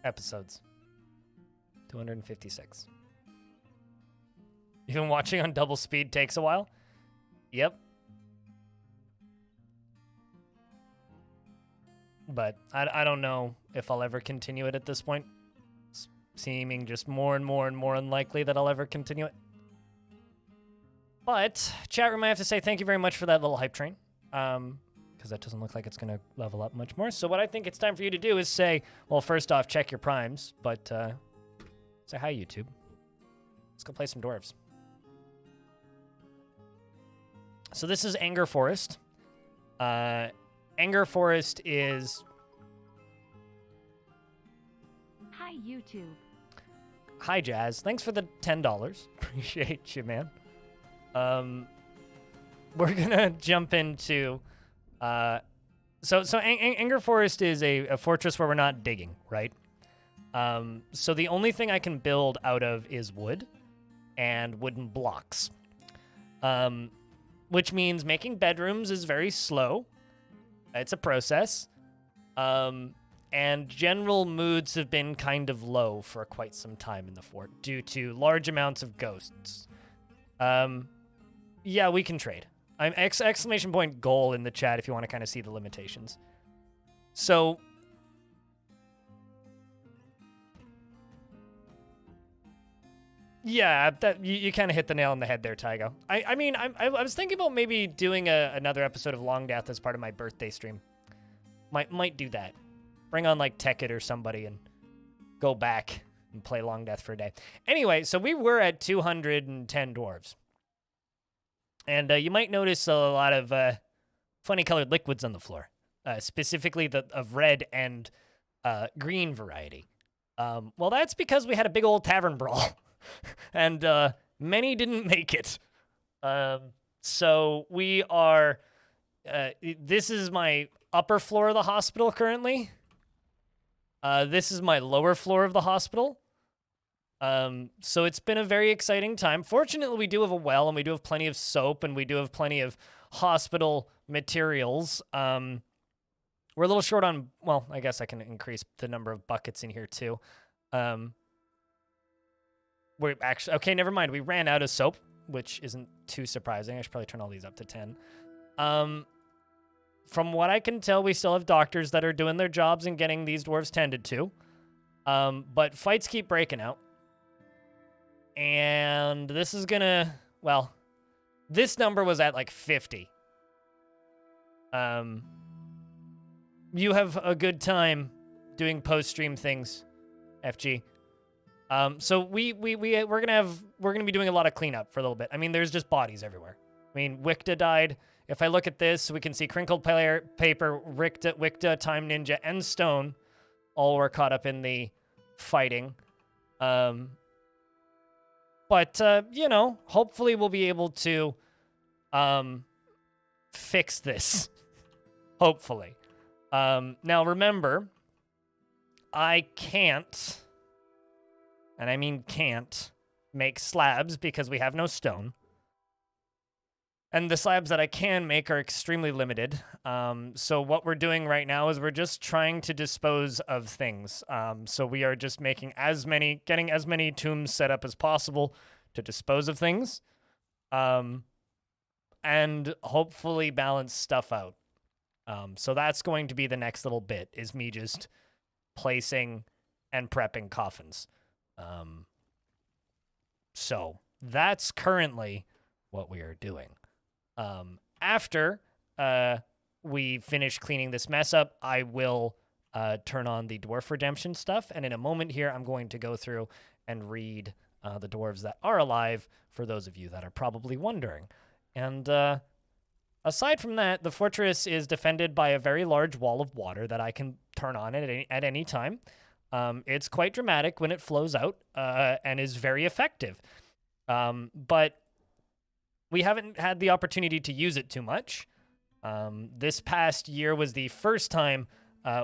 episodes. 256. Even watching on double speed takes a while? Yep. But I don't know if I'll ever continue it at this point. It's seeming just more and more and more unlikely that I'll ever continue it. But, chat room, I have to say thank you very much for that little hype train. Because that doesn't look like it's going to level up much more. So what I think it's time for you to do is say, well, first off, check your primes. But say hi, YouTube. Let's go play some dwarves. So this is Angerforest. Angerforest is... Hi, YouTube. Hi, Jazz. Thanks for the $10. Appreciate you, man. We're gonna jump into... So Angerforest is a fortress where we're not digging, right? So the only thing I can build out of is wood and wooden blocks. Which means making bedrooms is very slow. It's a process. And general moods have been kind of low for quite some time in the fort due to large amounts of ghosts. Yeah, we can trade. I'm exclamation point goal in the chat if you want to kind of see the limitations. So... Yeah, that you kind of hit the nail on the head there, Tygo. I mean, I was thinking about maybe doing another episode of Long Death as part of my birthday stream. Might do that. Bring on, like, Tekkit or somebody and go back and play Long Death for a day. Anyway, so we were at 210 dwarves. And you might notice a lot of funny colored liquids on the floor. Specifically of red and green variety. Well, that's because we had a big old tavern brawl. And many didn't make it. So we are... this is my upper floor of the hospital currently. This is my lower floor of the hospital. So it's been a very exciting time. Fortunately, we do have a well, and we do have plenty of soap, and we do have plenty of hospital materials. We're a little short on... Well, I guess I can increase the number of buckets in here, too. We're actually... Okay, never mind. We ran out of soap, which isn't too surprising. I should probably turn all these up to 10. From what I can tell, we still have doctors that are doing their jobs and getting these dwarves tended to. But fights keep breaking out. And this is gonna... Well, this number was at like 50. You have a good time doing post-stream things, FG. So we're gonna be doing a lot of cleanup for a little bit. I mean, there's just bodies everywhere. I mean, Wicta died. If I look at this, we can see crinkled paper, Wicta, Time Ninja, and Stone all were caught up in the fighting. But you know, hopefully we'll be able to fix this. Hopefully. Now remember, I can't, and I mean can't, make slabs because we have no stone. And the slabs that I can make are extremely limited. So what we're doing right now is we're just trying to dispose of things. So we are just getting as many tombs set up as possible to dispose of things. And hopefully balance stuff out. So that's going to be the next little bit, is me just placing and prepping coffins. So that's currently what we are doing. After we finish cleaning this mess up, I will turn on the Dwarf Redemption stuff, and in a moment here, I'm going to go through and read the dwarves that are alive, for those of you that are probably wondering. And aside from that, the fortress is defended by a very large wall of water that I can turn on at any time. It's quite dramatic when it flows out, and is very effective. But we haven't had the opportunity to use it too much. This past year was the first time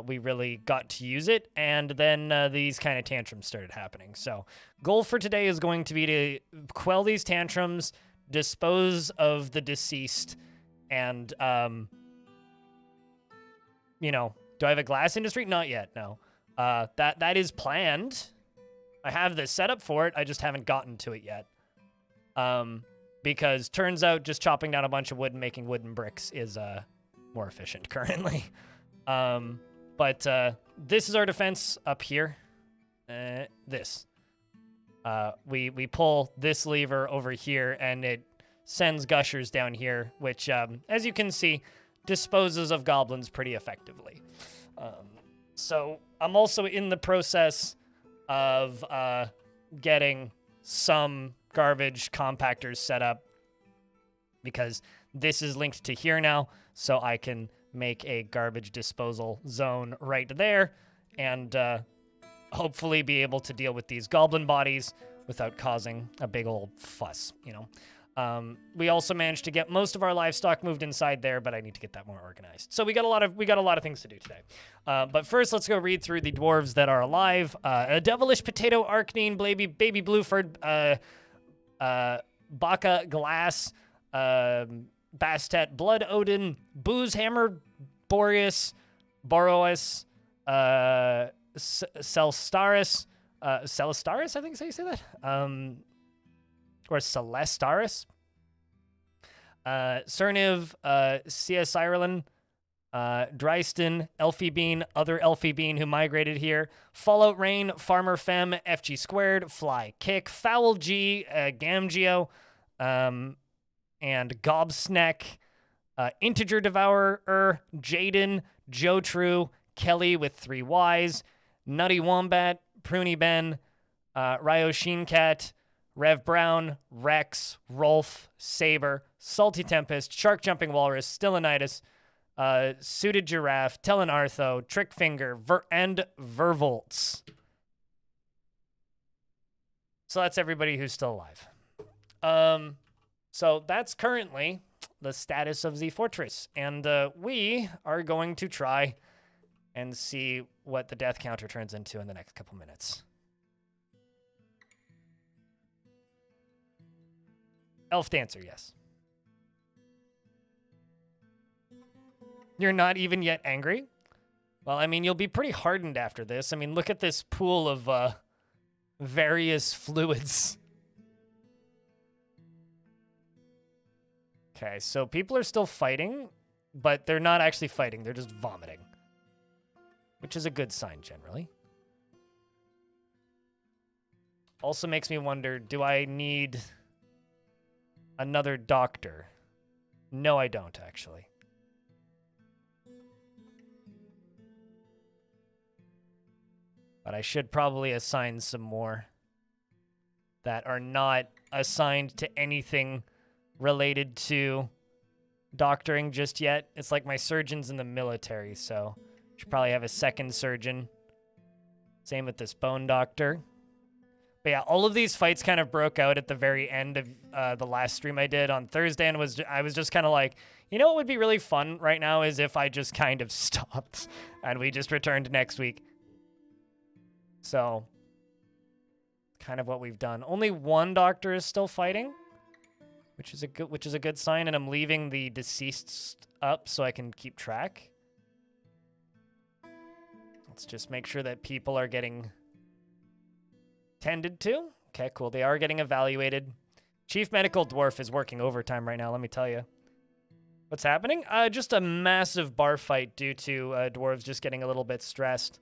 we really got to use it, and then these kind of tantrums started happening. So goal for today is going to be to quell these tantrums, dispose of the deceased, and, you know, do I have a glass industry? Not yet, no. That is planned. I have the setup for it. I just haven't gotten to it yet. Because turns out just chopping down a bunch of wood and making wooden bricks is more efficient currently. But this is our defense up here. This. We pull this lever over here, and it sends gushers down here, which, as you can see, disposes of goblins pretty effectively. So I'm also in the process of getting some garbage compactors set up, because this is linked to here now, so I can make a garbage disposal zone right there, and hopefully be able to deal with these goblin bodies without causing a big old fuss, you know. We also managed to get most of our livestock moved inside there, but I need to get that more organized. So we got a lot of things to do today. But first, let's go read through the dwarves that are alive. A devilish potato, Arcnine, baby Blueford, Baka Glass, Bastet, Blood Odin, Booze Hammer, Boreas, Boroas, Celstaris, Celestaris, I think is how you say that. Or Celestaris. Cerniv, C.S. Ireland, Dryston, Elfie Bean, other Elfie Bean who migrated here, Fallout Rain, Farmer Fem, FG Squared, Fly Kick, Foul G, Gamgeo, and Gobsneck, Integer Devourer, Jaden, Joe True, Kelly with 3 Ys, Nutty Wombat, Pruny Ben, Ryoshin Cat, Rev Brown, Rex, Rolf, Saber, Salty Tempest, Shark Jumping Walrus, Stillinitis, Suited Giraffe, Tellan Artho, Trickfinger, and Vervolts. So that's everybody who's still alive. So that's currently the status of the fortress. And we are going to try and see what the death counter turns into in the next couple minutes. Elf Dancer, yes. You're not even yet angry? Well, I mean, you'll be pretty hardened after this. I mean, look at this pool of various fluids. Okay, so people are still fighting, but they're not actually fighting. They're just vomiting, which is a good sign generally. Also makes me wonder, do I need another doctor? No, I don't, actually. But I should probably assign some more that are not assigned to anything related to doctoring just yet. It's like my surgeon's in the military, so should probably have a second surgeon. Same with this bone doctor. But yeah, all of these fights kind of broke out at the very end of the last stream I did on Thursday, and I was just kind of like, you know what would be really fun right now is if I just kind of stopped and we just returned next week. So, kind of what we've done. Only one doctor is still fighting, which is a good sign, and I'm leaving the deceased up so I can keep track. Let's just make sure that people are getting tended to. Okay, cool. They are getting evaluated. Chief Medical Dwarf is working overtime right now, let me tell you. What's happening? Just a massive bar fight due to dwarves just getting a little bit stressed.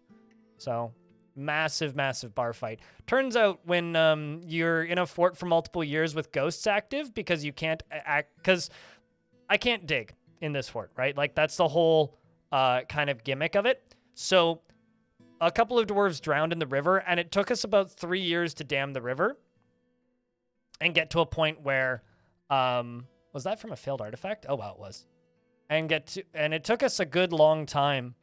So, massive bar fight. Turns out when you're in a fort for multiple years with ghosts active, because you can't act, because I can't dig in this fort, right? Like, that's the whole kind of gimmick of it. So, a couple of dwarves drowned in the river, and it took us about 3 years to dam the river and get to a point where, was that from a failed artifact? Oh, wow, it was. And it took us a good long time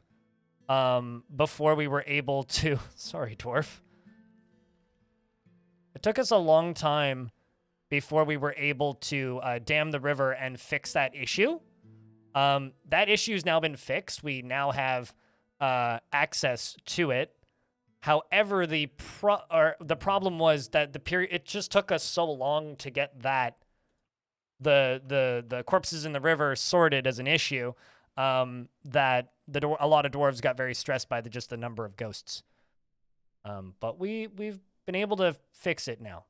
before we were able to, sorry, dwarf. It took us a long time before we were able to dam the river and fix that issue. That issue's now been fixed. We now have access to it. However, the problem was that it just took us so long to get that the corpses in the river sorted as an issue, that a lot of dwarves got very stressed by just the number of ghosts. But we've been able to fix it now.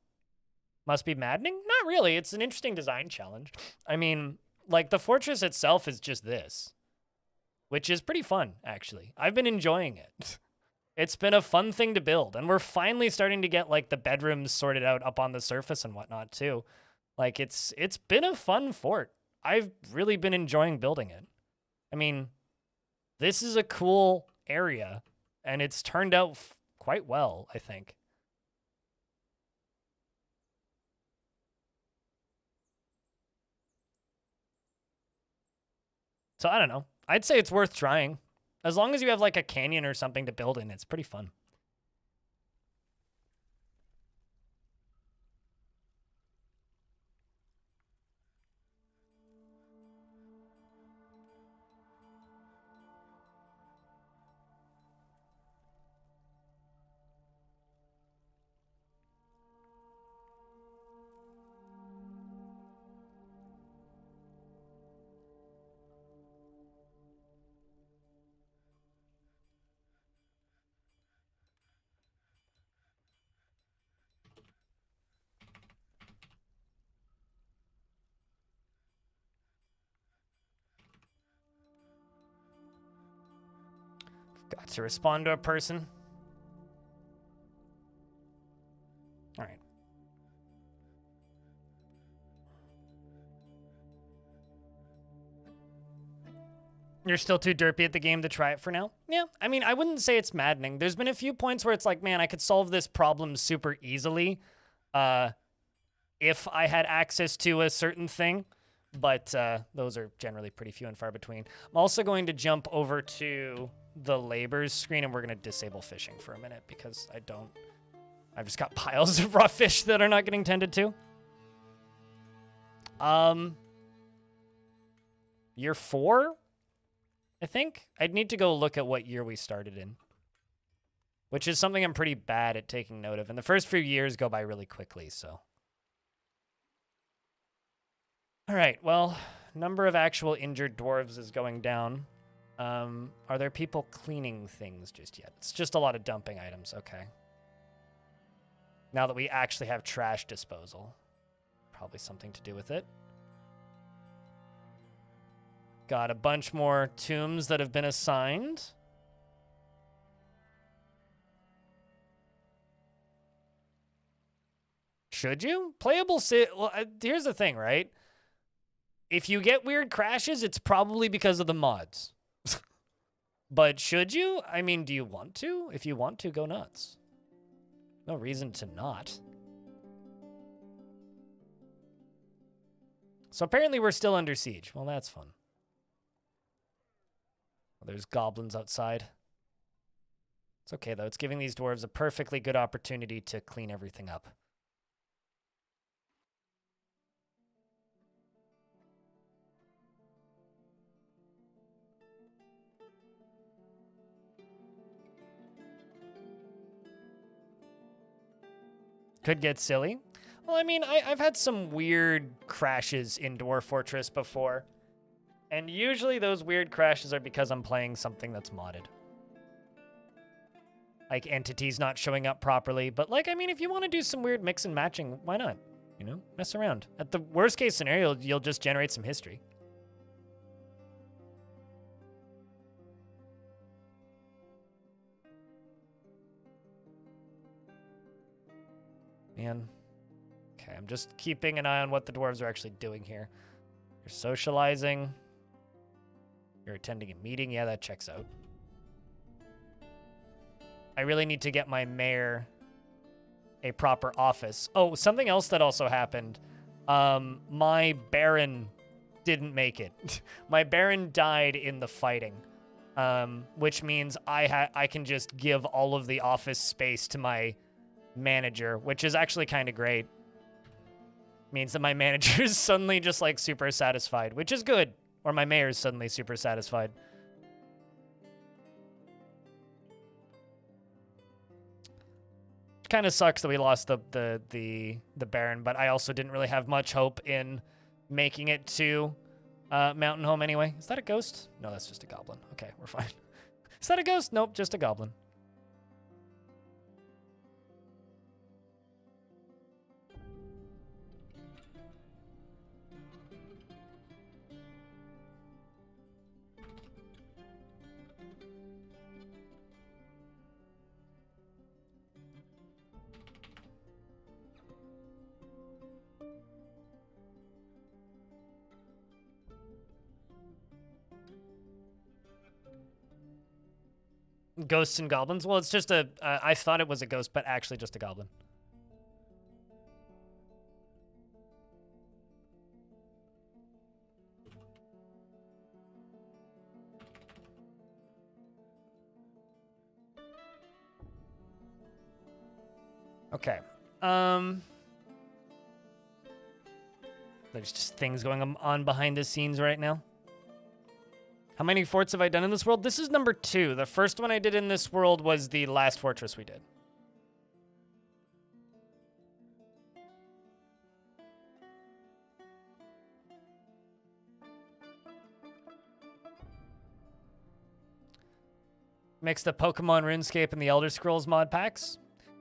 Must be maddening? Not really. It's an interesting design challenge. I mean, like the fortress itself is just this, which is pretty fun, actually. I've been enjoying it. It's been a fun thing to build, and we're finally starting to get like the bedrooms sorted out up on the surface and whatnot too. Like it's been a fun fort. I've really been enjoying building it. I mean, this is a cool area, and it's turned out quite well, I think. So I don't know. I'd say it's worth trying. As long as you have like a canyon or something to build in, it's pretty fun. Got to respond to a person. All right. You're still too derpy at the game to try it for now? Yeah, I mean, I wouldn't say it's maddening. There's been a few points where it's like, man, I could solve this problem super easily if I had access to a certain thing. But those are generally pretty few and far between. I'm also going to jump over to the labors screen, and we're going to disable fishing for a minute because I've just got piles of raw fish that are not getting tended to. Year 4, I think. I'd need to go look at what year we started in, which is something I'm pretty bad at taking note of. And the first few years go by really quickly, so. All right, well, number of actual injured dwarves is going down. Are there people cleaning things just yet? It's just a lot of dumping items, okay. Now that we actually have trash disposal, probably something to do with it. Got a bunch more tombs that have been assigned. Should you? Playable well, here's the thing, right? If you get weird crashes, it's probably because of the mods. But should you? I mean, do you want to? If you want to, go nuts. No reason to not. So apparently we're still under siege. Well, that's fun. There's goblins outside. It's okay, though. It's giving these dwarves a perfectly good opportunity to clean everything up. Could get silly. Well, I mean, I've had some weird crashes in Dwarf Fortress before. And usually those weird crashes are because I'm playing something that's modded. Like entities not showing up properly. But like, I mean, if you want to do some weird mix and matching, why not? You know, mess around. At the worst case scenario, you'll just generate some history. Man. Okay, I'm just keeping an eye on what the dwarves are actually doing here. You're socializing. You're attending a meeting. Yeah, that checks out. I really need to get my mayor a proper office. Oh, something else that also happened. My baron didn't make it. My baron died in the fighting, which means I can just give all of the office space to my manager, which is actually kind of great. Means that my manager is suddenly just like super satisfied, which is good. Or my mayor is suddenly super satisfied. Kind of sucks that we lost the Baron, but I also didn't really have much hope in making it to Mountain Home anyway. Is that a ghost? No, that's just a goblin. Okay, we're fine. Is that a ghost? Nope, just a goblin. Ghosts and goblins. Well, it's just a. I thought it was a ghost, but actually just a goblin. Okay. There's just things going on behind the scenes right now. How many forts have I done in this world? This is number 2. The first one I did in this world was the last fortress we did. Mix the Pokemon RuneScape and the Elder Scrolls mod packs.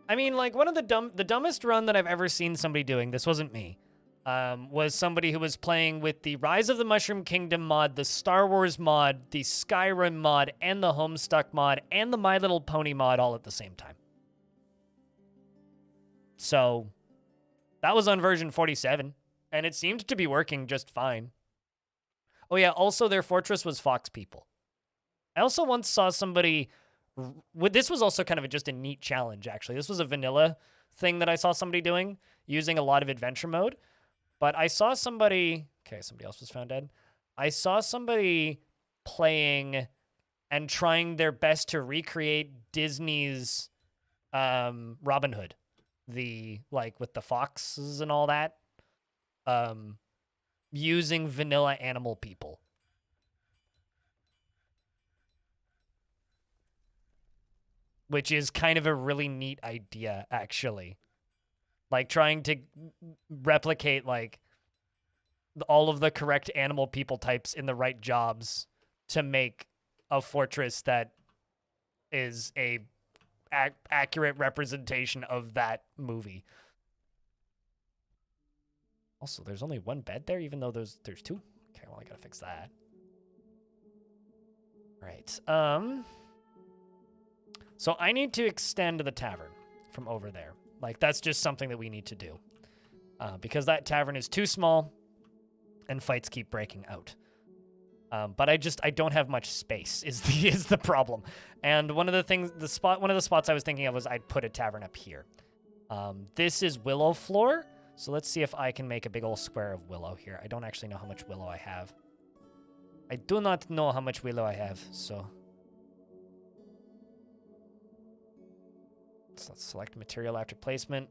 I mean, like, one of the dumbest run that I've ever seen somebody doing, this wasn't me, was somebody who was playing with the Rise of the Mushroom Kingdom mod, the Star Wars mod, the Skyrim mod, and the Homestuck mod, and the My Little Pony mod all at the same time. So, that was on version 47, and it seemed to be working just fine. Oh yeah, also their fortress was fox people. I also once saw somebody... This was also kind of just a neat challenge, actually. This was a vanilla thing that I saw somebody doing, using a lot of adventure mode. But I saw somebody... Okay, somebody else was found dead. I saw somebody playing and trying their best to recreate Disney's Robin Hood. Like, with the foxes and all that. Using vanilla animal people. Which is kind of a really neat idea, actually. Like, trying to replicate, like, all of the correct animal people types in the right jobs to make a fortress that is a accurate representation of that movie. Also, there's only one bed there, even though there's 2. Okay, well, I gotta fix that. Right. So I need to extend the tavern from over there. Like, that's just something that we need to do. Because that tavern is too small and fights keep breaking out. But I don't have much space is the problem. And one of the spots I was thinking of was I'd put a tavern up here. This is willow floor. So let's see if I can make a big old square of willow here. I don't actually know how much willow I have. I do not know how much willow I have, so... So let's select material after placement.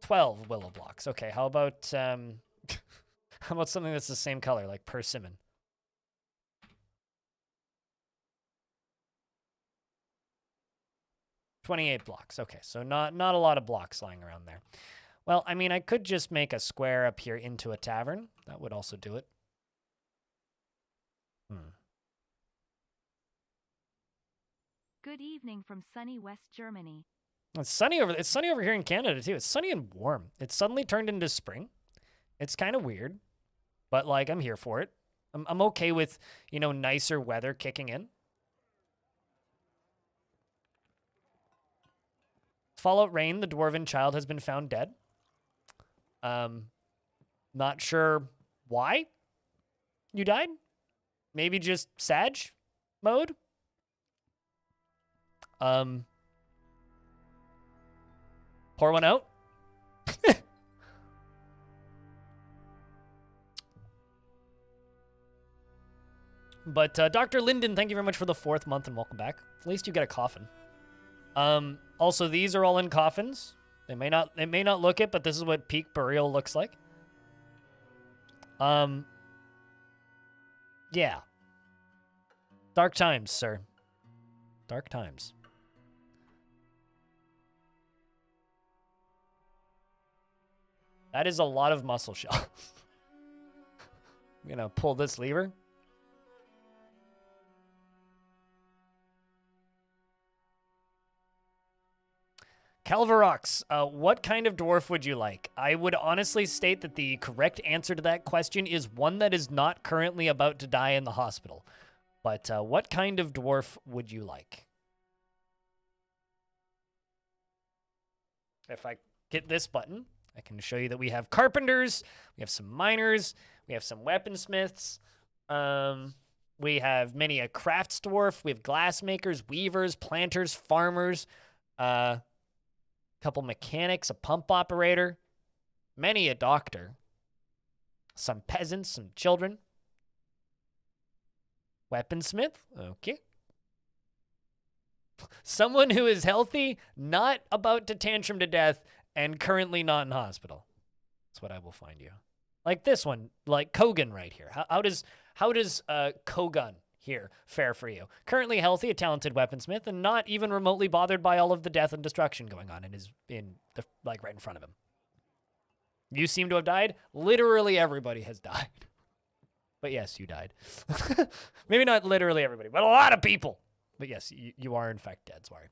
12 willow blocks. Okay, how about how about something that's the same color, like persimmon? $28 blocks. Okay, so not a lot of blocks lying around there. Well, I mean, I could just make a square up here into a tavern. That would also do it. Good evening from sunny West Germany. It's sunny over here in Canada too. It's sunny and warm. It's suddenly turned into spring. It's kind of weird, but like I'm here for it. I'm okay with, nicer weather kicking in. Fallout Rain, the dwarven child has been found dead. Not sure why you died. Maybe just Sag mode. Pour one out. But Dr. Linden, thank you very much for the 4th month and welcome back. At least you get a coffin. Also, these are all in coffins. It may not look it, but this is what peak burial looks like. Yeah. Dark times, sir. Dark times. That is a lot of muscle shell. I'm gonna pull this lever. Calvarox, what kind of dwarf would you like? I would honestly state that the correct answer to that question is one that is not currently about to die in the hospital. But what kind of dwarf would you like? If I hit this button, I can show you that we have carpenters, we have some miners, we have some weaponsmiths. We have many a crafts dwarf. We have glassmakers, weavers, planters, farmers, a couple mechanics, a pump operator, many a doctor, some peasants, some children, weaponsmith. Okay. Someone who is healthy, not about to tantrum to death, and currently not in hospital. That's what I will find you. Like this one, like Kogan right here. How does Kogan here fare for you? Currently healthy, a talented weaponsmith, and not even remotely bothered by all of the death and destruction going on like right in front of him. You seem to have died. Literally everybody has died. But yes, you died. Maybe not literally everybody, but a lot of people. But yes, you are in fact dead. Sorry.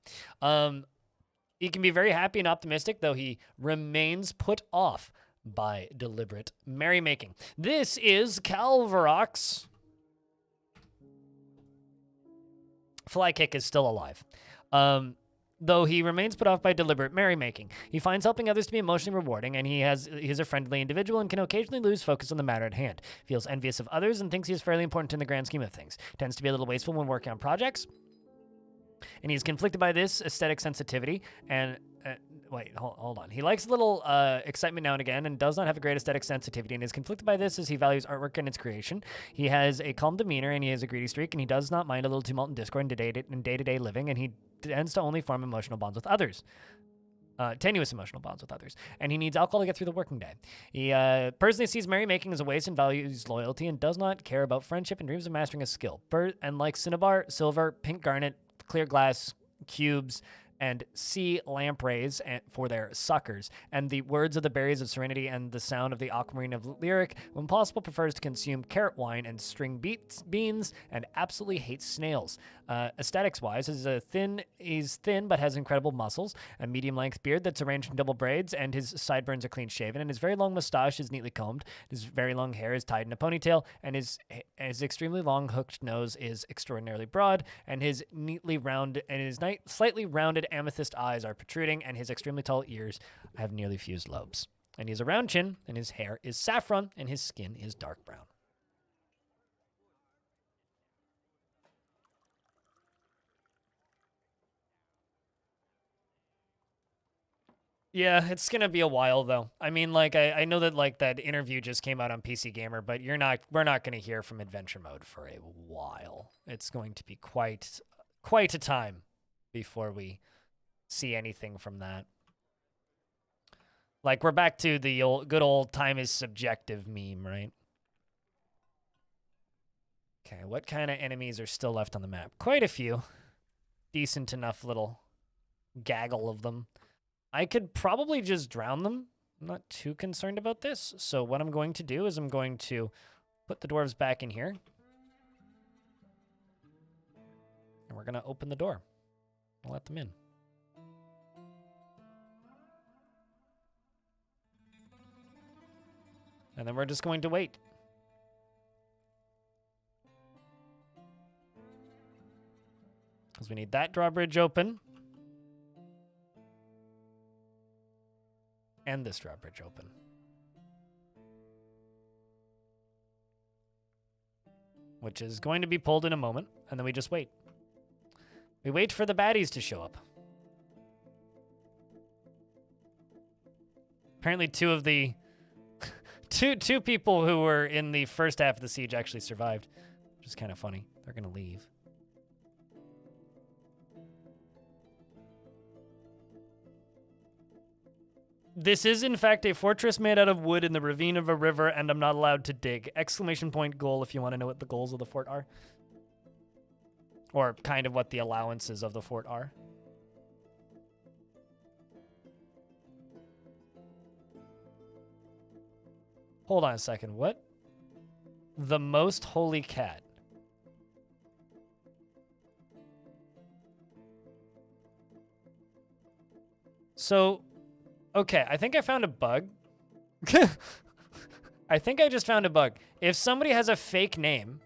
He can be very happy and optimistic, though he remains put off by deliberate merrymaking. This is Calvarox. Flykick is still alive. Though he remains put off by deliberate merrymaking. He finds helping others to be emotionally rewarding, and he's a friendly individual and can occasionally lose focus on the matter at hand. Feels envious of others and thinks he is fairly important in the grand scheme of things. Tends to be a little wasteful when working on projects. And he's conflicted by this aesthetic sensitivity and hold on. He likes a little excitement now and again and does not have a great aesthetic sensitivity and is conflicted by this as he values artwork and its creation. He has a calm demeanor and he has a greedy streak and he does not mind a little tumult and discord in day-to-day living, and he tends to only form emotional bonds with others. Tenuous emotional bonds with others, and he needs alcohol to get through the working day. He personally sees merrymaking as a waste and values loyalty and does not care about friendship and dreams of mastering a skill. And like cinnabar, silver, pink garnet, clear glass, cubes, and sea lampreys for their suckers, and the words of the berries of serenity and the sound of the aquamarine of lyric, when possible prefers to consume carrot wine and string beans, and absolutely hates snails. Aesthetics-wise, he's thin but has incredible muscles, a medium-length beard that's arranged in double braids, and his sideburns are clean-shaven, and his very long mustache is neatly combed, his very long hair is tied in a ponytail, and his extremely long hooked nose is extraordinarily broad, and his slightly rounded amethyst eyes are protruding, and his extremely tall ears have nearly fused lobes. And he has a round chin, and his hair is saffron, and his skin is dark brown. Yeah, it's gonna be a while though. I mean, like I know that like that interview just came out on PC Gamer, but we're not gonna hear from Adventure Mode for a while. It's going to be quite a time before we see anything from that. Like we're back to the good old time is subjective meme, right? Okay, what kind of enemies are still left on the map? Quite a few. Decent enough little gaggle of them. I could probably just drown them. I'm not too concerned about this. So what I'm going to do is I'm going to put the dwarves back in here. And we're going to open the door. I'll let them in. And then we're just going to wait. Because we need that drawbridge open. And this drawbridge open. Which is going to be pulled in a moment, and then we just wait. We wait for the baddies to show up. Apparently two of the... two people who were in the first half of the siege actually survived, which is kind of funny. They're going to leave. This is, in fact, a fortress made out of wood in the ravine of a river, and I'm not allowed to dig. Exclamation point goal if you want to know what the goals of the fort are. Or kind of what the allowances of the fort are. Hold on a second. What? The most holy cat. So... okay, I think I found a bug. I think I just found a bug. If somebody has a fake name,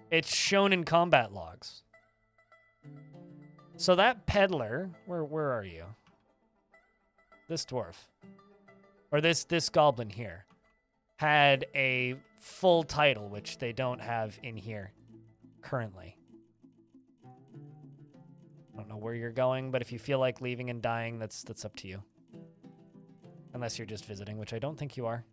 it's shown in combat logs. So that peddler, where are you? This dwarf. Or this goblin here. had a full title, which they don't have in here currently. I don't know where you're going, but if you feel like leaving and dying, that's up to you. Unless you're just visiting, which I don't think you are.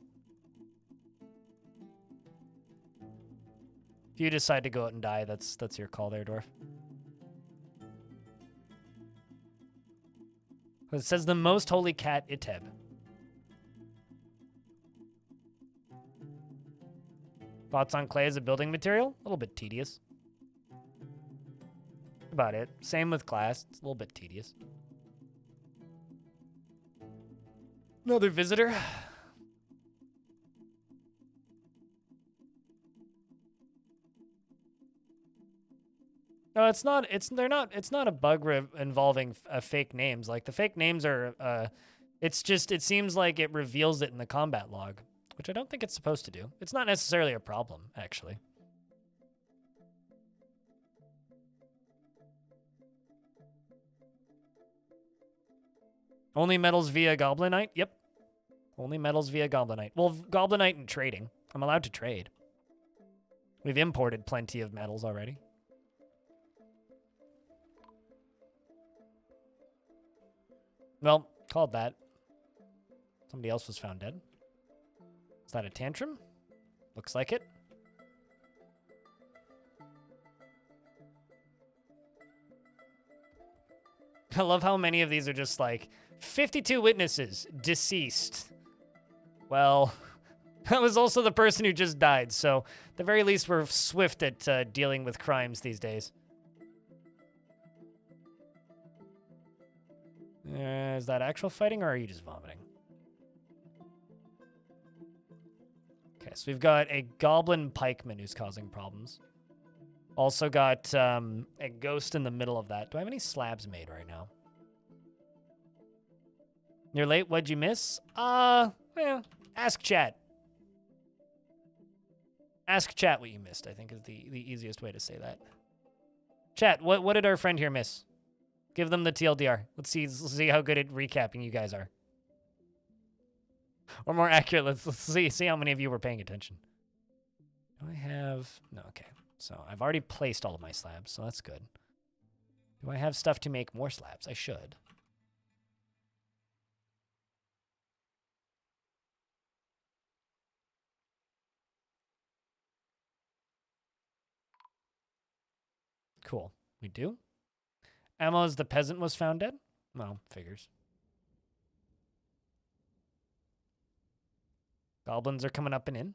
If you decide to go out and die, that's your call there, Dwarf. It says the most holy cat, Iteb. Thoughts on clay as a building material? A little bit tedious. About it. Same with glass. It's a little bit tedious. Another visitor. No, it's not. It's not a bug involving fake names. Like the fake names are. It's just. It seems like it reveals it in the combat log, which I don't think it's supposed to do. It's not necessarily a problem, actually. Only metals via Goblinite? Yep. Only metals via Goblinite. Well, Goblinite and trading. I'm allowed to trade. We've imported plenty of metals already. Well, called that. Somebody else was found dead. Is that a tantrum? Looks like it. I love how many of these are just like 52 witnesses deceased. Well, that was also the person who just died, so at the very least we're swift at dealing with crimes these days. Is that actual fighting, or are you just vomiting? Okay, so we've got a goblin pikeman who's causing problems. Also got a ghost in the middle of that. Do I have any slabs made right now? You're late. What'd you miss? Yeah. Ask chat. Ask chat what you missed, I think is the easiest way to say that. Chat, what did our friend here miss? Give them the TLDR. Let's see how good at recapping you guys are. Or more accurate, let's see how many of you were paying attention. Do I have... No, okay. So I've already placed all of my slabs, so that's good. Do I have stuff to make more slabs? I should. Cool. We do? Ammo's the peasant was found dead? Well, figures. Goblins are coming up and in.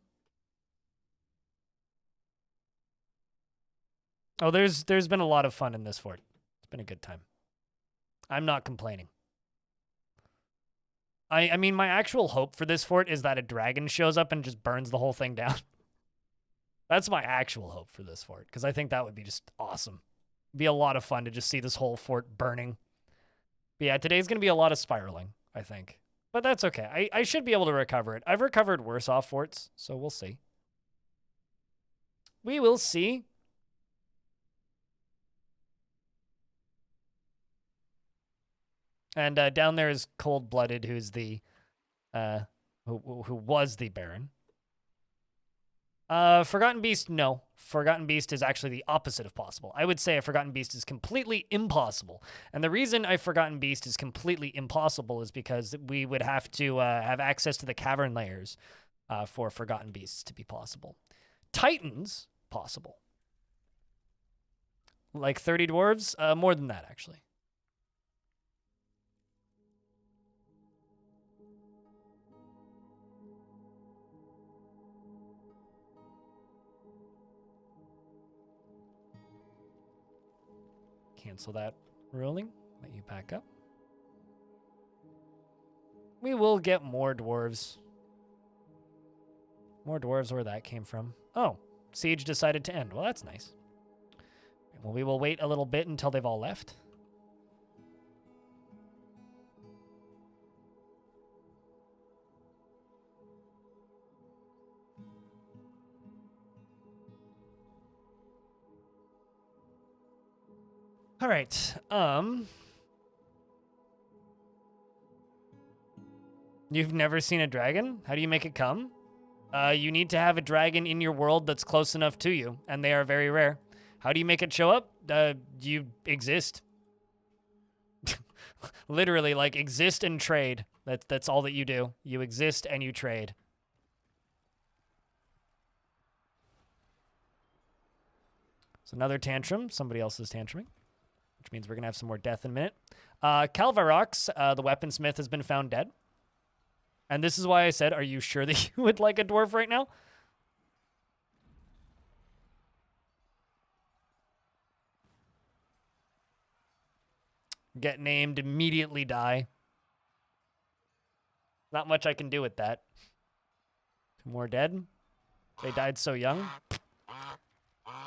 Oh, there's been a lot of fun in this fort. It's been a good time. I'm not complaining. I mean, my actual hope for this fort is that a dragon shows up and just burns the whole thing down. That's my actual hope for this fort, because I think that would be just awesome. It'd be a lot of fun to just see this whole fort burning. But yeah, today's going to be a lot of spiraling, I think. But that's okay. I should be able to recover it. I've recovered worse off forts, so we'll see. We will see. And down there is Cold-Blooded, who's the who was the Baron. Forgotten Beast, no. Forgotten Beast is actually the opposite of possible. I would say a Forgotten Beast is completely impossible. And the reason a Forgotten Beast is completely impossible is because we would have to have access to the cavern layers for Forgotten Beasts to be possible. Titans, possible. Like 30 dwarves? More than that, actually. Cancel that ruling. Let you back up. We will get more dwarves. More dwarves where that came from. Oh, siege decided to end. Well, that's nice. Well, we will wait a little bit until they've all left. All right. You've never seen a dragon? How do you make it come? You need to have a dragon in your world that's close enough to you, and they are very rare. How do you make it show up? You exist. Literally, like, exist and trade. That's all that you do. You exist and you trade. So another tantrum. Somebody else is tantruming, which means we're going to have some more death in a minute. Calvarox, the weaponsmith, has been found dead. And this is why I said, are you sure that you would like a dwarf right now? Get named, immediately die. Not much I can do with that. Two more dead. They died so young.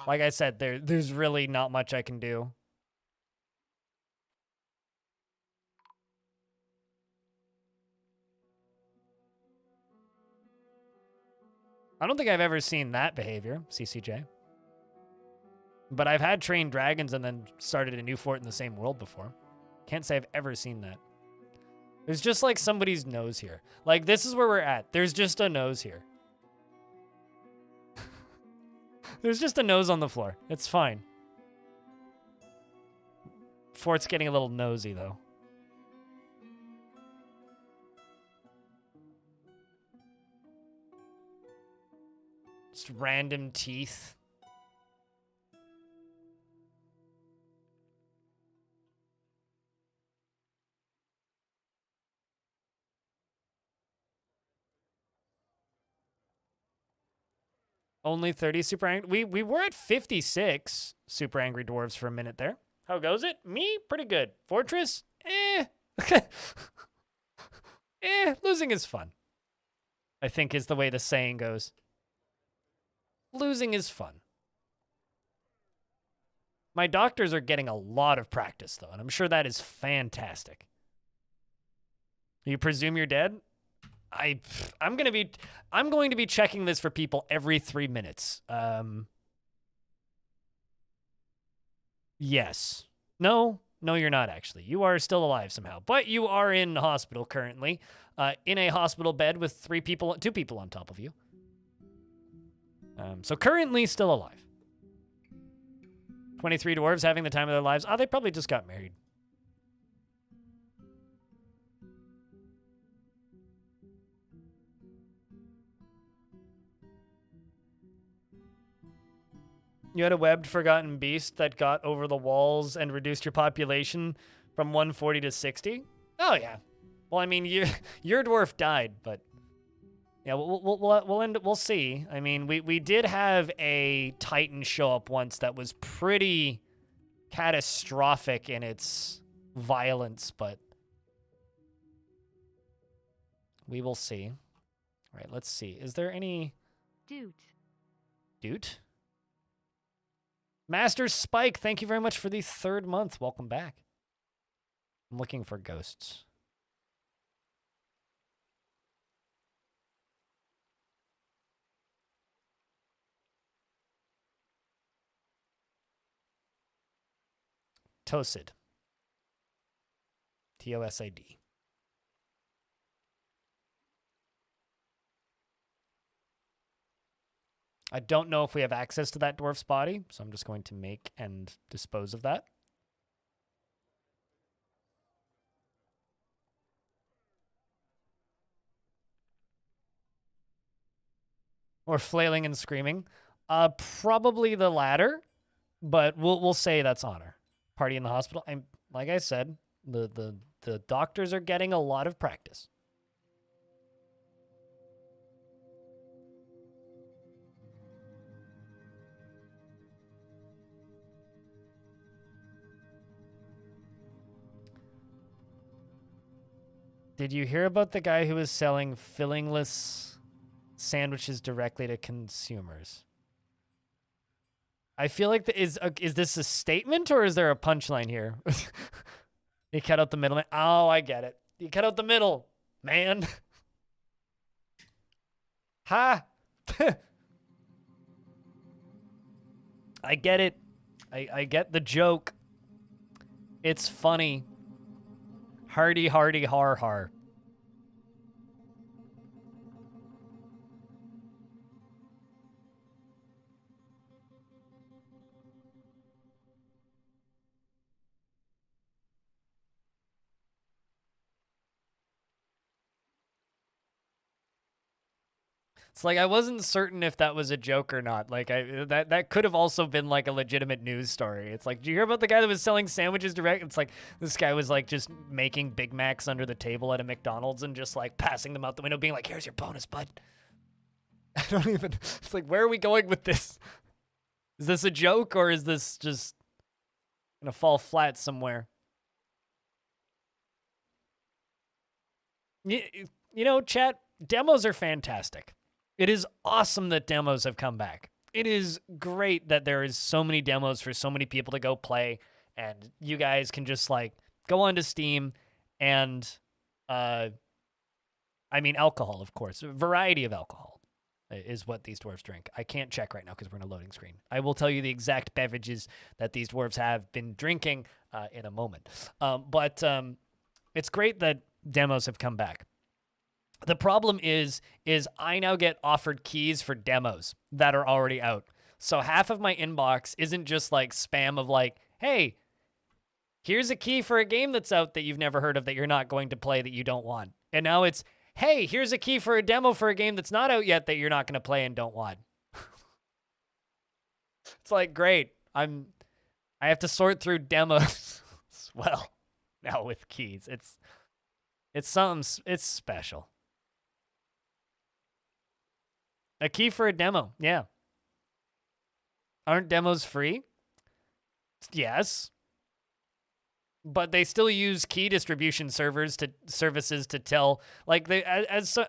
Like I said, there's really not much I can do. I don't think I've ever seen that behavior, CCJ. But I've had trained dragons and then started a new fort in the same world before. Can't say I've ever seen that. There's just like somebody's nose here. Like, this is where we're at. There's just a nose here. There's just a nose on the floor. It's fine. Fort's getting a little nosy, though. Just random teeth. Only 30 super angry. We were at 56 super angry dwarves for a minute there. How goes it? Me? Pretty good. Fortress? Eh. Losing is fun, I think, is the way the saying goes. Losing is fun. My doctors are getting a lot of practice, though, and I'm sure that is fantastic. You presume you're dead? I'm going to be checking this for people every 3 minutes. Yes. No, you're not actually. You are still alive somehow, but you are in hospital currently, in a hospital bed with 2 people on top of you. So currently still alive. 23 dwarves having the time of their lives. Oh, they probably just got married. You had a webbed forgotten beast that got over the walls and reduced your population from 140 to 60? Oh, yeah. Well, I mean, your dwarf died, but yeah, we'll see. I mean, we did have a Titan show up once that was pretty catastrophic in its violence, but we will see. All right, let's see. Is there any... Doot? Master Spike, thank you very much for the 3rd month. Welcome back. I'm looking for ghosts. Tosid. Tosid. I don't know if we have access to that dwarf's body, so I'm just going to make and dispose of that. Or flailing and screaming. Probably the latter, but we'll say that's honor. Party in the hospital. Like I said, the doctors are getting a lot of practice. Did you hear about the guy who was selling fillingless sandwiches directly to consumers? I feel like is this a statement or is there a punchline here? You cut out the middle. Oh, I get it. You cut out the middle, man. Ha! I get it. I get the joke. It's funny. Hardy, har, har. It's like I wasn't certain if that was a joke or not. Like that could have also been like a legitimate news story. It's like, did you hear about the guy that was selling sandwiches direct? It's like this guy was like just making Big Macs under the table at a McDonald's and just like passing them out the window, being like, "Here's your bonus, bud." I don't even. It's like, where are we going with this? Is this a joke or is this just gonna fall flat somewhere? You, you know, chat, demos are fantastic. It is awesome that demos have come back. It is great that there is so many demos for so many people to go play, and you guys can just like go onto Steam and, I mean, alcohol, of course, a variety of alcohol is what these dwarves drink. I can't check right now because we're in a loading screen. I will tell you the exact beverages that these dwarves have been drinking in a moment. But it's great that demos have come back. The problem is I now get offered keys for demos that are already out. So half of my inbox isn't just like spam of like, hey, here's a key for a game that's out that you've never heard of that you're not going to play that you don't want. And now it's, hey, here's a key for a demo for a game that's not out yet that you're not going to play and don't want. It's like, great. I have to sort through demos as well now with keys. It's something, it's special. A key for a demo, yeah. Aren't demos free? Yes. But they still use key distribution services to tell, like they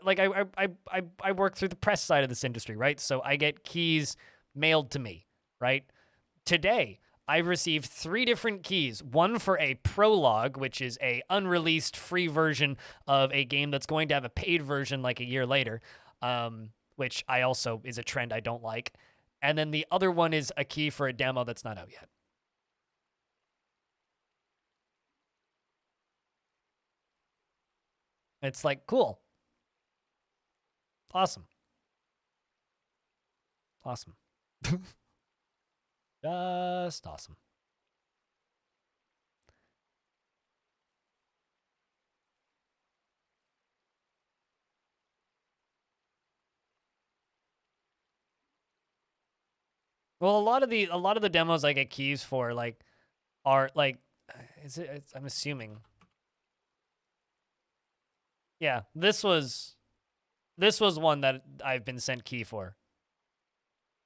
like I work through the press side of this industry, right? So I get keys mailed to me, right? Today I received 3 different keys. One for a prologue, which is a unreleased free version of a game that's going to have a paid version like a year later, which I also is a trend I don't like. And then the other one is a key for a demo that's not out yet. It's like, cool. Awesome. Awesome. Just awesome. Well, a lot of the demos I get keys for like are like I'm assuming. Yeah, this was one that I've been sent key for.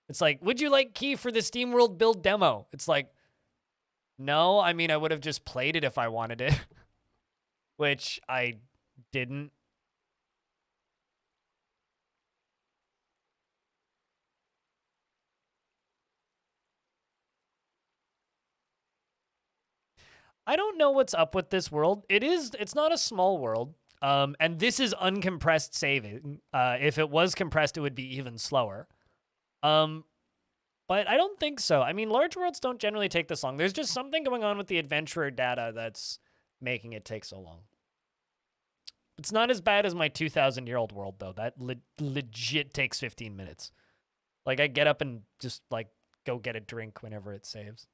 It's like, would you like key for the SteamWorld build demo? It's like, no, I mean I would have just played it if I wanted it, which I didn't. I don't know what's up with this world. It's not a small world. And this is uncompressed saving. If it was compressed, it would be even slower. But I don't think so. I mean, large worlds don't generally take this long. There's just something going on with the adventurer data that's making it take so long. It's not as bad as my 2,000-year-old world, though. That legit takes 15 minutes. Like, I get up and just, like, go get a drink whenever it saves.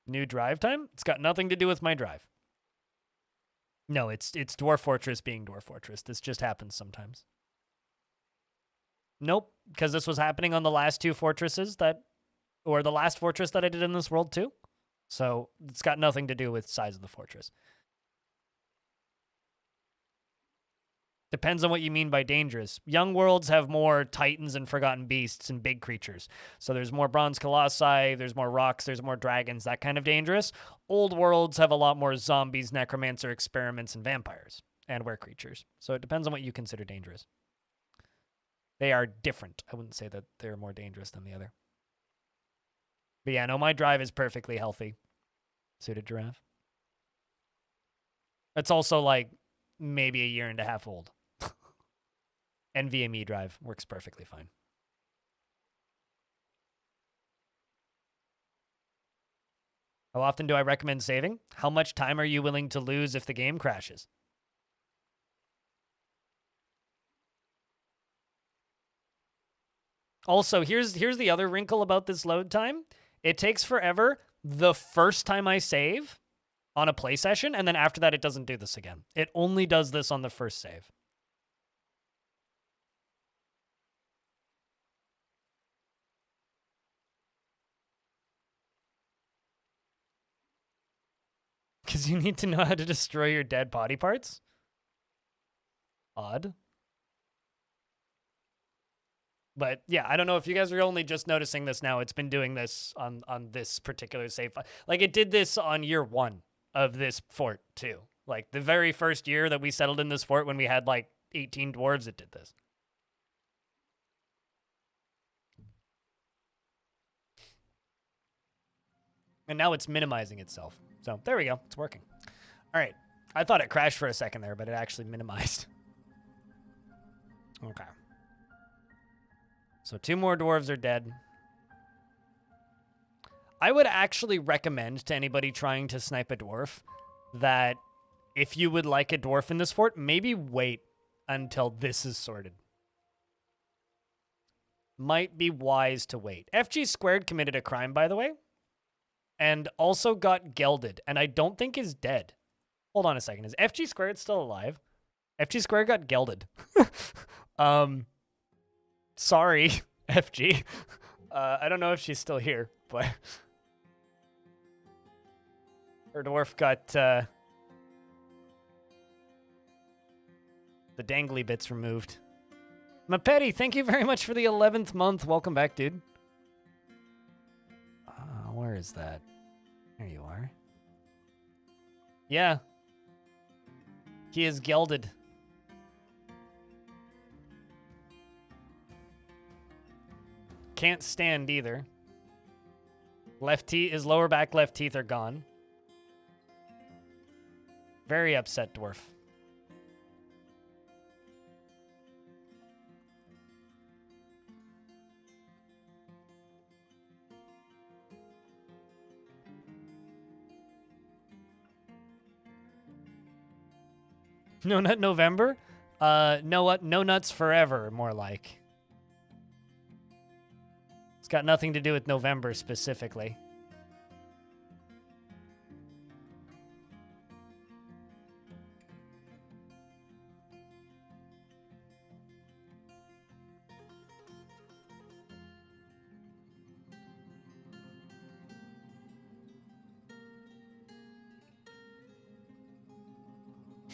New drive time? It's got nothing to do with my drive. No, it's Dwarf Fortress being Dwarf Fortress. This just happens sometimes. Nope, because this was happening on the last 2 fortresses or the last fortress that I did in this world too. So it's got nothing to do with size of the fortress. Depends on what you mean by dangerous. Young worlds have more titans and forgotten beasts and big creatures. So there's more bronze colossi, there's more rocks, there's more dragons, that kind of dangerous. Old worlds have a lot more zombies, necromancer experiments, and vampires and were creatures. So it depends on what you consider dangerous. They are different. I wouldn't say that they're more dangerous than the other. But yeah, no, my drive is perfectly healthy. Suited giraffe. It's also like maybe a year and a half old. NVMe drive works perfectly fine. How often do I recommend saving? How much time are you willing to lose if the game crashes? Also, here's the other wrinkle about this load time. It takes forever, the first time I save on a play session, and then after that, it doesn't do this again. It only does this on the first save. Because you need to know how to destroy your dead body parts? Odd. But yeah, I don't know if you guys are only just noticing this now. It's been doing this on this particular save. Like, it did this on year 1 of this fort, too. Like, the very first year that we settled in this fort when we had, like, 18 dwarves, it did this. And now it's minimizing itself. So there we go. It's working. All right. I thought it crashed for a second there, but it actually minimized. Okay. So 2 more dwarves are dead. I would actually recommend to anybody trying to snipe a dwarf that if you would like a dwarf in this fort, maybe wait until this is sorted. Might be wise to wait. FG Squared committed a crime, by the way, and also got gelded, and I don't think is dead. Hold on a second. Is FG Squared still alive? FG Squared got gelded. Sorry, FG. I don't know if she's still here, but her dwarf got the dangly bits removed. Mapetty, thank you very much for the 11th month. Welcome back, dude. Where is that? There you are. Yeah. He is gelded. Can't stand either. His lower back left teeth are gone. Very upset dwarf. No Nut November? No Nuts Forever, more like. It's got nothing to do with November specifically.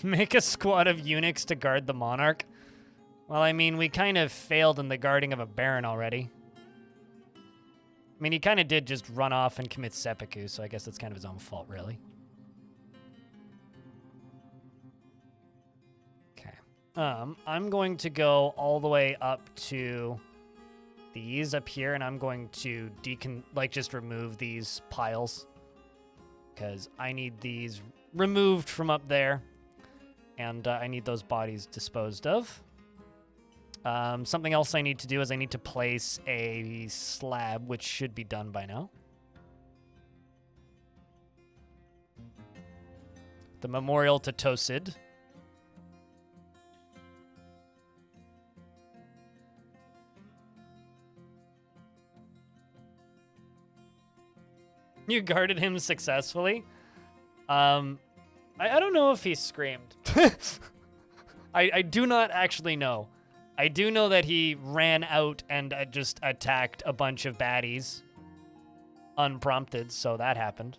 Make a squad of eunuchs to guard the monarch. Well, I mean, we kind of failed in the guarding of a baron already. I mean, he kind of did just run off and commit seppuku, so I guess that's kind of his own fault, really. Okay. I'm going to go all the way up to these up here, and I'm going to just remove these piles, because I need these removed from up there. And I need those bodies disposed of. Something else I need to do is I need to place a slab, which should be done by now. The memorial to Tosid. You guarded him successfully? I don't know if he screamed. I do not actually know. I do know that he ran out and just attacked a bunch of baddies unprompted, so that happened.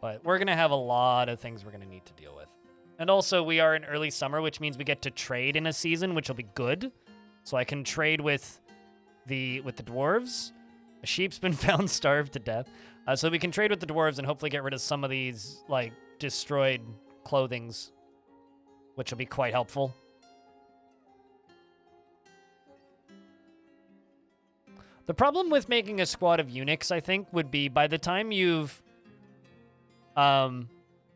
But we're going to have a lot of things we're going to need to deal with. And also, we are in early summer, which means we get to trade in a season, which will be good. So I can trade with the dwarves. A sheep's been found starved to death. So we can trade with the dwarves and hopefully get rid of some of these, like, destroyed clothings, which will be quite helpful. The problem with making a squad of eunuchs, I think, would be by the time you've... can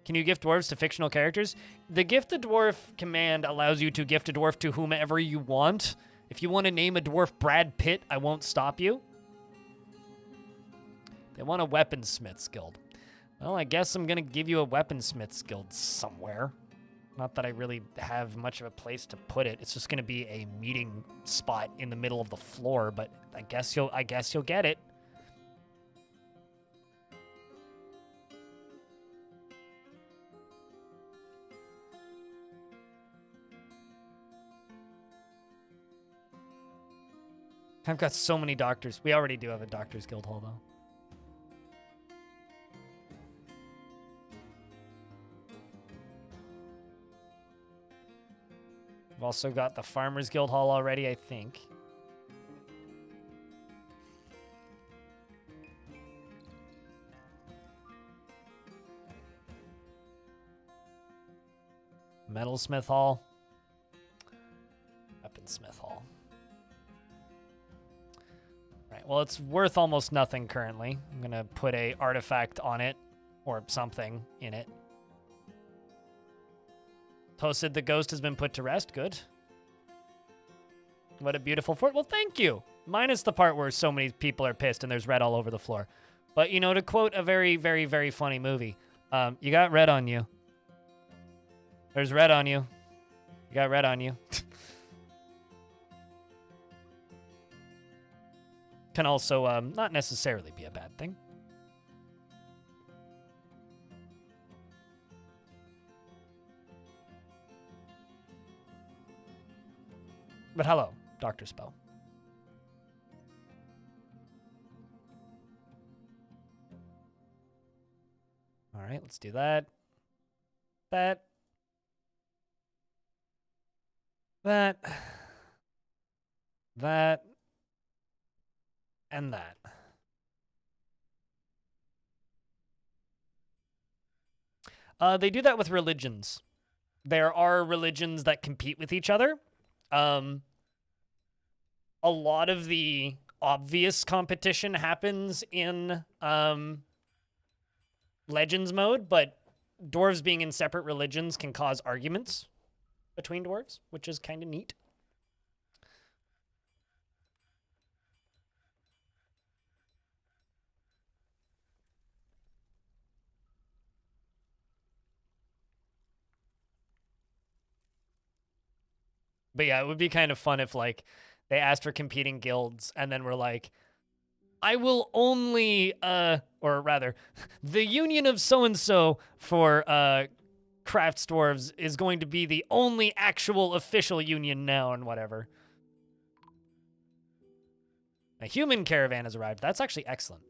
you gift dwarves to fictional characters? The Gift a Dwarf command allows you to gift a dwarf to whomever you want. If you want to name a dwarf Brad Pitt, I won't stop you. They want a weaponsmith's guild. Well, I guess I'm going to give you a weaponsmith's guild somewhere. Not that I really have much of a place to put it. It's just going to be a meeting spot in the middle of the floor, but I guess you'll get it. I've got so many doctors. We already do have a Doctors Guild Hall, though. We've also got the Farmers Guild Hall already, I think. Metalsmith Hall. Weaponsmith Hall. Right, well, it's worth almost nothing currently. I'm going to put a artifact on it, or something in it. Toasted the ghost has been put to rest. Good. What a beautiful fort. Well, thank you. Minus the part where so many people are pissed and there's red all over the floor. But, you know, to quote a very, very, very funny movie, you got red on you. There's red on you. You got red on you. Can also not necessarily be a bad thing. But hello, Dr. Spell. All right, let's do that. That. And that. They do that with religions. There are religions that compete with each other. A lot of the obvious competition happens in Legends mode, but dwarves being in separate religions can cause arguments between dwarves, which is kind of neat. But yeah, it would be kind of fun if, like, they asked for competing guilds and then were like, I will only, or rather, the union of so-and-so for crafts dwarves is going to be the only actual official union now and whatever. A human caravan has arrived. That's actually excellent.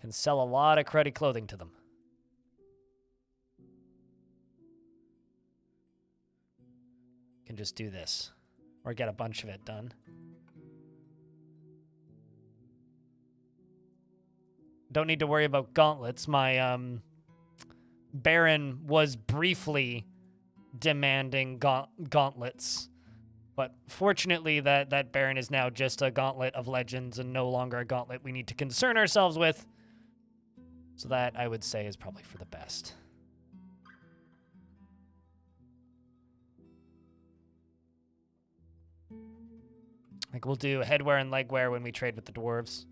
Can sell a lot of cruddy clothing to them. Can just do this. Or get a bunch of it done. Don't need to worry about gauntlets. My Baron was briefly demanding gauntlets. But fortunately, that Baron is now just a gauntlet of legends and no longer a gauntlet we need to concern ourselves with. So that, I would say, is probably for the best. Like, we'll do headwear and legwear when we trade with the dwarves.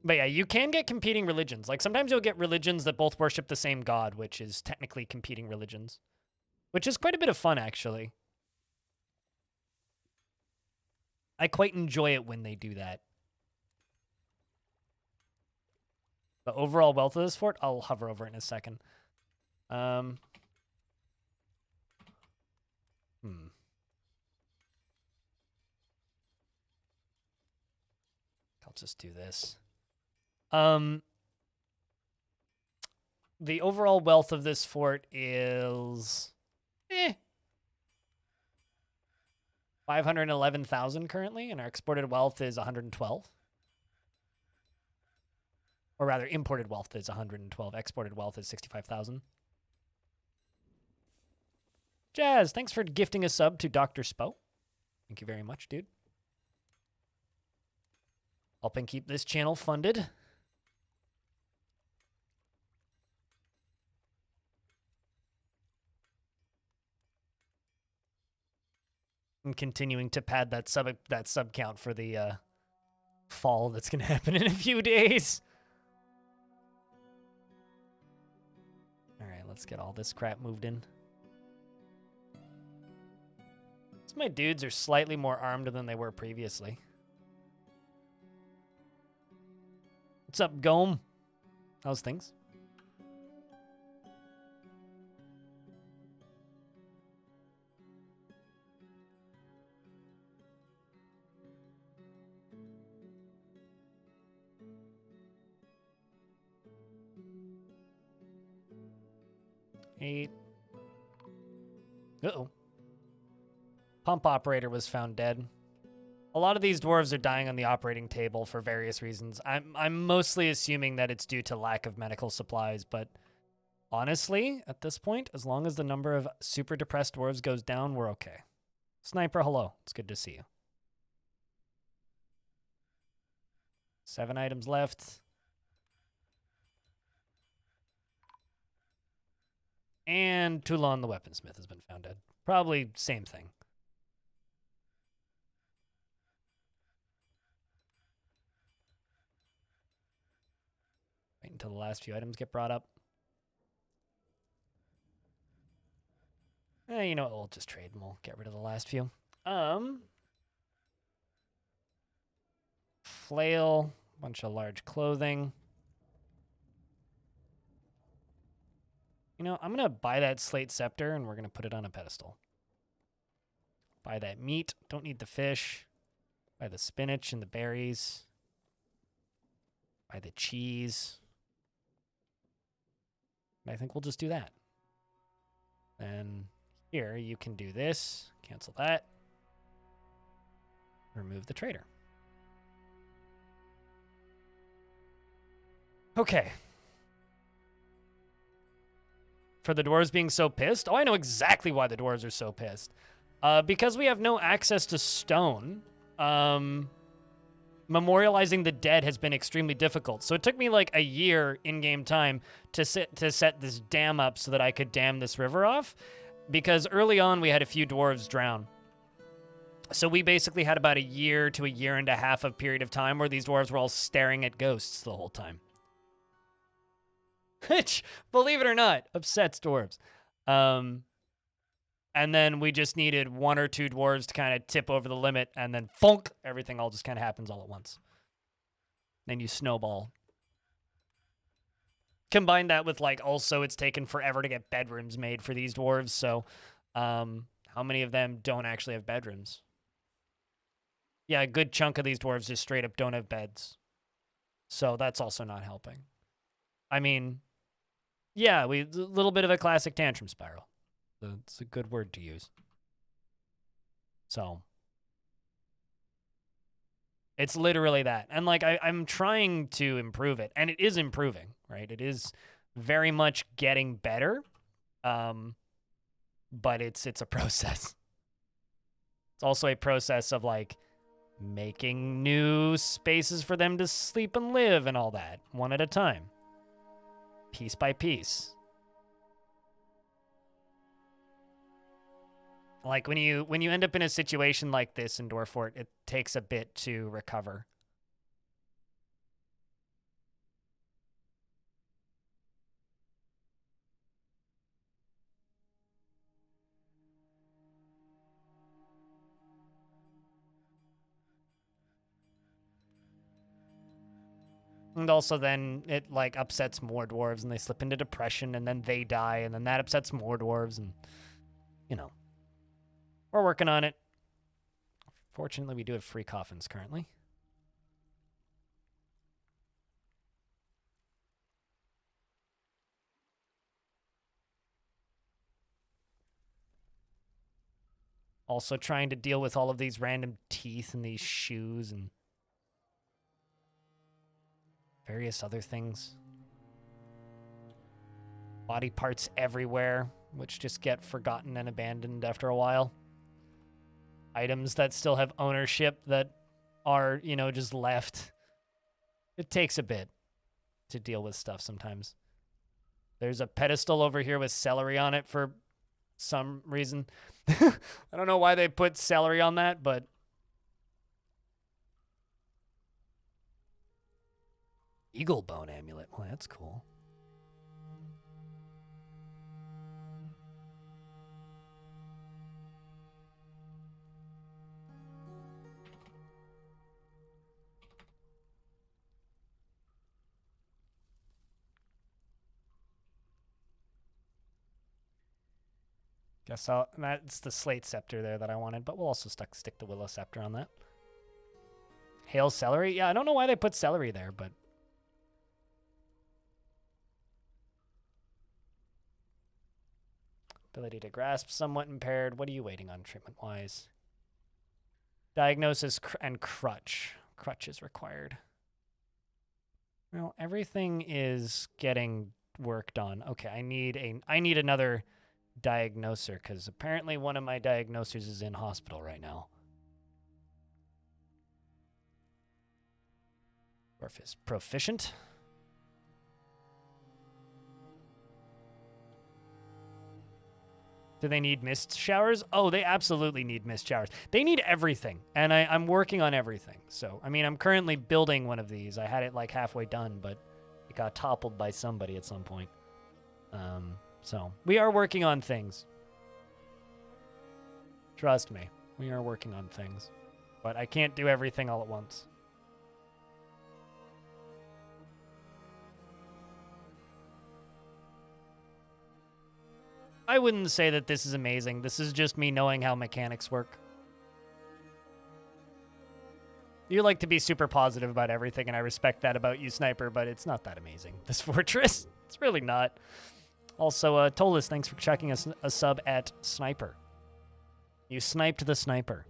But yeah, you can get competing religions. Like, sometimes you'll get religions that both worship the same god, which is technically competing religions. Which is quite a bit of fun, actually. I quite enjoy it when they do that. The overall wealth of this fort, I'll hover over it in a second. I'll just do this. The overall wealth of this fort is 511,000 currently, and our exported wealth is 112. Or rather, imported wealth is 112. Exported wealth is 65,000. Jazz, thanks for gifting a sub to Dr. Spo. Thank you very much, dude. Helping keep this channel funded. And continuing to pad that sub count for the fall that's going to happen in a few days. All right, let's get all this crap moved in. So my dudes are slightly more armed than they were previously. What's up, Gome? How's things? 8. Uh-oh. Pump operator was found dead. A lot of these dwarves are dying on the operating table for various reasons. I'm mostly assuming that it's due to lack of medical supplies, but honestly, at this point, as long as the number of super depressed dwarves goes down, we're okay. Sniper, hello. It's good to see you. 7 items left. And Toulon the weaponsmith has been found dead. Probably same thing. Wait until the last few items get brought up. You know what? We'll just trade and we'll get rid of the last few. Flail, bunch of large clothing. You know, I'm going to buy that slate scepter and we're going to put it on a pedestal. Buy that meat. Don't need the fish. Buy the spinach and the berries. Buy the cheese. I think we'll just do that. Then here you can do this. Cancel that. Remove the trader. Okay. For the dwarves being so pissed? Oh, I know exactly why the dwarves are so pissed. Because we have no access to stone, memorializing the dead has been extremely difficult. So it took me like a year in-game time to set this dam up so that I could dam this river off. Because early on, we had a few dwarves drown. So we basically had about a year to a year and a half of period of time where these dwarves were all staring at ghosts the whole time. Which, believe it or not, upsets dwarves. And then we just needed 1 or 2 dwarves to kind of tip over the limit, and then funk, everything all just kind of happens all at once. Then you snowball. Combine that with, like, also it's taken forever to get bedrooms made for these dwarves, so how many of them don't actually have bedrooms? Yeah, a good chunk of these dwarves just straight up don't have beds. So that's also not helping. I mean, yeah, a little bit of a classic tantrum spiral. It's a good word to use. So it's literally that. And like I'm trying to improve it, and it is improving, right? It is very much getting better. But it's a process. It's also a process of like making new spaces for them to sleep and live and all that, one at a time. Piece by piece. Like when you end up in a situation like this in Dwarfort, it takes a bit to recover. And also then it like upsets more dwarves and they slip into depression and then they die and then that upsets more dwarves and you know. We're working on it. Fortunately, we do have free coffins currently. Also trying to deal with all of these random teeth and these shoes and various other things. Body parts everywhere, which just get forgotten and abandoned after a while. Items that still have ownership that are, you know, just left. It takes a bit to deal with stuff sometimes. There's a pedestal over here with celery on it for some reason. I don't know why they put celery on that, but eagle bone amulet. Well, that's cool. Guess that's the slate scepter there that I wanted, but we'll also stick the willow scepter on that. Hail celery? Yeah, I don't know why they put celery there, but Ability to grasp somewhat impaired. What are you waiting on treatment-wise? Diagnosis and crutch. Crutch is required. Well, everything is getting worked on. Okay, I need another diagnoser because apparently one of my diagnosers is in hospital right now. Dwarf is proficient. Do they need mist showers? Oh, they absolutely need mist showers. They need everything, and I'm working on everything. So, I mean, I'm currently building one of these. I had it like halfway done, but it got toppled by somebody at some point. So, we are working on things. Trust me, we are working on things. But I can't do everything all at once. I wouldn't say that this is amazing. This is just me knowing how mechanics work. You like to be super positive about everything, and I respect that about you, Sniper, but it's not that amazing, this fortress. It's really not. Also, Tolis, thanks for checking us a sub at Sniper. You sniped the Sniper.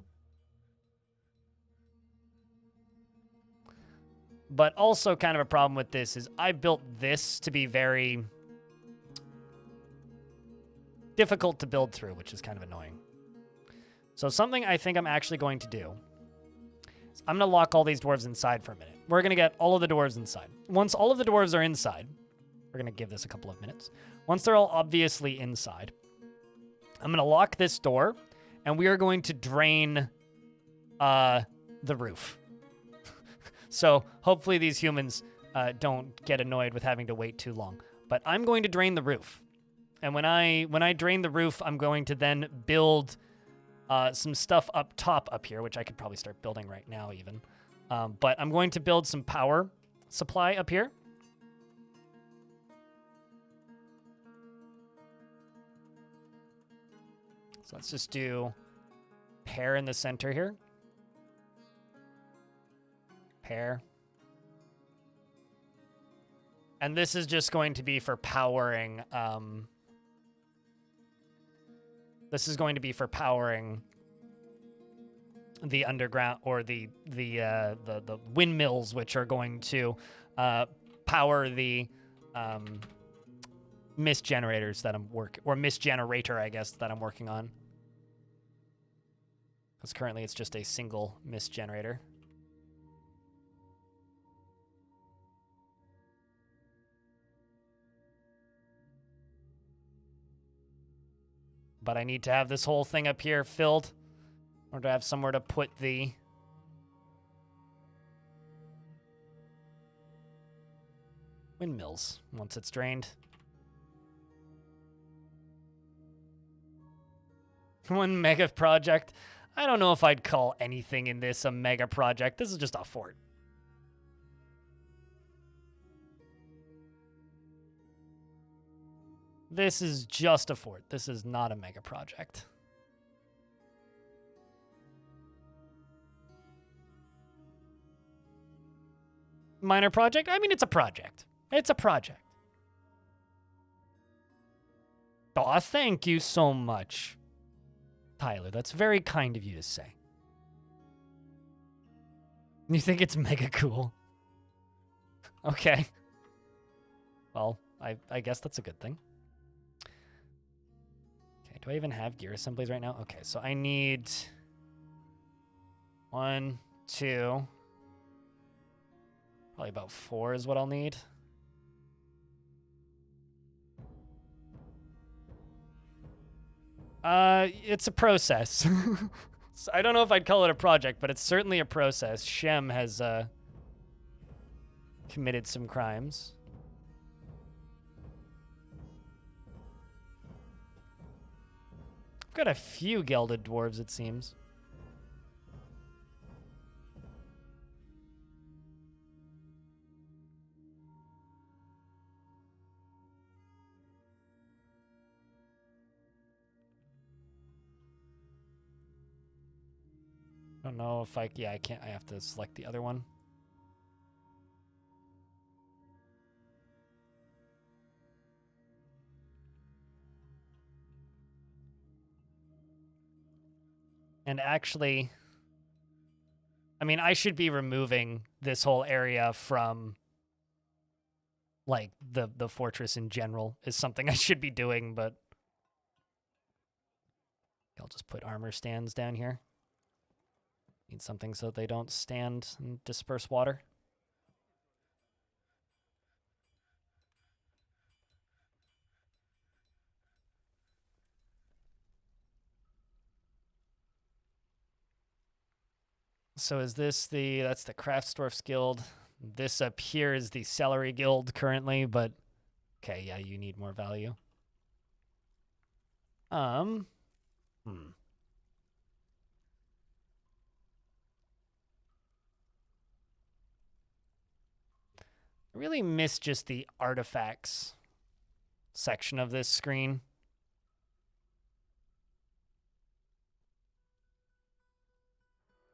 But also kind of a problem with this is I built this to be very difficult to build through, which is kind of annoying. So something I think I'm actually going to do is I'm going to lock all these dwarves inside for a minute. We're going to get all of the dwarves inside. Once all of the dwarves are inside, we're going to give this a couple of minutes. Once they're all obviously inside, I'm going to lock this door, and we are going to drain the roof. So hopefully these humans don't get annoyed with having to wait too long. But I'm going to drain the roof. And when I drain the roof, I'm going to then build some stuff up top up here, which I could probably start building right now even. But I'm going to build some power supply up here. So let's just do pair in the center here. Pair. And this is just going to be for powering... This is going to be for powering the underground or the windmills, which are going to power the mist generators that I'm mist generator, I guess, that I'm working on. Because currently it's just a single mist generator. But I need to have this whole thing up here filled in order to have somewhere to put the windmills once it's drained. One mega project. I don't know if I'd call anything in this a mega project. This is just a fort. This is just a fort. This is not a mega project. Minor project? I mean, it's a project. It's a project. Aw, thank you so much, Tyler. That's very kind of you to say. You think it's mega cool? Okay. Well, I guess that's a good thing. Do I even have gear assemblies right now? Okay, so I need 1, 2, probably about 4 is what I'll need. It's a process. So I don't know if I'd call it a project, but it's certainly a process. Shem has committed some crimes. I've got a few gelded dwarves, it seems. I don't know if yeah, I can't, I have to select the other one. And actually, I mean, I should be removing this whole area from like the fortress in general is something I should be doing, but I'll just put armor stands down here. Need something so they don't stand and disperse water. So is this that's the Craftsdorf's guild. This up here is the Celery Guild currently, but okay, yeah, you need more value. Hmm. I really miss just the artifacts section of this screen.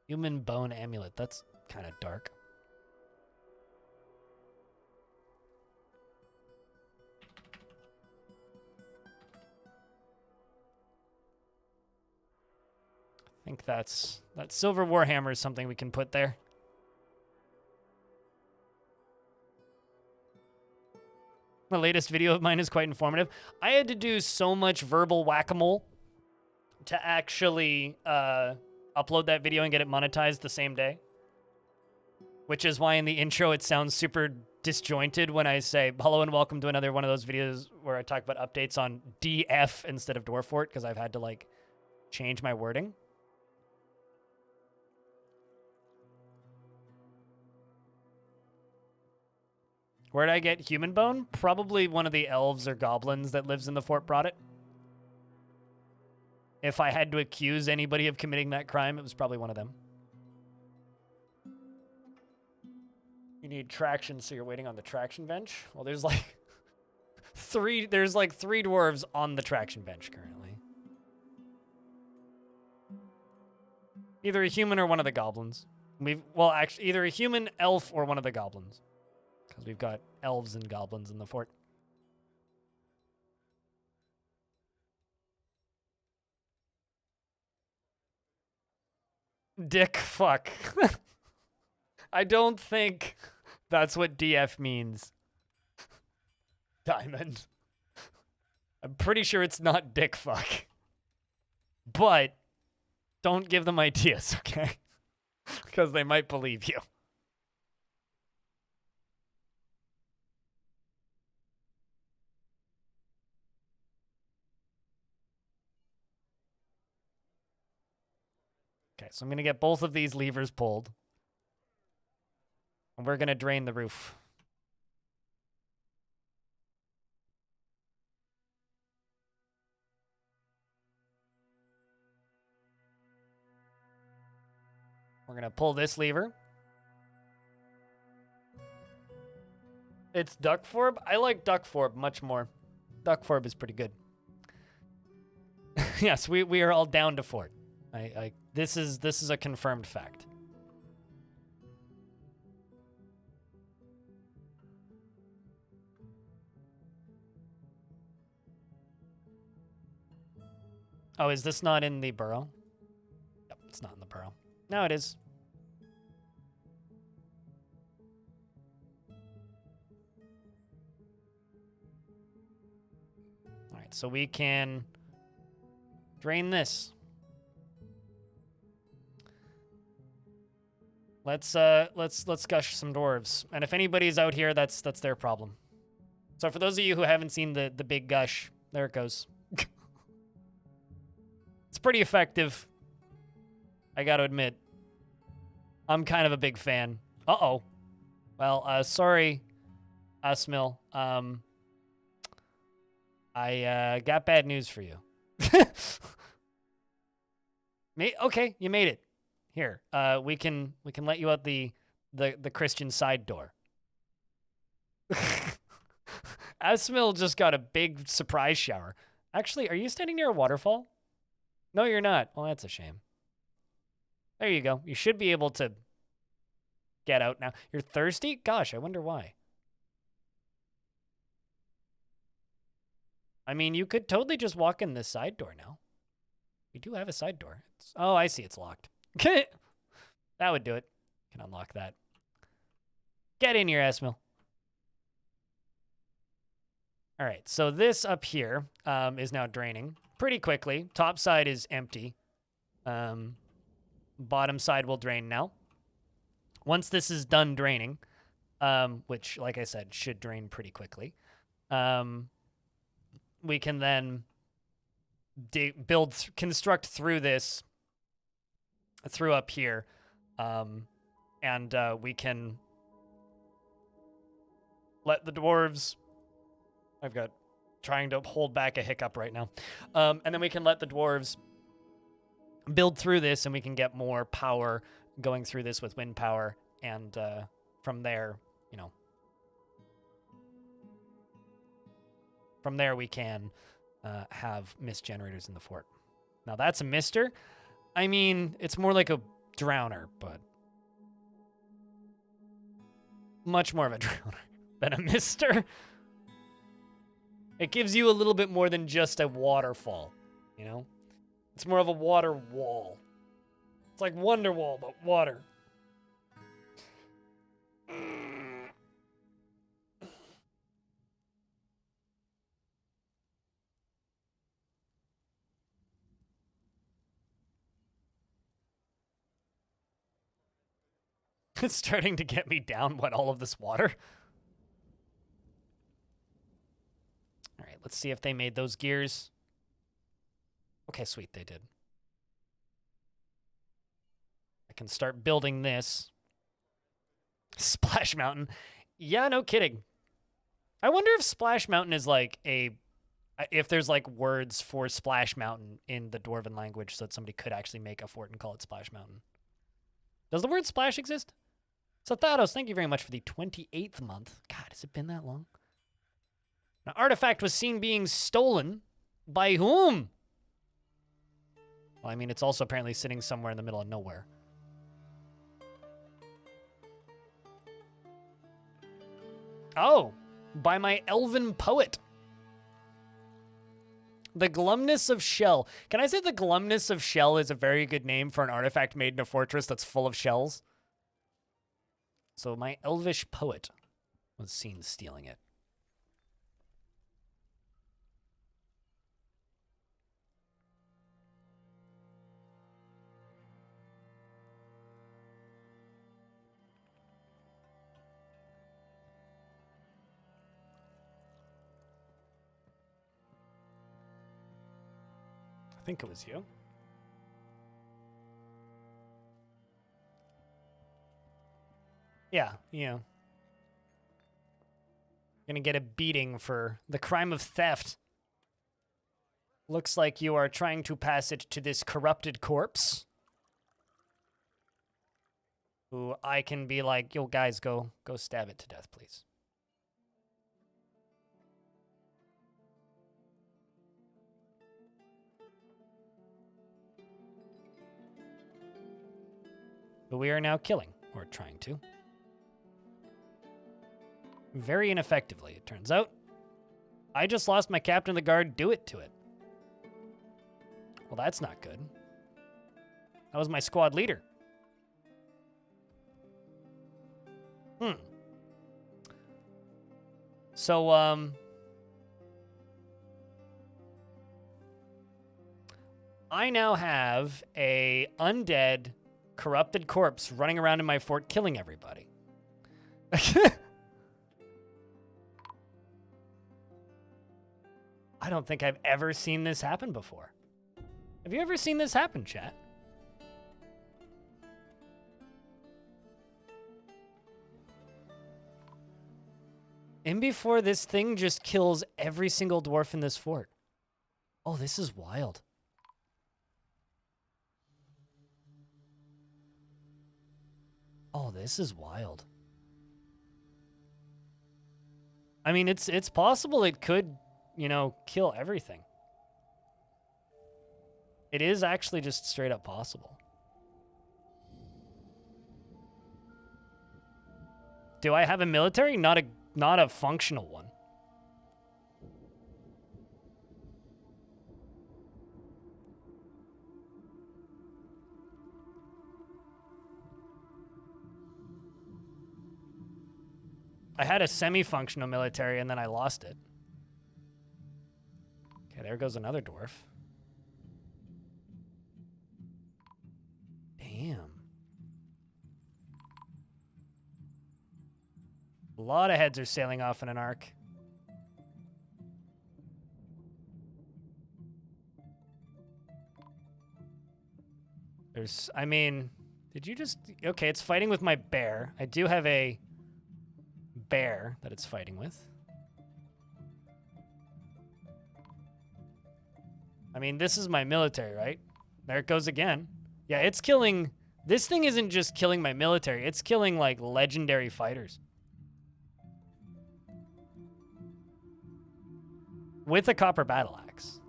Human bone amulet. That's kind of dark. I think that silver warhammer is something we can put there. The latest video of mine is quite informative. I had to do so much verbal whack-a-mole to actually upload that video and get it monetized the same day. Which is why in the intro it sounds super disjointed when I say, hello and welcome to another one of those videos where I talk about updates on DF instead of Dwarf, because I've had to, like, change my wording. Where'd I get human bone? Probably one of the elves or goblins that lives in the fort brought it. If I had to accuse anybody of committing that crime, it was probably one of them. You need traction, so you're waiting on the traction bench? Well, there's like three dwarves on the traction bench currently. Either a human or one of the goblins. Well, actually, either a human, elf, or one of the goblins. Because we've got elves and goblins in the fort. Dick fuck. I don't think that's what DF means. Diamond. I'm pretty sure it's not dick fuck. But don't give them ideas, okay? Because they might believe you. Okay, so I'm going to get both of these levers pulled. And we're going to drain the roof. We're going to pull this lever. It's Duckforb? I like Duckforb much more. Duckforb is pretty good. Yes, we are all down to fort. This is a confirmed fact. Oh, is this not in the burrow? Yep, it's not in the burrow. No, it is. All right, so we can drain this. Let's gush some dwarves. And if anybody's out here, that's their problem. So for those of you who haven't seen the big gush, there it goes. It's pretty effective. I gotta admit. I'm kind of a big fan. Uh-oh. Well, sorry, Asmil. I got bad news for you. Okay, you made it. Here, we can let you out the Christian side door. Asmil just got a big surprise shower. Actually, are you standing near a waterfall? No, you're not. Well, that's a shame. There you go. You should be able to get out now. You're thirsty? Gosh, I wonder why. I mean, you could totally just walk in this side door now. We do have a side door. Oh, I see. It's locked. That would do it. Can unlock that. Get in here, Esmil. All right, so this up here is now draining pretty quickly. Top side is empty. Bottom side will drain now. Once this is done draining, which, like I said, should drain pretty quickly, we can then construct through this, through up here, and we can let the dwarves... I've got trying to hold back a hiccup right now. And then we can let the dwarves build through this, and we can get more power going through this with wind power. And from there, you know, from there we can have mist generators in the fort. Now that's a mister. I mean, it's more like a drowner, but much more of a drowner than a mister. It gives you a little bit more than just a waterfall, you know? It's more of a water wall. It's like Wonderwall, but water. It's starting to get me down, what, all of this water? All right, let's see if they made those gears. Okay, sweet, they did. I can start building this. Splash Mountain. Yeah, no kidding. I wonder if Splash Mountain is like if there's like words for Splash Mountain in the Dwarven language so that somebody could actually make a fort and call it Splash Mountain. Does the word splash exist? So Thados, thank you very much for the 28th month. God, has it been that long? An artifact was seen being stolen. By whom? Well, I mean, it's also apparently sitting somewhere in the middle of nowhere. Oh, by my elven poet. The Glumness of Shell. Can I say the Glumness of Shell is a very good name for an artifact made in a fortress that's full of shells? So my elvish poet was seen stealing it. I think it was you. Yeah, you. Gonna get a beating for the crime of theft. Looks like you are trying to pass it to this corrupted corpse. Who I can be like, yo, guys, go stab it to death, please. But we are now killing, or trying to. Very ineffectively, it turns out. I just lost my captain of the guard. Do it to it. Well, that's not good. That was my squad leader. So, I now have a undead, corrupted corpse running around in my fort killing everybody. I don't think I've ever seen this happen before. Have you ever seen this happen, chat? And before this thing just kills every single dwarf in this fort. Oh, this is wild. Oh, this is wild. I mean, it's possible it could, you know, kill everything. It is actually just straight up possible. Do I have a military? Not a functional one. I had a semi-functional military and then I lost it. Okay, there goes another dwarf. Damn. A lot of heads are sailing off in an arc. I mean, did you just... Okay, it's fighting with my bear. I do have a bear that it's fighting with. I mean, this is my military, right? There it goes again. Yeah, it's killing... This thing isn't just killing my military. It's killing, like, legendary fighters. With a copper battle axe.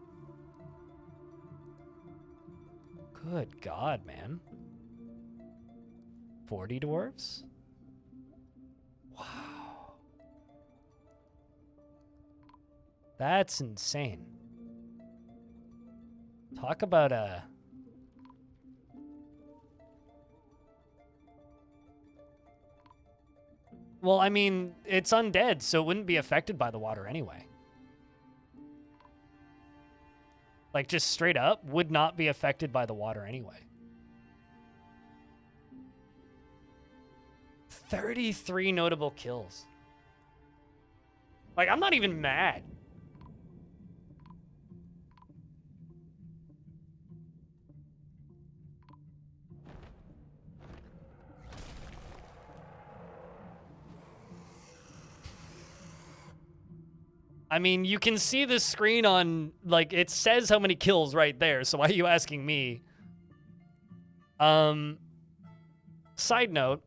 Good God, man. 40 dwarves? Wow. That's insane. Talk about a... Well, I mean, it's undead, so it wouldn't be affected by the water anyway. Like, just straight up, would not be affected by the water anyway. 33 notable kills. Like, I'm not even mad. I mean, you can see the screen on, like, it says how many kills right there, so why are you asking me? Side note,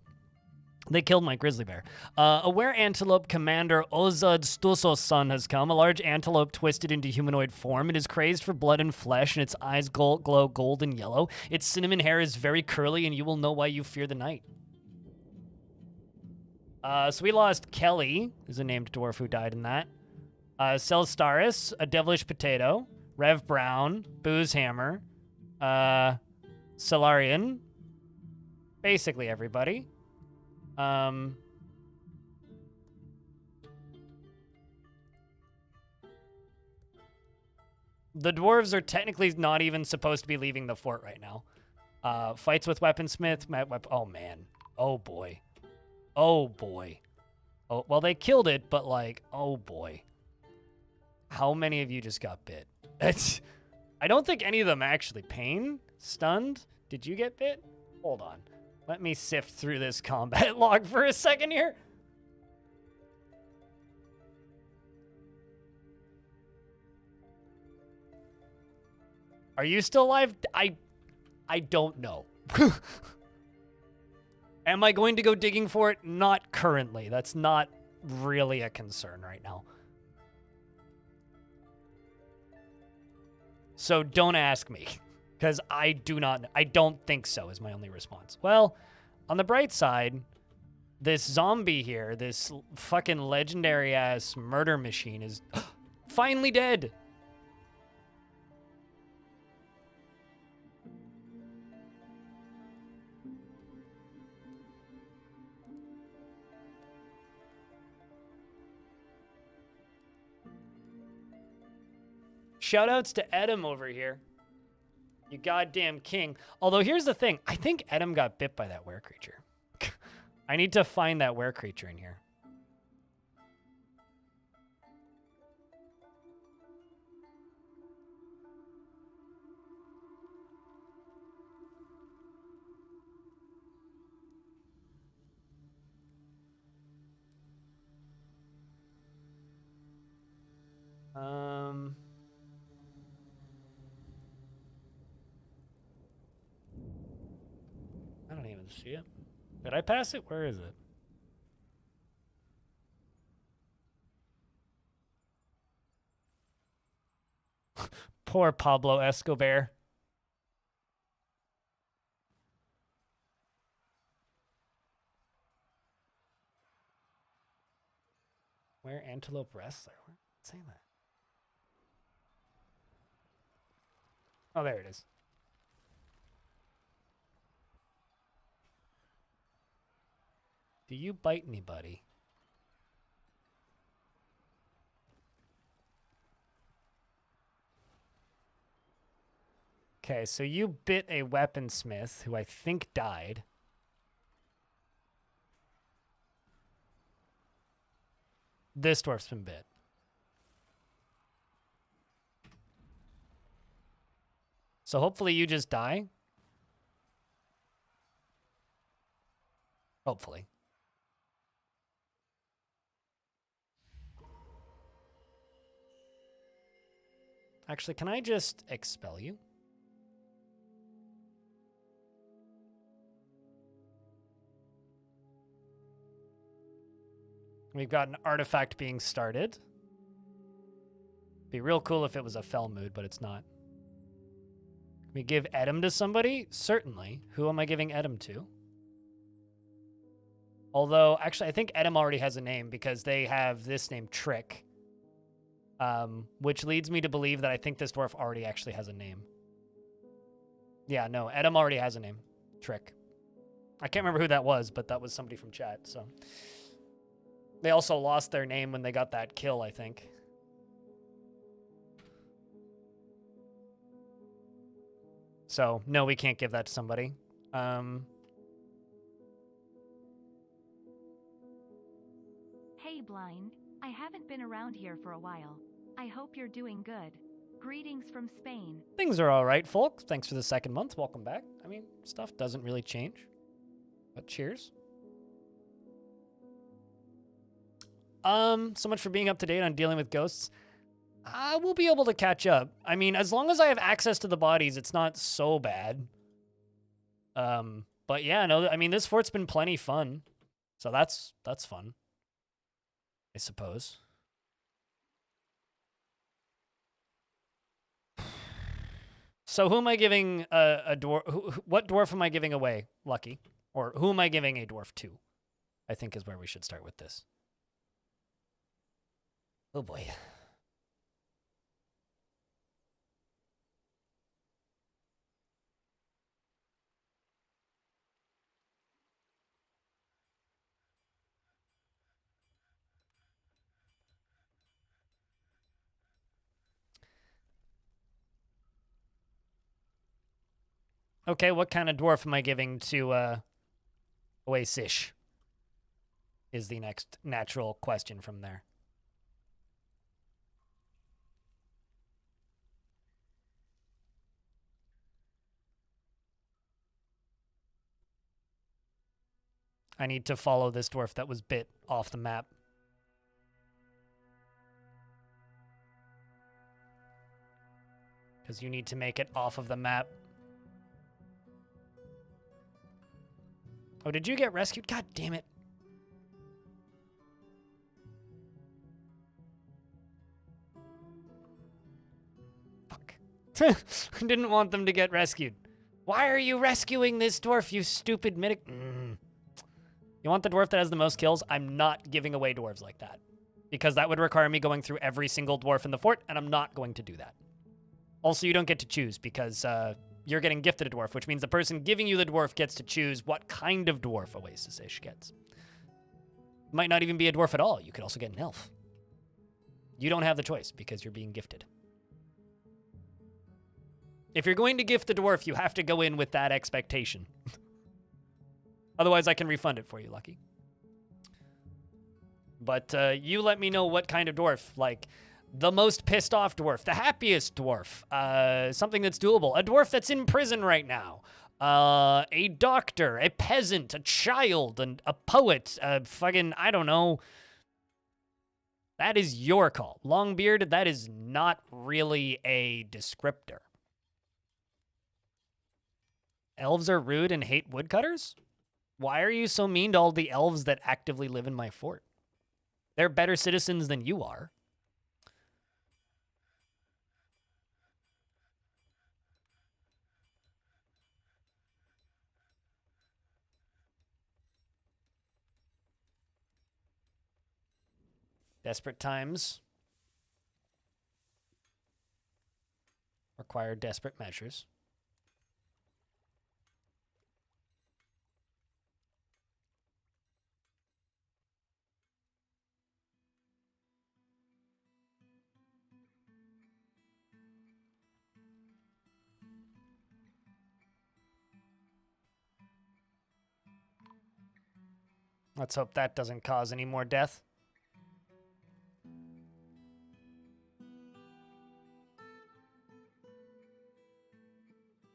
they killed my grizzly bear. A were-antelope commander Ozad Stuso's son has come, a large antelope twisted into humanoid form. It is crazed for blood and flesh, and its eyes glow gold and yellow. Its cinnamon hair is very curly, and you will know why you fear the night. So we lost Kelly, who's a named dwarf who died in that. Celstaris, a devilish potato, Rev Brown, Booze Hammer, Solarian, basically everybody. The dwarves are technically not even supposed to be leaving the fort right now. Fights with Weaponsmith, oh man, oh boy, oh boy. Oh, well, they killed it, but like, oh boy. How many of you just got bit? I don't think any of them actually pain, stunned. Did you get bit? Hold on. Let me sift through this combat log for a second here. Are you still alive? I don't know. Am I going to go digging for it? Not currently. That's not really a concern right now. So don't ask me, because I don't think so is my only response. Well, on the bright side, this zombie here, this fucking legendary-ass murder machine is finally dead. Shoutouts to Edom over here. You goddamn king. Although here's the thing. I think Edom got bit by that were-creature. I need to find that were-creature in here. I don't even see it. Did I pass it? Where is it? Poor Pablo Escobar. Where antelope wrestler? Where did it say that? Oh, there it is. Do you bite anybody? Okay, so you bit a weaponsmith who I think died. This dwarf's been bit. So hopefully you just die. Hopefully. Actually, can I just expel you? We've got an artifact being started. Be real cool if it was a fell mood, but it's not. Can we give Edom to somebody? Certainly. Who am I giving Edom to? Although, actually, I think Edom already has a name because they have this name, Trick. Which leads me to believe that I think this dwarf already actually has a name. Yeah, no, Edom already has a name. Trick. I can't remember who that was, but that was somebody from chat, so. They also lost their name when they got that kill, I think. So, no, we can't give that to somebody. Hey Blind, I haven't been around here for a while. I hope you're doing good. Greetings from Spain. Things are all right, folks. Thanks for the second month. Welcome back. I mean, stuff doesn't really change. But cheers. So much for being up to date on dealing with ghosts. I will be able to catch up. I mean, as long as I have access to the bodies, it's not so bad. But yeah, no, I mean, this fort's been plenty fun. So that's fun, I suppose. So who am I giving a dwarf? What dwarf am I giving away, Lucky? Or who am I giving a dwarf to? I think is where we should start with this. Oh boy. Okay, what kind of dwarf am I giving to Oasis? Is the next natural question from there. I need to follow this dwarf that was bit off the map. Because you need to make it off of the map. Oh, did you get rescued? God damn it. Fuck. I didn't want them to get rescued. Why are you rescuing this dwarf, you stupid medic? You want the dwarf that has the most kills? I'm not giving away dwarves like that. Because that would require me going through every single dwarf in the fort, and I'm not going to do that. Also, you don't get to choose because you're getting gifted a dwarf, which means the person giving you the dwarf gets to choose what kind of dwarf Oasis-ish gets. Might not even be a dwarf at all. You could also get an elf. You don't have the choice because you're being gifted. If you're going to gift the dwarf, you have to go in with that expectation. Otherwise, I can refund it for you, Lucky. But you let me know what kind of dwarf, like the most pissed off dwarf, the happiest dwarf, something that's doable, a dwarf that's in prison right now, a doctor, a peasant, a child, and a poet, fucking, I don't know. That is your call. Longbeard, that is not really a descriptor. Elves are rude and hate woodcutters? Why are you so mean to all the elves that actively live in my fort? They're better citizens than you are. Desperate times require desperate measures. Let's hope that doesn't cause any more death.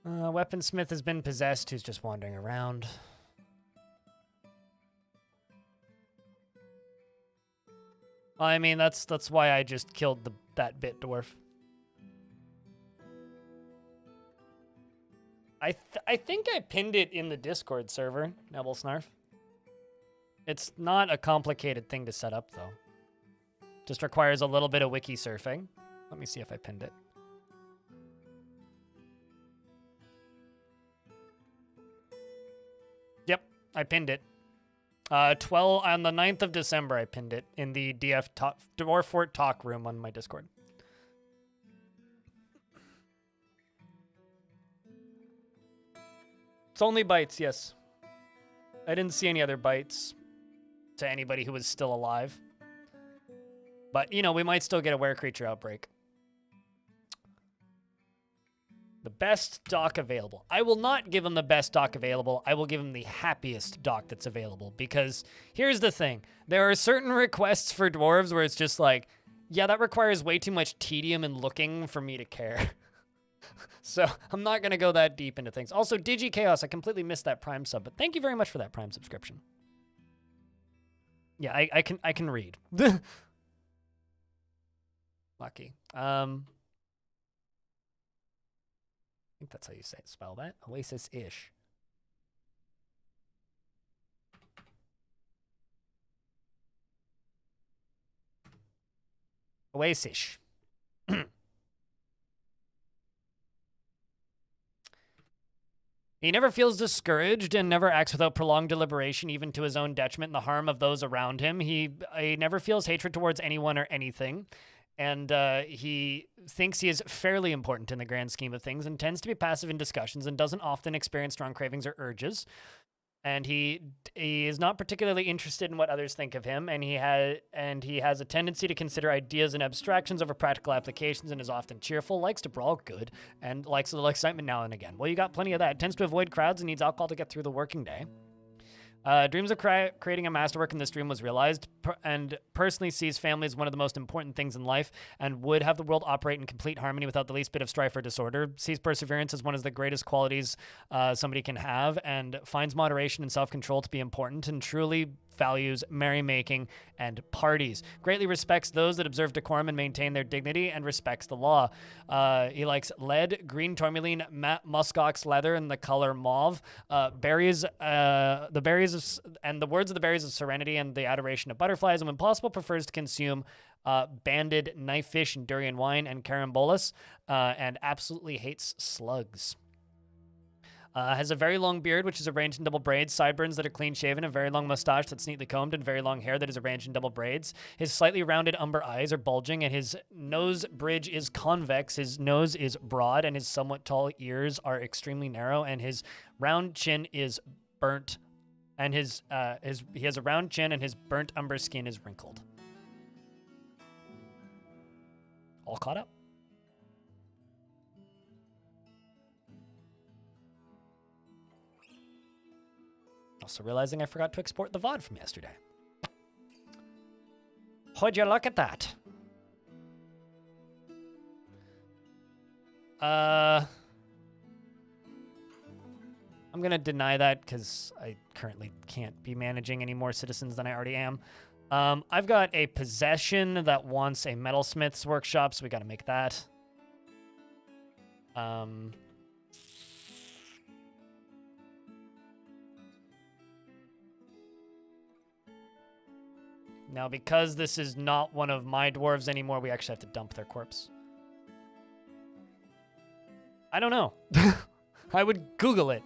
Weaponsmith has been possessed, who's just wandering around. I mean, that's why I just killed that bit dwarf. I think I pinned it in the Discord server, Nebel Snarf. It's not a complicated thing to set up, though. Just requires a little bit of wiki surfing. Let me see if I pinned it. Yep, I pinned it. 12 on the 9th of December, I pinned it in the Dwarf Fort talk room on my Discord. It's only bites, yes. I didn't see any other bites to anybody who was still alive. But, you know, we might still get a were-creature outbreak. The best dock available. I will not give him the best dock available. I will give him the happiest dock that's available. Because here's the thing. There are certain requests for dwarves where it's just like, yeah, that requires way too much tedium and looking for me to care. So I'm not going to go that deep into things. Also, DigiChaos, I completely missed that Prime sub, but thank you very much for that Prime subscription. Yeah, I can read. Lucky. I think that's how you spell that. Oasis-ish. Oasis. He never feels discouraged and never acts without prolonged deliberation, even to his own detriment and the harm of those around him. He never feels hatred towards anyone or anything. And he thinks he is fairly important in the grand scheme of things and tends to be passive in discussions and doesn't often experience strong cravings or urges. And he is not particularly interested in what others think of him, and he has a tendency to consider ideas and abstractions over practical applications and is often cheerful, likes to brawl good, and likes a little excitement now and again. Well, you got plenty of that. Tends to avoid crowds and needs alcohol to get through the working day. Dreams of creating a masterwork in this dream was realized, and personally sees family as one of the most important things in life and would have the world operate in complete harmony without the least bit of strife or disorder. Sees perseverance as one of the greatest qualities somebody can have, and finds moderation and self-control to be important, and truly values merrymaking and parties. Greatly respects those that observe decorum and maintain their dignity, and respects the law. He likes lead, green tourmaline, muskox leather in the color mauve, berries, the berries and the words of the berries of serenity and the adoration of butterflies, and when possible prefers to consume banded knifefish and durian wine and carambolas, and absolutely hates slugs. Has a very long beard, which is arranged in double braids, sideburns that are clean-shaven, a very long mustache that's neatly combed, and very long hair that is arranged in double braids. His slightly rounded umber eyes are bulging, and his nose bridge is convex. His nose is broad, and his somewhat tall ears are extremely narrow, and his round chin is burnt. And he has a round chin, and his burnt umber skin is wrinkled. All caught up. Also realizing I forgot to export the VOD from yesterday. Would you look at that? I'm gonna deny that because I currently can't be managing any more citizens than I already am. I've got a possession that wants a metalsmith's workshop, so we gotta make that. Now, because this is not one of my dwarves anymore, we actually have to dump their corpse. I don't know. I would Google it.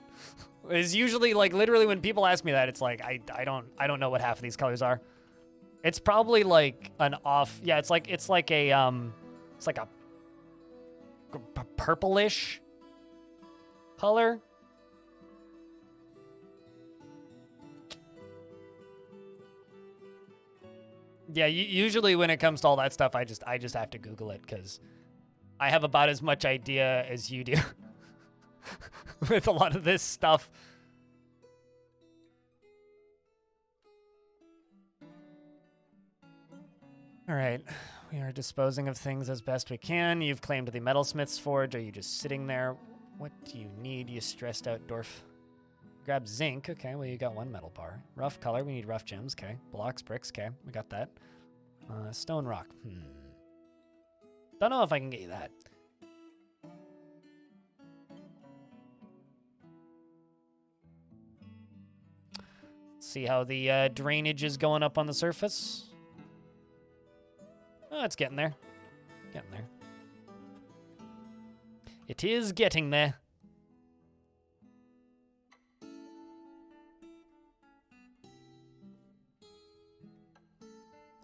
It's usually like literally when people ask me that, it's like I don't know what half of these colors are. It's probably like an off. Yeah, it's like a purplish color. Yeah, usually when it comes to all that stuff, I just have to Google it because I have about as much idea as you do with a lot of this stuff. All right, we are disposing of things as best we can. You've claimed the metalsmith's forge. Are you just sitting there? What do you need, you stressed out dwarf? Grab zinc. Okay, well, you got one metal bar. Rough color. We need rough gems. Okay. Blocks, bricks. Okay, we got that. Stone rock. Don't know if I can get you that. See how the drainage is going up on the surface. Oh, it's getting there. Getting there. It is getting there.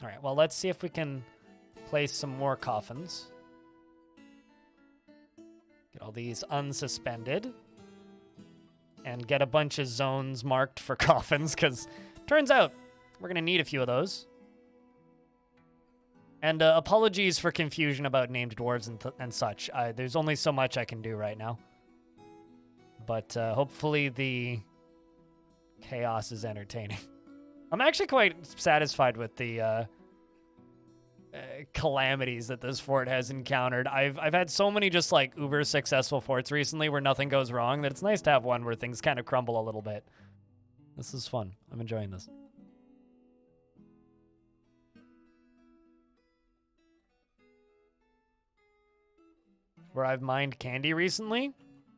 All right, well, let's see if we can place some more coffins. Get all these unsuspended. And get a bunch of zones marked for coffins, because turns out we're going to need a few of those. And apologies for confusion about named dwarves and such. There's only so much I can do right now. But hopefully the chaos is entertaining. I'm actually quite satisfied with the calamities that this fort has encountered. I've had so many just like uber successful forts recently where nothing goes wrong that it's nice to have one where things kind of crumble a little bit. This is fun. I'm enjoying this. Where I've mined candy recently.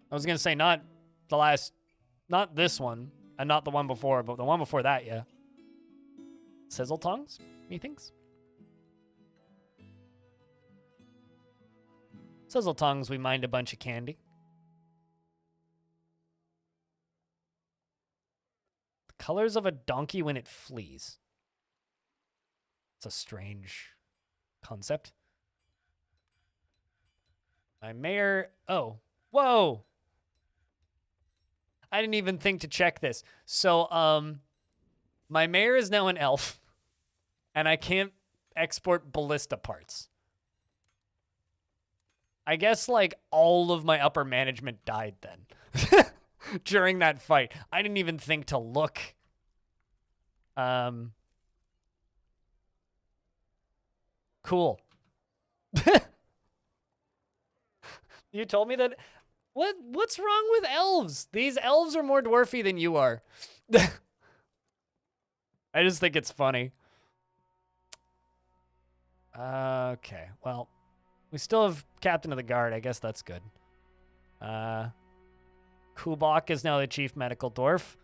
I was gonna say not this one, and not the one before, but the one before that, yeah. Sizzle tongs, methinks. Sizzle tongs, we mined a bunch of candy. The colors of a donkey when it flees. It's a strange concept. My mayor... Oh. Whoa! I didn't even think to check this. So, my mayor is now an elf. And I can't export ballista parts. I guess, like, all of my upper management died then. During that fight. I didn't even think to look. Cool. You told me that... What's wrong with elves? These elves are more dwarfy than you are. I just think it's funny. Okay, well, we still have Captain of the Guard. I guess that's good. Kubok is now the Chief Medical Dwarf.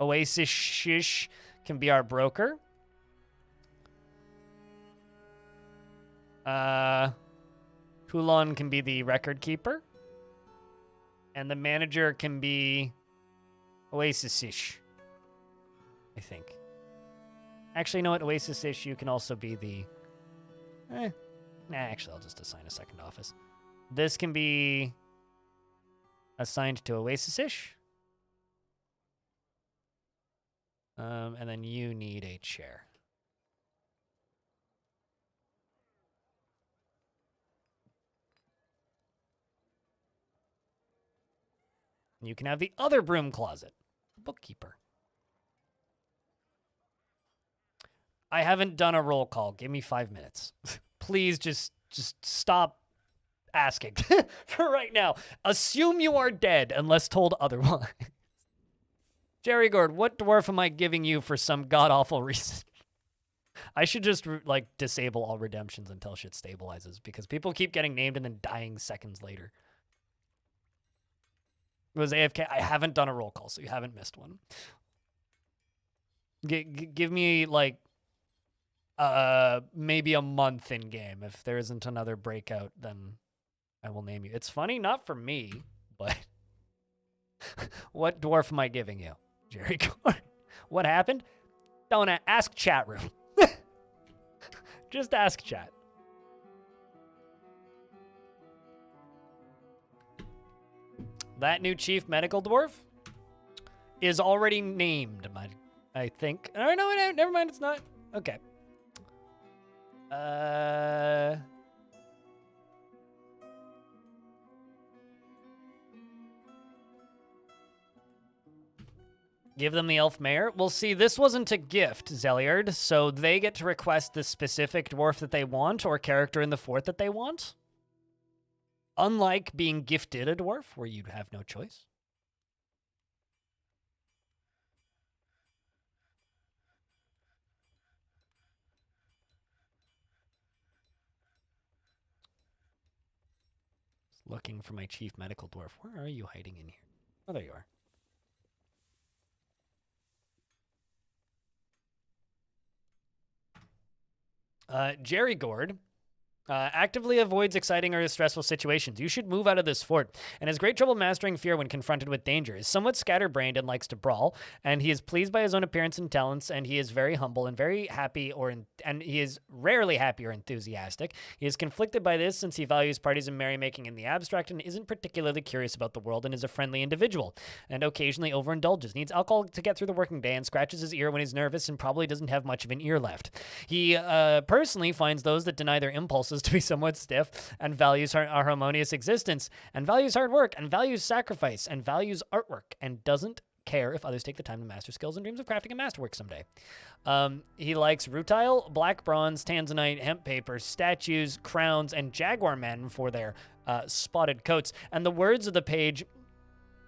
Oasis Shish can be our broker. Hulon can be the record keeper. And the manager can be Oasis-ish, I think. Actually, you know what? Oasis-ish, you can also be the... actually, I'll just assign a second office. This can be assigned to Oasis-ish. And then you need a chair. You can have the other broom closet, bookkeeper. I haven't done a roll call. Give me 5 minutes. Please just stop asking for right now. Assume you are dead unless told otherwise. Jerry Gord, what dwarf am I giving you for some god-awful reason? I should just, like, disable all redemptions until shit stabilizes, because people keep getting named and then dying seconds later. It was AFK. I haven't done a roll call, so you haven't missed one. Give me, like, maybe a month in game. If there isn't another breakout, then I will name you. It's funny, not for me, but what dwarf am I giving you? Jerry Gordon. What happened? Don't ask chat room. Just ask chat. That new chief medical dwarf is already named, I think. Oh, no, never mind, it's not. Okay. Give them the elf mayor. Well, see, this wasn't a gift, Zeliard, so they get to request the specific dwarf that they want or character in the fort that they want. Unlike being gifted a dwarf, where you'd have no choice. Looking for my chief medical dwarf. Where are you hiding in here? Oh, there you are. Jerry Gord actively avoids exciting or stressful situations. You should move out of this fort, and has great trouble mastering fear when confronted with danger. Is somewhat scatterbrained and likes to brawl, and he is pleased by his own appearance and talents, and he is very humble and very happy, and he is rarely happy or enthusiastic. He is conflicted by this since he values parties and merrymaking in the abstract and isn't particularly curious about the world and is a friendly individual, and occasionally overindulges. Needs alcohol to get through the working day and scratches his ear when he's nervous and probably doesn't have much of an ear left. He personally finds those that deny their impulses to be somewhat stiff and values our harmonious existence and values hard work and values sacrifice and values artwork and doesn't care if others take the time to master skills and dreams of crafting a masterwork someday. He likes rutile, black bronze, tanzanite, hemp paper, statues, crowns, and jaguar men for their spotted coats. And the words of the page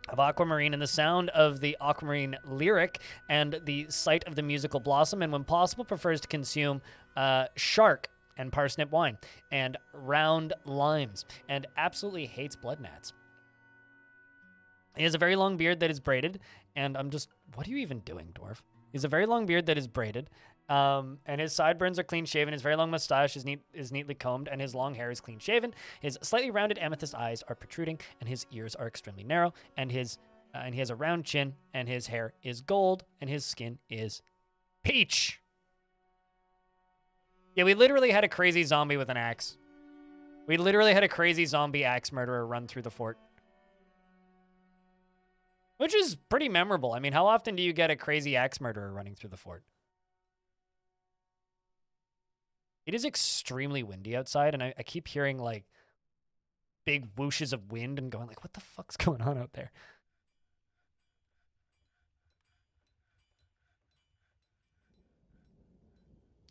of Aquamarine and the sound of the Aquamarine lyric and the sight of the musical blossom, and when possible prefers to consume shark and parsnip wine, and round limes, and absolutely hates blood gnats. He has a very long beard that is braided, and what are you even doing, dwarf? He has a very long beard that is braided, and his sideburns are clean shaven. His very long mustache is neatly combed, and his long hair is clean shaven. His slightly rounded amethyst eyes are protruding, and his ears are extremely narrow, and he has a round chin, and his hair is gold, and his skin is peach. Yeah, we literally had a crazy zombie with an axe. We literally had a crazy zombie axe murderer run through the fort. Which is pretty memorable. I mean, how often do you get a crazy axe murderer running through the fort? It is extremely windy outside, and I keep hearing, like, big whooshes of wind and going, like, what the fuck's going on out there?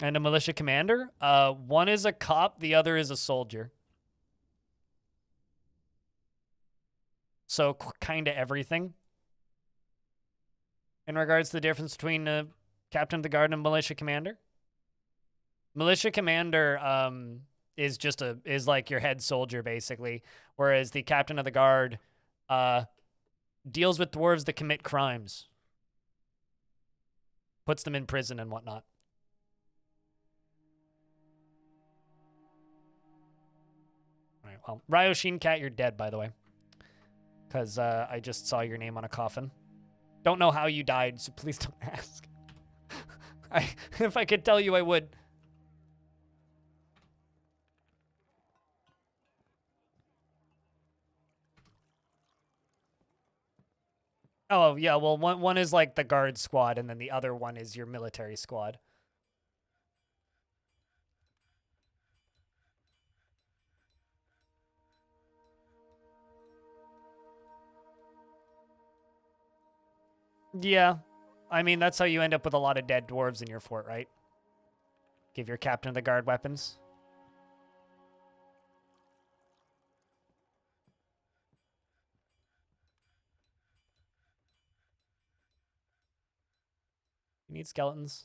And a militia commander. One is a cop, the other is a soldier. So kind of everything. In regards to the difference between captain of the guard and militia commander. Militia commander is like your head soldier basically, whereas the captain of the guard deals with dwarves that commit crimes, puts them in prison and whatnot. Well, Ryoshin Cat, you're dead, by the way. Because I just saw your name on a coffin. Don't know how you died, so please don't ask. If I could tell you, I would. Oh, yeah, well, one is like the guard squad, and then the other one is your military squad. Yeah. I mean, that's how you end up with a lot of dead dwarves in your fort, right? Give your captain of the guard weapons. You need skeletons.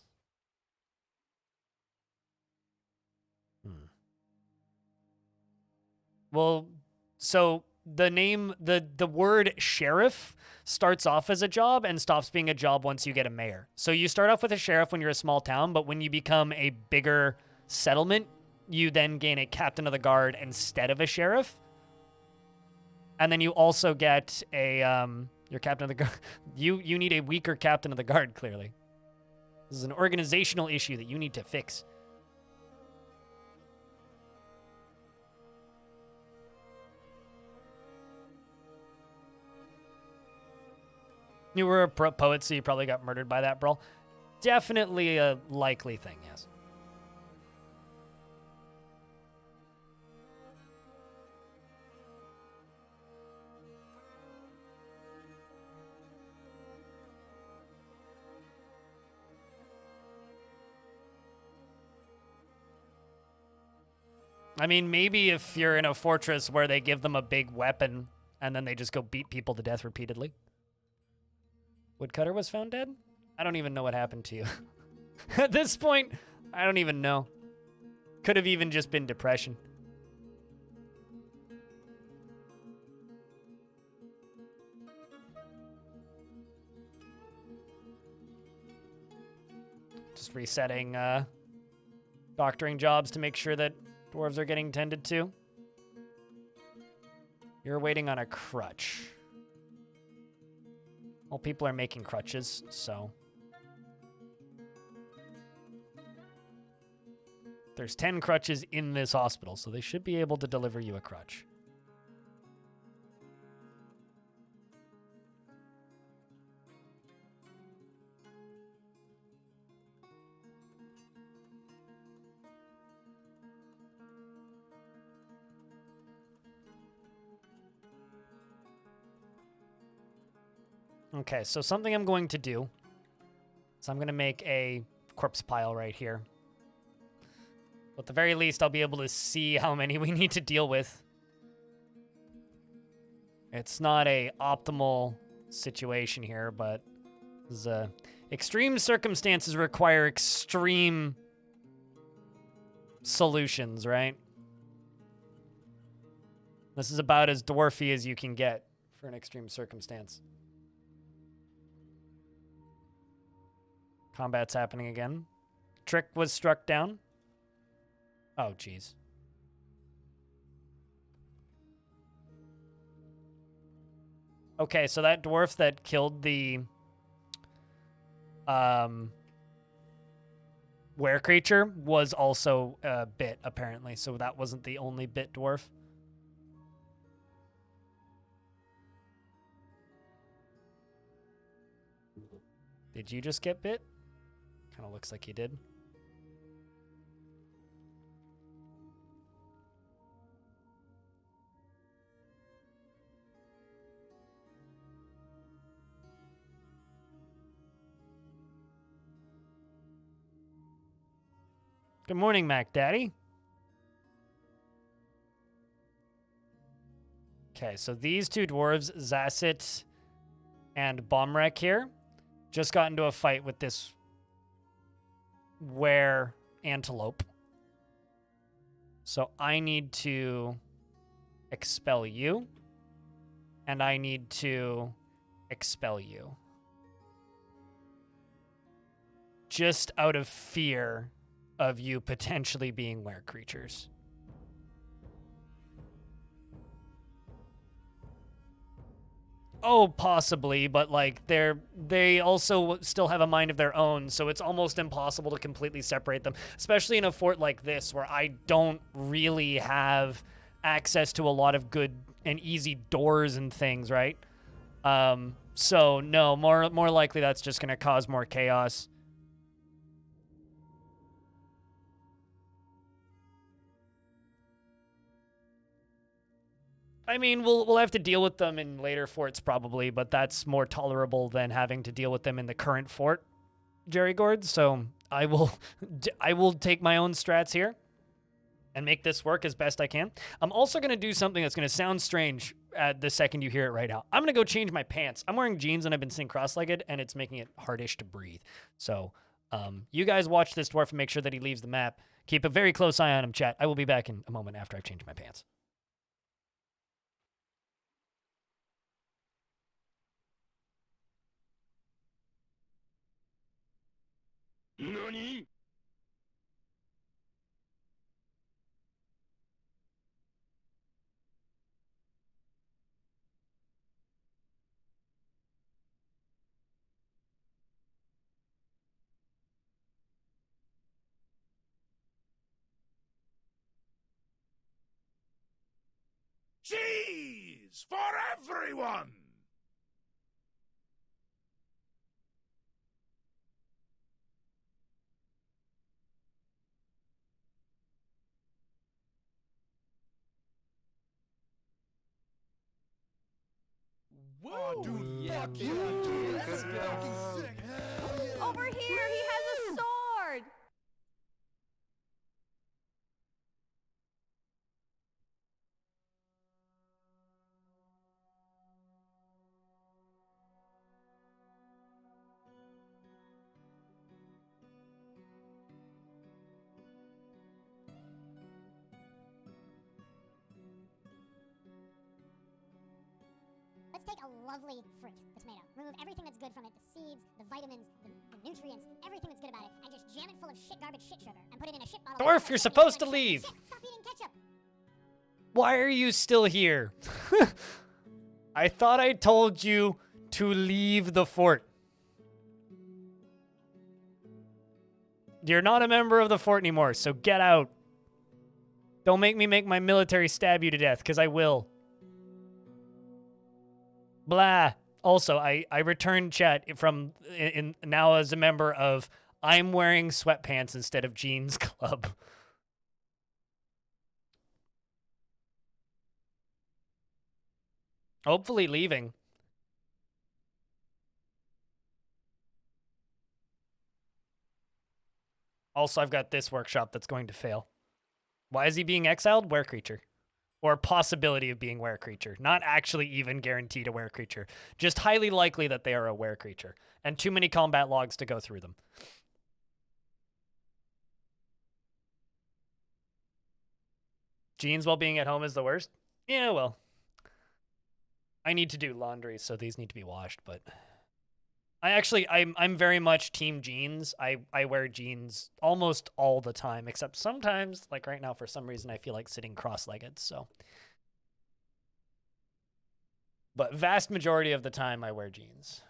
Well, so the word sheriff starts off as a job and stops being a job once you get a mayor. So you start off with a sheriff when you're a small town, but when you become a bigger settlement, you then gain a captain of the guard instead of a sheriff. And then you also get a your captain of the guard. You need a weaker captain of the guard, clearly. This is an organizational issue that you need to fix. You were a poet, so you probably got murdered by that brawl. Definitely a likely thing, yes. I mean, maybe if you're in a fortress where they give them a big weapon and then they just go beat people to death repeatedly. Woodcutter was found dead? I don't even know what happened to you. At this point, I don't even know. Could have even just been depression. Just resetting doctoring jobs to make sure that dwarves are getting tended to. You're waiting on a crutch. Well, people are making crutches, so. There's 10 crutches in this hospital, so they should be able to deliver you a crutch. Okay, so something I'm going to do is I'm going to make a corpse pile right here. At the very least, I'll be able to see how many we need to deal with. It's not a optimal situation here, but extreme circumstances require extreme solutions, right? This is about as dwarfy as you can get for an extreme circumstance. Combat's happening again. Trick was struck down. Oh, jeez. Okay, so that dwarf that killed the were creature was also bit, apparently. So that wasn't the only bit dwarf. Did you just get bit? Kind of looks like you did. Good morning, Mac Daddy. Okay, so these two dwarves, Zasset and Bombwreck here, just got into a fight with this were antelope. So I need to expel you, and I need to expel you. Just out of fear of you potentially being were creatures. Oh, possibly, but like they also still have a mind of their own, so it's almost impossible to completely separate them, especially in a fort like this where I don't really have access to a lot of good and easy doors and things, right? So no, more likely that's just going to cause more chaos. I mean, we'll have to deal with them in later forts probably, but that's more tolerable than having to deal with them in the current fort, Jerry Gord. So I will take my own strats here and make this work as best I can. I'm also going to do something that's going to sound strange at the second you hear it right now. I'm going to go change my pants. I'm wearing jeans and I've been sitting cross-legged, and it's making it hardish to breathe. So you guys watch this dwarf and make sure that he leaves the map. Keep a very close eye on him, chat. I will be back in a moment after I've changed my pants. NANI?! Cheese for everyone! Woo! Oh, dude, Yeah, fuck baby. you, dude. Let's This is go. fucking sick. Hell yeah. Over here, he has a sword. a lovely fruit, the tomato. Remove everything that's good from it, the seeds, the vitamins, the nutrients, everything that's good about it, and just jam it full of shit garbage shit sugar and put it in a shit bottle. Dwarf, you're supposed to leave. Shit, stop eating ketchup. Why are you still here? I thought I told you to leave the fort. You're not a member of the fort anymore, so get out. Don't make me make my military stab you to death, because I will. Blah. Also, I returned chat from now as a member of I'm wearing sweatpants instead of jeans club. Hopefully leaving. Also, I've got this workshop that's going to fail. Why is he being exiled? Were creature. Or possibility of being were creature. Not actually even guaranteed a were creature. Just highly likely that they are a were creature. And too many combat logs to go through them. Jeans while being at home is the worst? Yeah, well. I need to do laundry, so these need to be washed, but... I'm very much team jeans. I wear jeans almost all the time, except sometimes, like right now, for some reason, I feel like sitting cross-legged, so. But vast majority of the time, I wear jeans.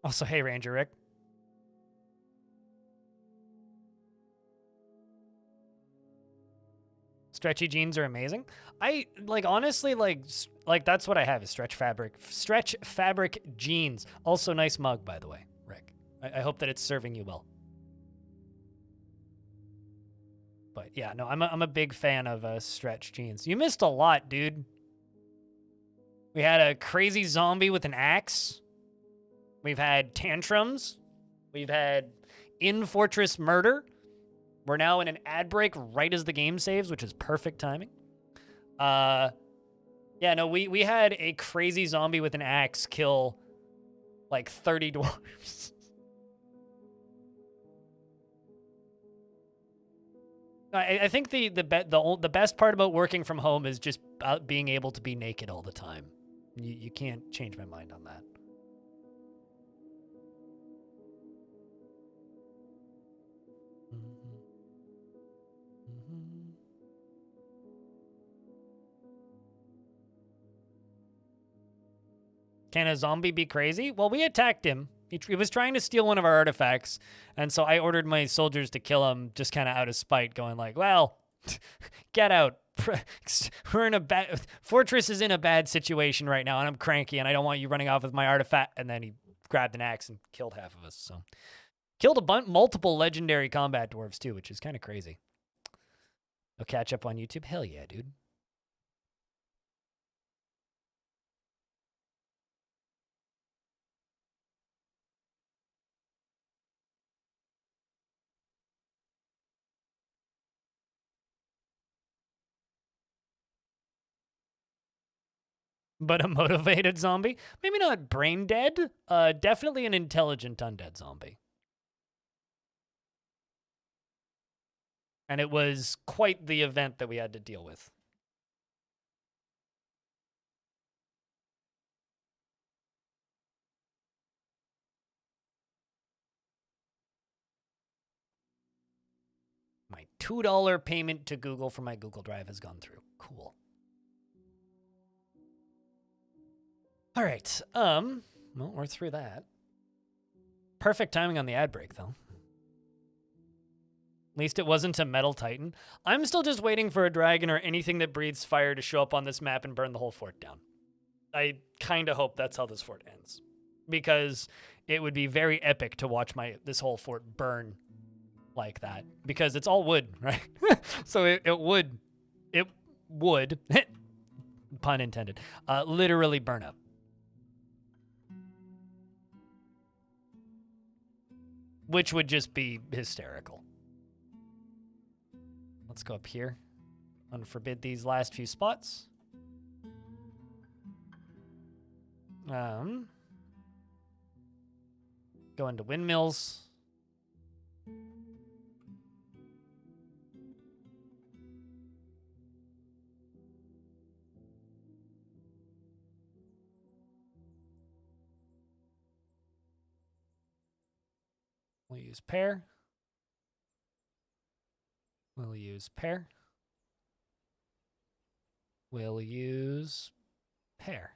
Also, hey, Ranger Rick. Stretchy jeans are amazing. I like honestly like that's what I have is stretch fabric jeans. Also nice mug, by the way, Rick. I hope that it's serving you well. But yeah, no, I'm a big fan of stretch jeans. You missed a lot, dude. We had a crazy zombie with an axe. We've had tantrums. We've had in-fortress murder. We're now in an ad break right as the game saves, which is perfect timing. Yeah, no, we had a crazy zombie with an axe kill like 30 dwarves. I think the best part about working from home is just being able to be naked all the time. You can't change my mind on that. Can a zombie be crazy? Well, we attacked him. He was trying to steal one of our artifacts, and so I ordered my soldiers to kill him just kind of out of spite, going like, well, get out. We're in a bad... Fortress is in a bad situation right now, and I'm cranky, and I don't want you running off with my artifact. And then he grabbed an axe and killed half of us, so... Killed multiple legendary combat dwarves, too, which is kind of crazy. No catch up on YouTube? Hell yeah, dude. But a motivated zombie? Maybe not brain dead. Definitely an intelligent undead zombie. And it was quite the event that we had to deal with. My $2 payment to Google for my Google Drive has gone through. Cool. All right. Well, we're through that. Perfect timing on the ad break, though. At least it wasn't a Metal Titan. I'm still just waiting for a dragon or anything that breathes fire to show up on this map and burn the whole fort down. I kind of hope that's how this fort ends. Because it would be very epic to watch this whole fort burn like that. Because it's all wood, right? So it would, pun intended, literally burn up. Which would just be hysterical. Let's go up here. Unforbid these last few spots. Go into windmills. We'll use pair. We'll use pair. We'll use pair.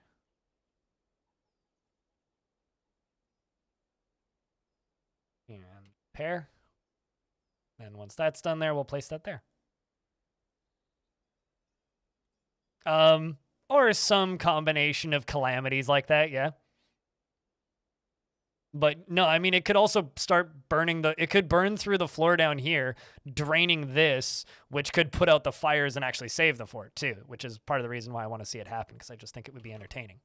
And pair. And once that's done there, we'll place that there. Or some combination of calamities like that, yeah. But no, I mean, it could also start burning it could burn through the floor down here, draining this, which could put out the fires and actually save the fort too, which is part of the reason why I want to see it happen, because I just think it would be entertaining.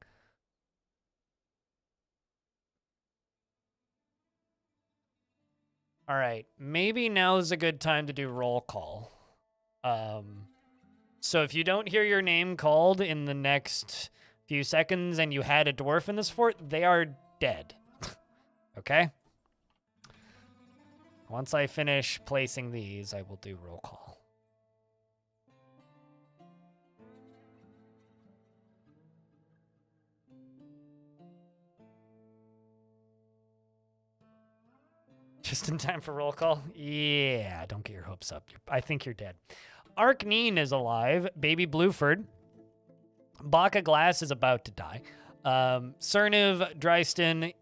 All right, maybe now's a good time to do roll call. So if you don't hear your name called in the next few seconds and you had a dwarf in this fort, they are dead. Okay? Once I finish placing these, I will do roll call. Just in time for roll call? Yeah, don't get your hopes up. I think you're dead. Arkneen is alive. Baby Blueford. Baka Glass is about to die. Cerniv, Dryston,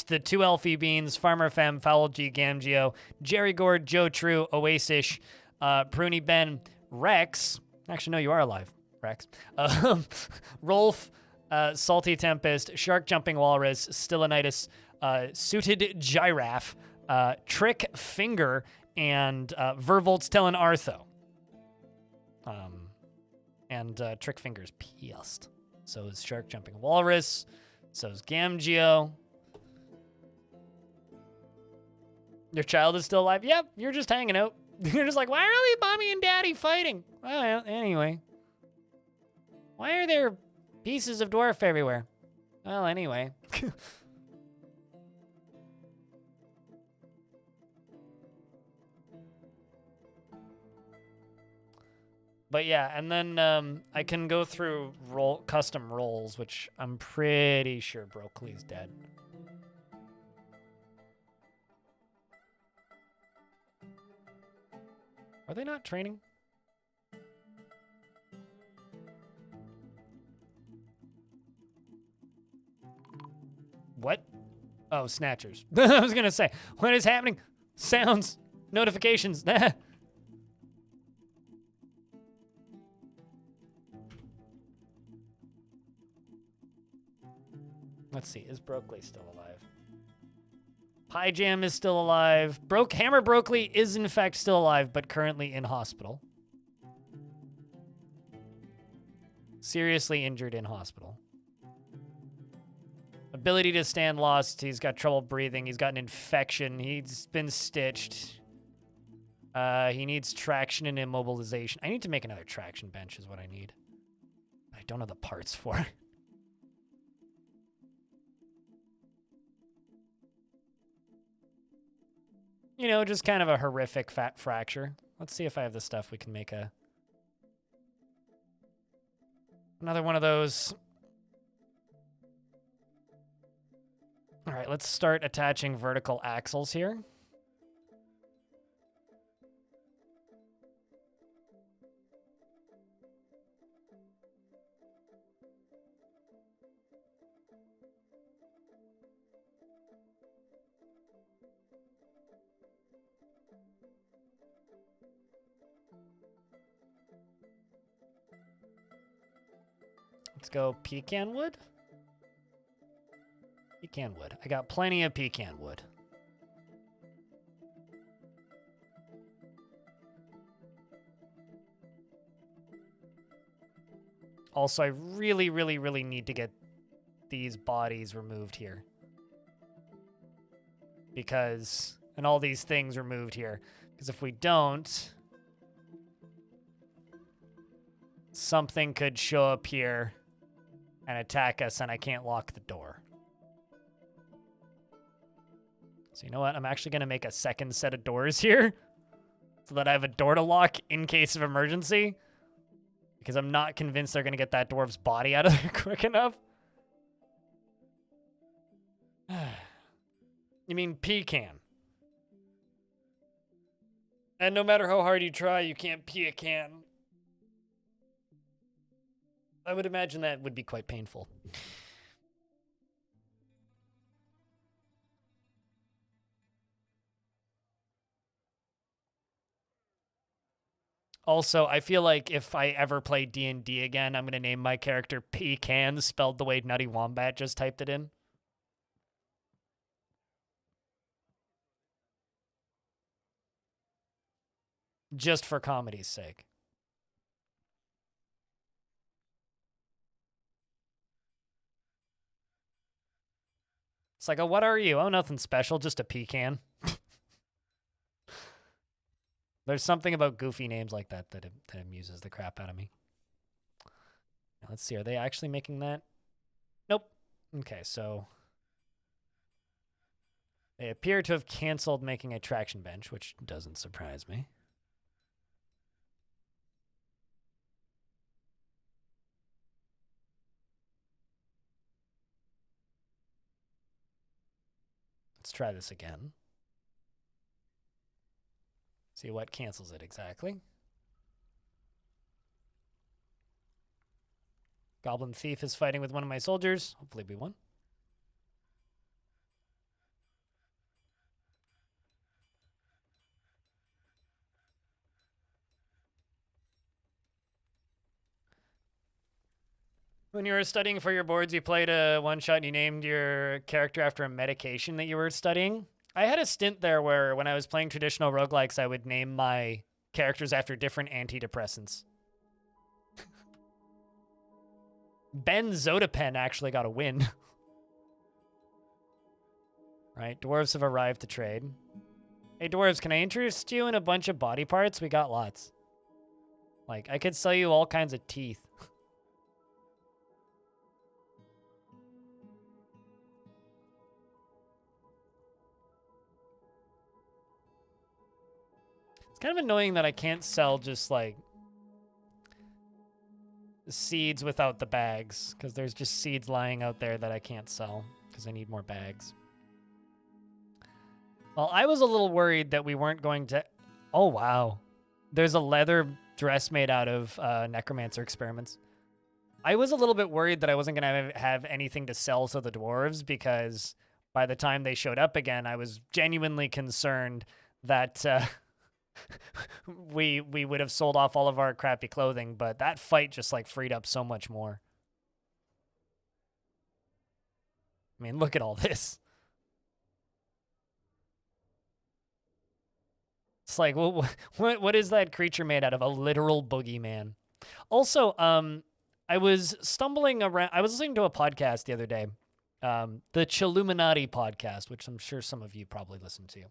the two Elfie Beans, Farmer Fem, Foul G, Gamgeo, Jerry Gord, Joe True, Oasis, Pruny Ben, Rex. Actually, no, you are alive, Rex. Rolf, Salty Tempest, Shark Jumping Walrus, Stillanitis, Suited Giraffe, Trick Finger, and Vervolt's telling Artho. And Trick Finger's pissed. So is Shark Jumping Walrus. So is Gamgeo. Your child is still alive? Yep, you're just hanging out. You're just like, why are only mommy and daddy fighting? Well, anyway. Why are there pieces of dwarf everywhere? Well, anyway. But yeah, and then I can go through custom roles, which I'm pretty sure Broccoli's dead. Are they not training? What? Oh, snatchers. I was gonna say, what is happening? Sounds, notifications. Let's see, is Broccoli still alive? Pie Jam is still alive. Hammer Broccoli is in fact still alive, but currently in hospital. Seriously injured in hospital. Ability to stand lost. He's got trouble breathing. He's got an infection. He's been stitched. He needs traction and immobilization. I need to make another traction bench is what I need. I don't have the parts for it. You know, just kind of a horrific fat fracture. Let's see if I have the stuff we can make another one of those. All right, let's start attaching vertical axles here. Let's go pecan wood. Pecan wood. I got plenty of pecan wood. Also, I really, really, really need to get these bodies removed here. And all these things removed here. Because if we don't, something could show up here and attack us, and I can't lock the door. So you know what? I'm actually going to make a second set of doors here so that I have a door to lock in case of emergency. Because I'm not convinced they're going to get that dwarf's body out of there quick enough. You mean pecan. And no matter how hard you try, you can't pee a can. I would imagine that would be quite painful. Also, I feel like if I ever play D&D again, I'm going to name my character Pecan, spelled the way Nutty Wombat just typed it in. Just for comedy's sake. It's like, oh, what are you? Oh, nothing special, just a pecan. There's something about goofy names like that that amuses the crap out of me. Now, let's see, are they actually making that? Nope. Okay, so they appear to have canceled making a traction bench, which doesn't surprise me. Let's try this again. See what cancels it exactly. Goblin Thief is fighting with one of my soldiers. Hopefully we won. When you were studying for your boards, you played a one-shot and you named your character after a medication that you were studying. I had a stint there where when I was playing traditional roguelikes, I would name my characters after different antidepressants. Benzodiazepine actually got a win. Right, dwarves have arrived to trade. Hey, dwarves, can I interest you in a bunch of body parts? We got lots. Like, I could sell you all kinds of teeth. It's kind of annoying that I can't sell just, like, seeds without the bags, because there's just seeds lying out there that I can't sell, because I need more bags. Well, I was a little worried that we weren't going to... Oh, wow. There's a leather dress made out of necromancer experiments. I was a little bit worried that I wasn't going to have anything to sell to the dwarves, because by the time they showed up again, I was genuinely concerned that we would have sold off all of our crappy clothing, but that fight just like freed up so much more. I mean, look at all this. It's like, well, what is that creature made out of? A literal boogeyman. Also, I was stumbling around. I was listening to a podcast the other day, the Chilluminati podcast, which I'm sure some of you probably listen to.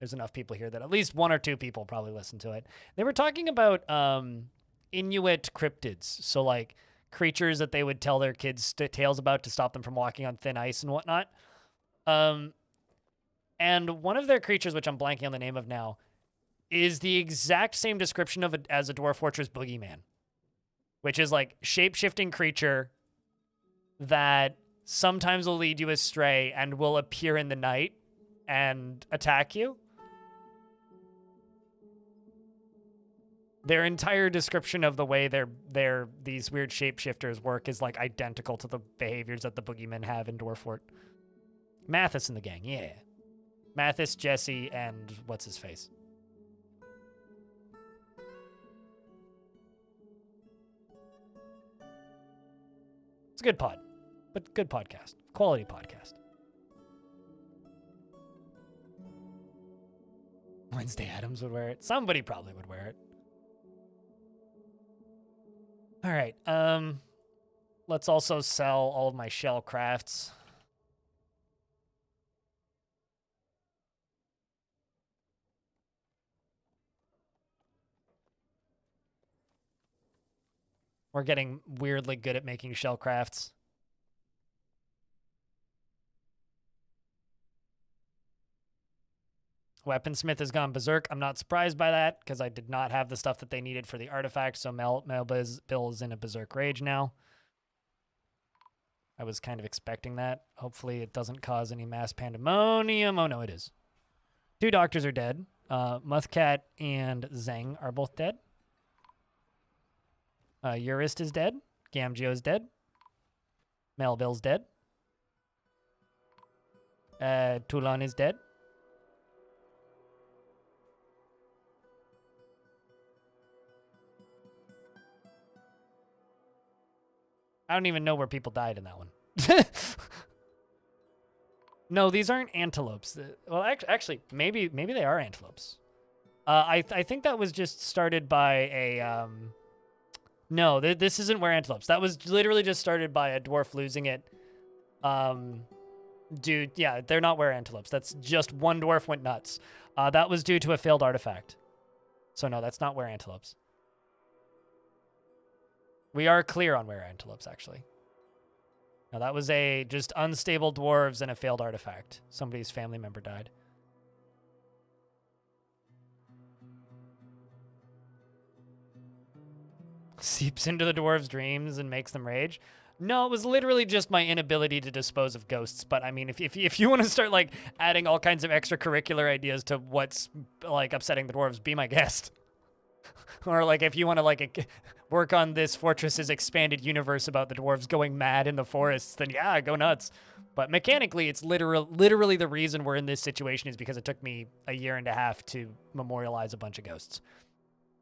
There's enough people here that at least one or two people probably listen to it. They were talking about Inuit cryptids, so like creatures that they would tell their kids tales about to stop them from walking on thin ice and whatnot. And one of their creatures, which I'm blanking on the name of now, is the exact same description of it as a Dwarf Fortress boogeyman, which is like shape-shifting creature that sometimes will lead you astray and will appear in the night and attack you. Their entire description of the way these weird shapeshifters work is like identical to the behaviors that the boogeymen have in Dwarfort. Mathis and the gang, yeah. Mathis, Jesse, and what's his face? It's a good pod, but good podcast. Quality podcast. Wednesday Addams would wear it. Somebody probably would wear it. All right. Let's also sell all of my shell crafts. We're getting weirdly good at making shell crafts. Weaponsmith has gone berserk. I'm not surprised by that because I did not have the stuff that they needed for the artifact, so Bill is in a berserk rage now. I was kind of expecting that. Hopefully it doesn't cause any mass pandemonium. Oh, no, it is. 2 doctors are dead. Muthcat and Zeng are both dead. Urist is dead. Gamgeo is dead. Melville's dead. Toulon is dead. I don't even know where people died in that one. No, these aren't antelopes. Well, actually, maybe they are antelopes. I think that was just started by a no, this isn't where antelopes. That was literally just started by a dwarf losing it. Dude, yeah, they're not where antelopes. That's just one dwarf went nuts. That was due to a failed artifact. So no, that's not where antelopes. We are clear on where antelopes, actually. No, that was a just unstable dwarves and a failed artifact. Somebody's family member died. Seeps into the dwarves' dreams and makes them rage. No, it was literally just my inability to dispose of ghosts. But I mean, if you want to start like adding all kinds of extracurricular ideas to what's like upsetting the dwarves, be my guest. Or like if you want to like work on this fortress's expanded universe about the dwarves going mad in the forests, then yeah, go nuts. But mechanically, it's literally the reason we're in this situation is because it took me a year and a half to memorialize a bunch of ghosts.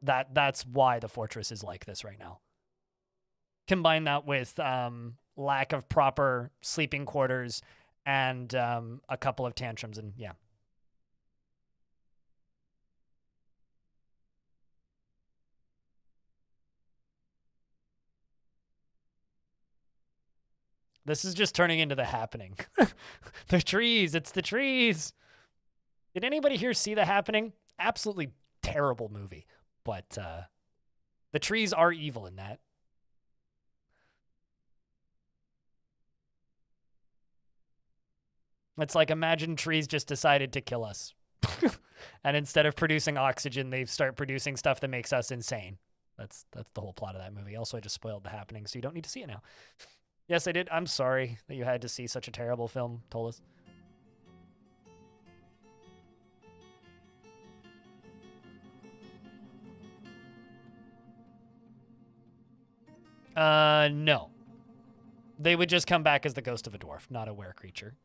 That's why the fortress is like this right now. Combine that with lack of proper sleeping quarters and a couple of tantrums, and yeah. This is just turning into The Happening. The trees, it's the trees. Did anybody here see The Happening? Absolutely terrible movie, but the trees are evil in that. It's like imagine trees just decided to kill us. And instead of producing oxygen, they start producing stuff that makes us insane. That's the whole plot of that movie. Also, I just spoiled The Happening, so you don't need to see it now. Yes, I did. I'm sorry that you had to see such a terrible film, Tolas. No. They would just come back as the ghost of a dwarf, not a were creature.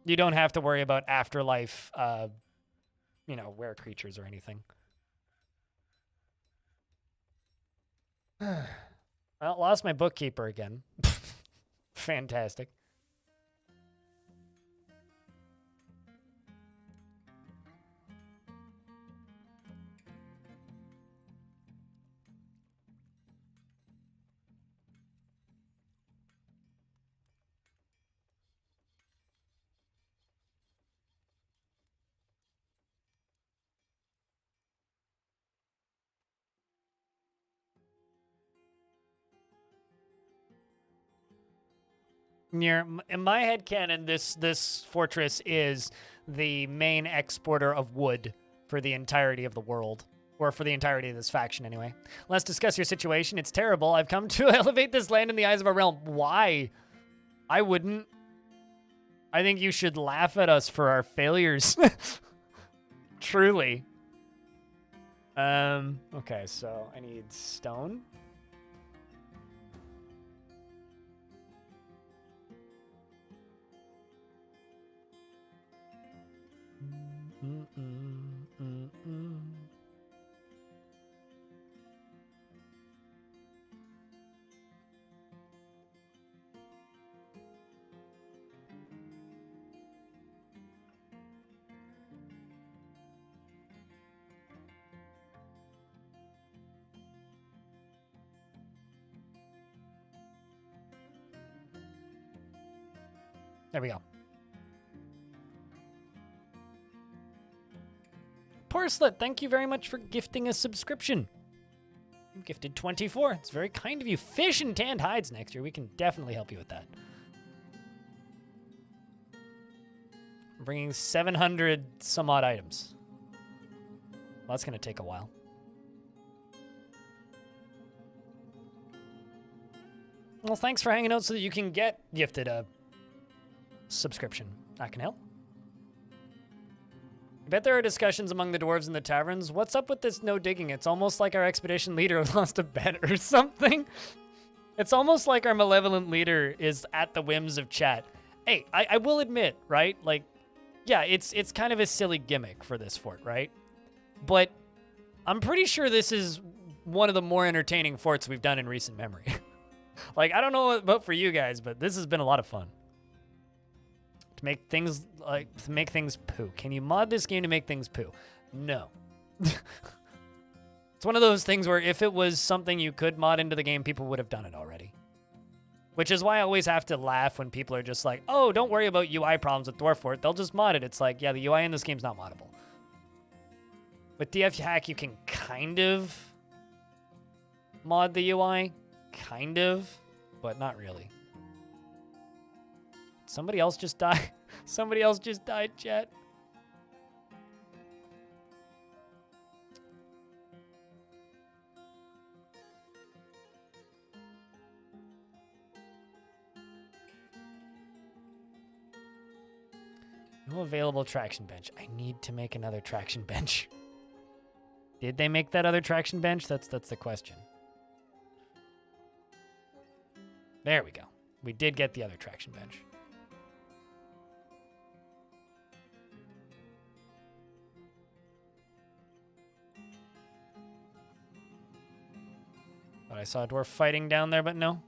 You don't have to worry about afterlife, were creatures or anything. Well, lost my bookkeeper again. Fantastic. In my headcanon, this fortress is the main exporter of wood for the entirety of the world. Or for the entirety of this faction, anyway. Let's discuss your situation. It's terrible. I've come to elevate this land in the eyes of our realm. Why? I wouldn't. I think you should laugh at us for our failures. Truly. Okay, so I need stone. There we go. Porslet, thank you very much for gifting a subscription. You gifted 24. It's very kind of you. Fish and tanned hides next year. We can definitely help you with that. I'm bringing 700 some odd items. Well, that's going to take a while. Well, thanks for hanging out so that you can get gifted a subscription. I can help. Bet there are discussions among the dwarves in the taverns. What's up with this no digging? It's almost like our expedition leader lost a bet or something. It's almost like our malevolent leader is at the whims of chat. Hey, I will admit, right? Like, yeah, it's kind of a silly gimmick for this fort, right? But I'm pretty sure this is one of the more entertaining forts we've done in recent memory. Like, I don't know about for you guys, but this has been a lot of fun. To make things poo. Can you mod this game to make things poo? No. It's one of those things where if it was something you could mod into the game, people would have done it already. Which is why I always have to laugh when people are just like, oh, don't worry about UI problems with Dwarf Fort. They'll just mod it. It's like, yeah, the UI in this game's not moddable. With DF Hack, you can kind of mod the UI. Kind of, but not really. Somebody else just died. Somebody else just died, chat. No available traction bench. I need to make another traction bench. Did they make that other traction bench? That's the question. There we go. We did get the other traction bench. Thought I saw a dwarf fighting down there, but no.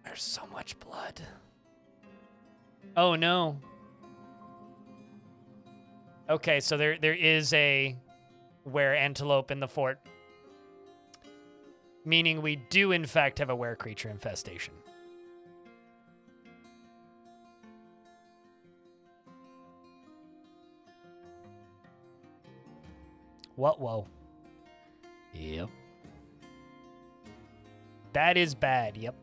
There's so much blood. Oh no. Okay, so there is a were antelope in the fort. Meaning we do in fact have a were creature infestation. What? Whoa. Yep. That is bad, yep.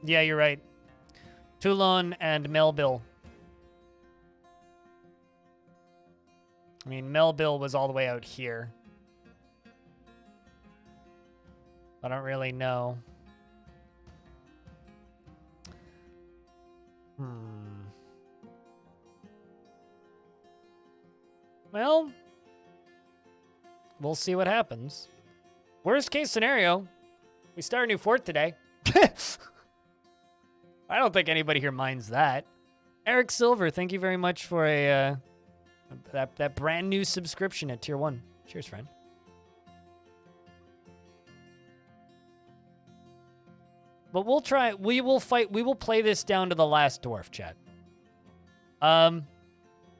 Yeah, you're right. Toulon and Melville. I mean, Melville was all the way out here. I don't really know. Well, we'll see what happens. Worst case scenario, we start a new fort today. I don't think anybody here minds that. Eric Silver, thank you very much for a that brand new subscription at Tier 1. Cheers, friend. But we'll try. We will fight. We will play this down to the last dwarf, chat.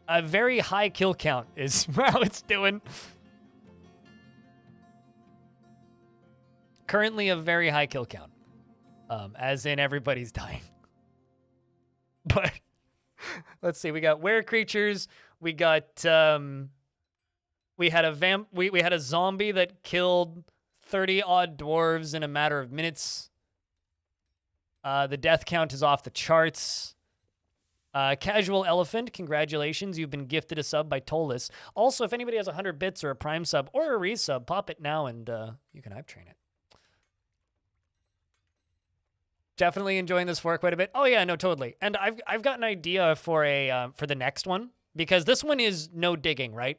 A very high kill count is how it's doing. Currently a very high kill count. As in everybody's dying. But let's see, we got were creatures, we got we had a zombie that killed 30 odd dwarves in a matter of minutes. The death count is off the charts. Casual Elephant, congratulations. You've been gifted a sub by Tolis. Also, if anybody has 100 bits or a Prime sub or a resub, pop it now and you can hype train it. Definitely enjoying this fort quite a bit. Oh yeah, no, totally. And I've got an idea for a for the next one because this one is no digging, right?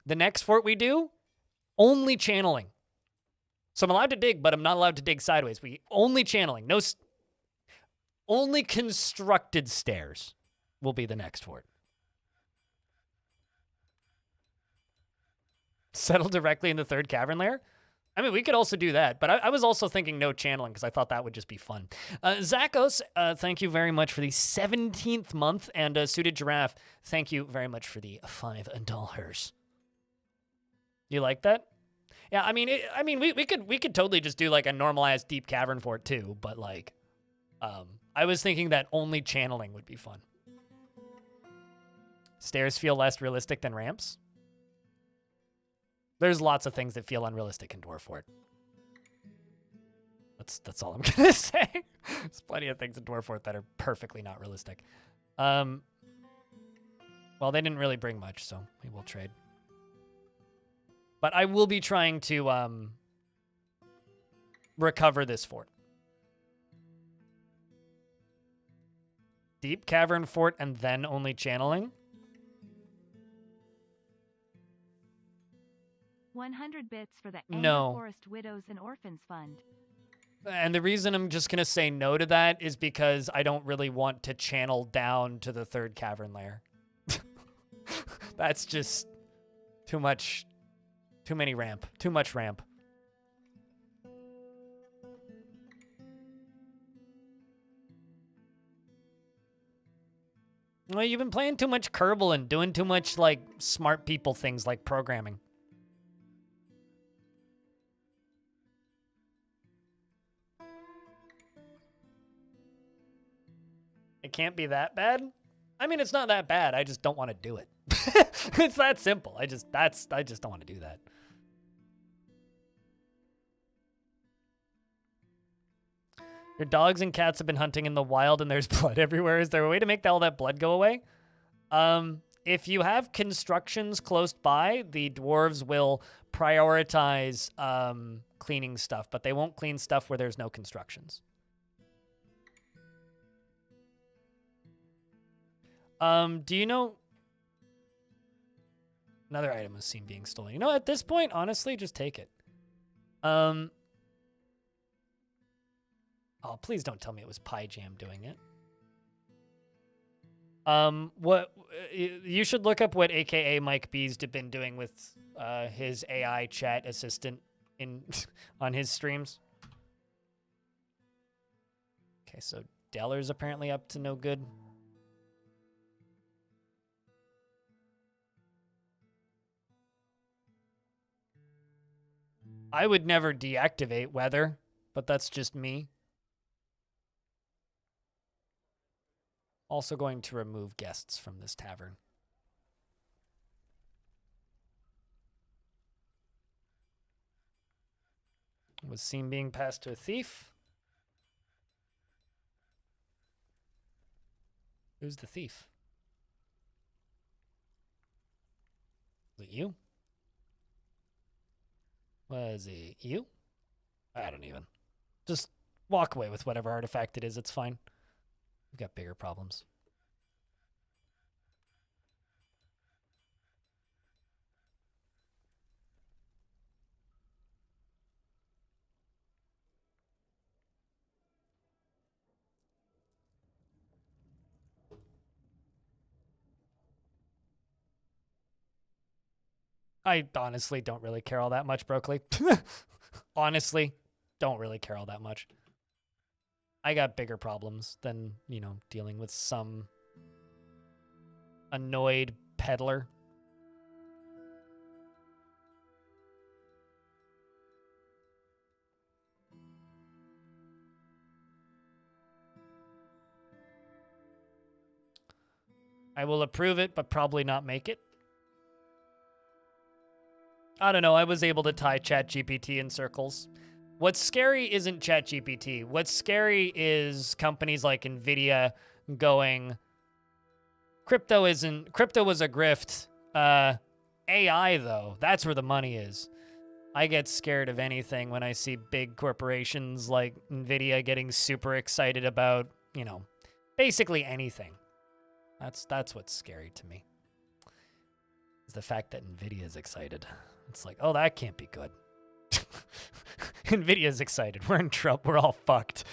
The next fort we do, only channeling. So I'm allowed to dig, but I'm not allowed to dig sideways. We only channeling. No, only constructed stairs will be the next fort. Settle directly in the third cavern lair? I mean, we could also do that, but I was also thinking no channeling because I thought that would just be fun. Zakos, thank you very much for the 17th month, and Suited Giraffe, thank you very much for the $5. You like that? Yeah, I mean, we could totally just do like a normalized deep cavern fort too, but like, I was thinking that only channeling would be fun. Stairs feel less realistic than ramps. There's lots of things that feel unrealistic in Dwarf Fort. That's all I'm gonna say. There's plenty of things in Dwarf Fort that are perfectly not realistic. Well, they didn't really bring much, so we will trade. But I will be trying to recover this fort. Deep cavern fort and then only channeling? 100 bits for the No. Angerforest Widows and Orphans Fund. And the reason I'm just going to say no to that is because I don't really want to channel down to the third cavern layer. That's just too much, too many ramp, too much ramp. Well, you've been playing too much Kerbal and doing too much, like, smart people things like programming. It can't be that bad? I mean, it's not that bad. I just don't want to do it. It's that simple. I just don't want to do that. Your dogs and cats have been hunting in the wild and there's blood everywhere. Is there a way to make all that blood go away? If you have constructions close by, the dwarves will prioritize cleaning stuff, but they won't clean stuff where there's no constructions. Do you know... Another item was seen being stolen. You know, at this point, honestly, just take it. Oh, please don't tell me it was Pie Jam doing it. What you should look up what AKA Mike B's been doing with his AI chat assistant in on his streams. Okay, so Deller's apparently up to no good. I would never deactivate weather, but that's just me. Also going to remove guests from this tavern. Was seen being passed to a thief. Who's the thief? Was it you? Was it you? I don't even. Just walk away with whatever artifact it is. It's fine. We've got bigger problems. I honestly don't really care all that much, Brookley. Honestly, don't really care all that much. I got bigger problems than, you know, dealing with some annoyed peddler. I will approve it, but probably not make it. I don't know. I was able to tie ChatGPT in circles. What's scary isn't ChatGPT. What's scary is companies like Nvidia going, crypto was a grift. AI though, that's where the money is. I get scared of anything when I see big corporations like Nvidia getting super excited about, you know, basically anything. That's what's scary to me. Is the fact that Nvidia is excited. It's like, oh, that can't be good. Nvidia's excited. We're in trouble. We're all fucked.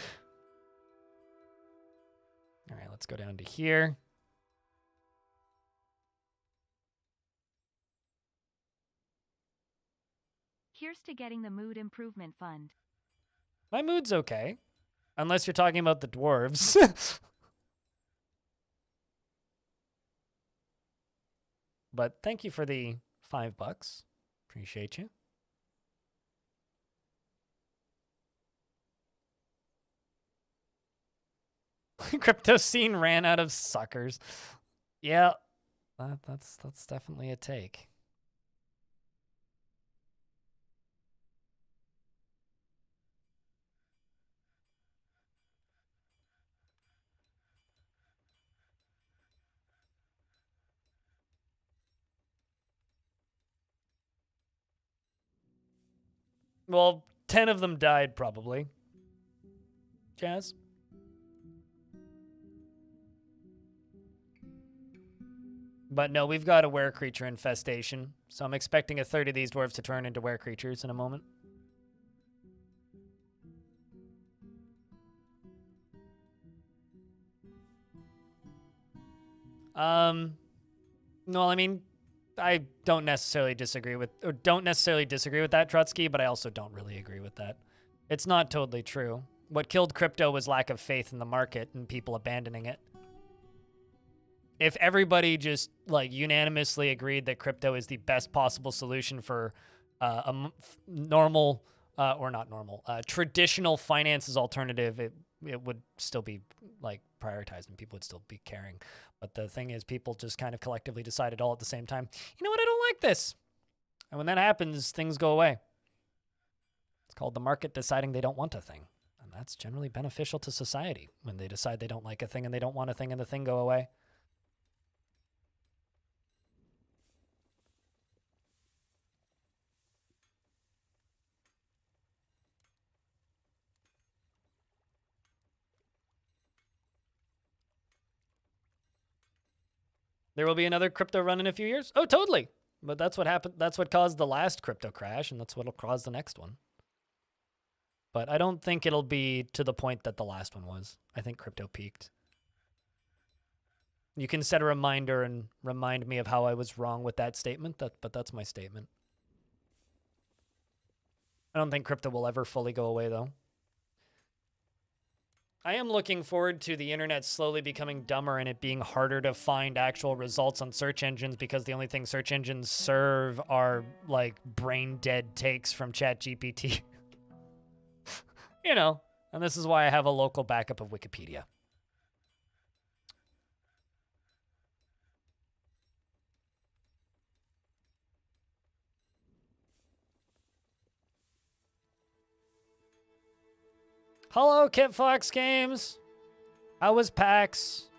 All right, let's go down to here. Here's to getting the Mood Improvement Fund. My mood's okay. Unless you're talking about the dwarves. But thank you for the $5. Appreciate you. Crypto scene ran out of suckers. Yeah, that's definitely a take. Well, 10 of them died, probably. Jazz? But no, we've got a were-creature infestation, so I'm expecting a third of these dwarves to turn into were-creatures in a moment. No, I mean, I don't necessarily disagree with that, Trotsky, but I also don't really agree with that. It's not totally true. What killed crypto was lack of faith in the market and people abandoning it. If everybody just like unanimously agreed that crypto is the best possible solution for normal or not normal, traditional finances alternative, it would still be like prioritized and people would still be caring. But the thing is, people just kind of collectively decided all at the same time, you know what, I don't like this. And when that happens, things go away. It's called the market deciding they don't want a thing. And that's generally beneficial to society when they decide they don't like a thing and they don't want a thing and the thing go away. There will be another crypto run in a few years? Oh, totally. But that's what happened. That's what caused the last crypto crash, and that's what'll cause the next one. But I don't think it'll be to the point that the last one was. I think crypto peaked. You can set a reminder and remind me of how I was wrong with that statement, but that's my statement. I don't think crypto will ever fully go away, though. I am looking forward to the internet slowly becoming dumber and it being harder to find actual results on search engines because the only thing search engines serve are, like, brain-dead takes from ChatGPT. You know, and this is why I have a local backup of Wikipedia. Hello, Kit Fox Games. How was PAX?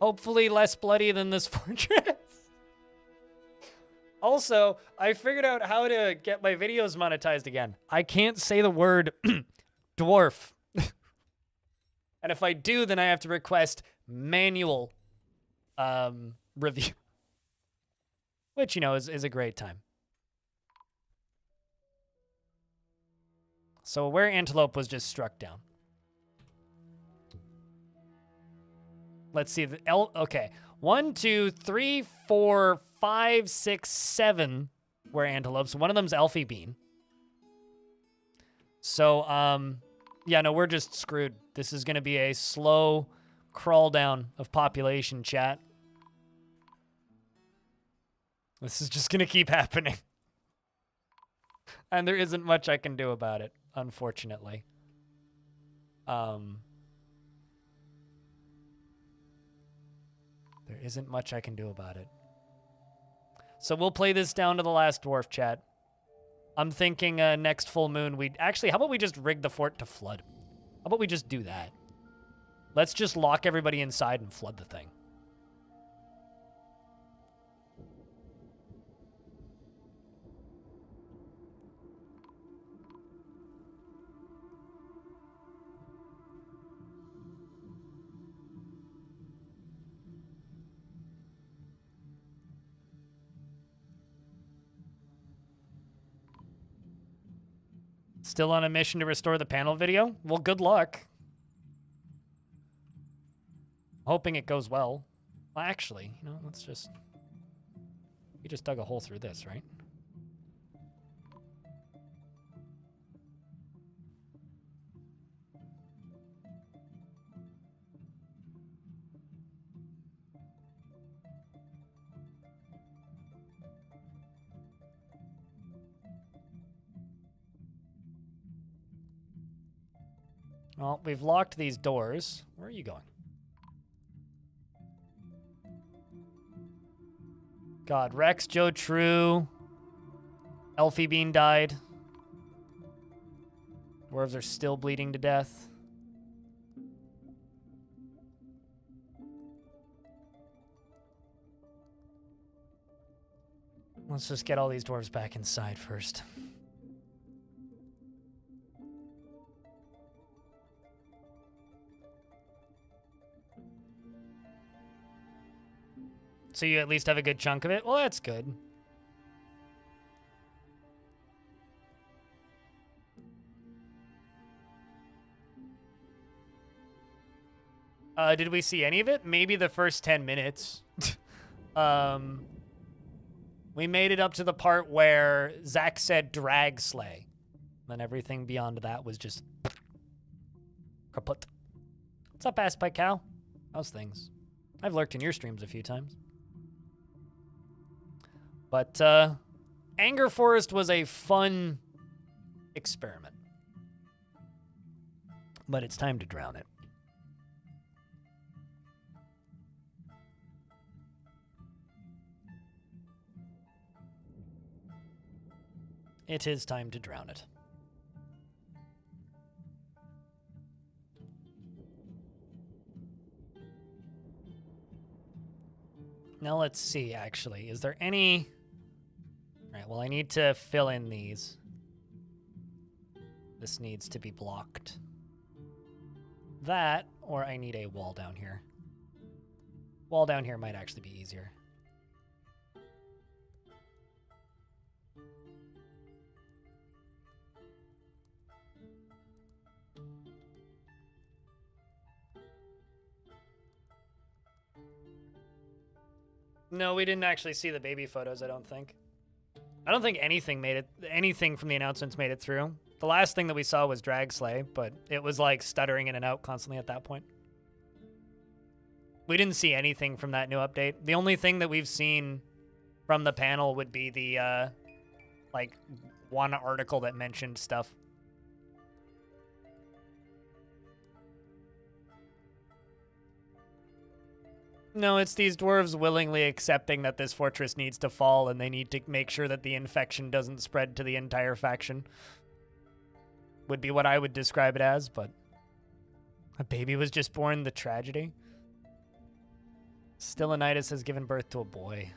Hopefully less bloody than this fortress. Also, I figured out how to get my videos monetized again. I can't say the word dwarf. And if I do, then I have to request manual review. Which, you know, is a great time. So where antelope was just struck down. Let's see. Okay. 1, 2, 3, 4, 5, 6, 7 were antelopes. One of them's Elfie Bean. So, yeah, no, we're just screwed. This is going to be a slow crawl down of population, chat. This is just going to keep happening. And there isn't much I can do about it, unfortunately. There isn't much I can do about it. So we'll play this down to the last dwarf, chat. I'm thinking next full moon, how about we just rig the fort to flood? How about we just do that? Let's just lock everybody inside and flood the thing. Still on a mission to restore the panel video? Well, good luck. Hoping it goes well. Well, actually, you know, let's just... We just dug a hole through this, right? Well, we've locked these doors. Where are you going? God, Rex, Joe True. Elfie Bean died. Dwarves are still bleeding to death. Let's just get all these dwarves back inside first. So you at least have a good chunk of it? Well, that's good. Did we see any of it? Maybe the first 10 minutes. We made it up to the part where Zach said drag slay. Then everything beyond that was just kaput. What's up, Ass by Cow? How's things? I've lurked in your streams a few times. But Angerforest was a fun experiment. But it's time to drown it. It is time to drown it. Now let's see, actually. Is there any... All right, well, I need to fill in these. This needs to be blocked. That, or I need a wall down here. Wall down here might actually be easier. No, we didn't actually see the baby photos, I don't think. I don't think anything from the announcements made it through. The last thing that we saw was Drag Slay, but it was like stuttering in and out constantly at that point. We didn't see anything from that new update. The only thing that we've seen from the panel would be the, like, one article that mentioned stuff. No, it's these dwarves willingly accepting that this fortress needs to fall and they need to make sure that the infection doesn't spread to the entire faction. Would be what I would describe it as, but a baby was just born, the tragedy. Stylianitis has given birth to a boy.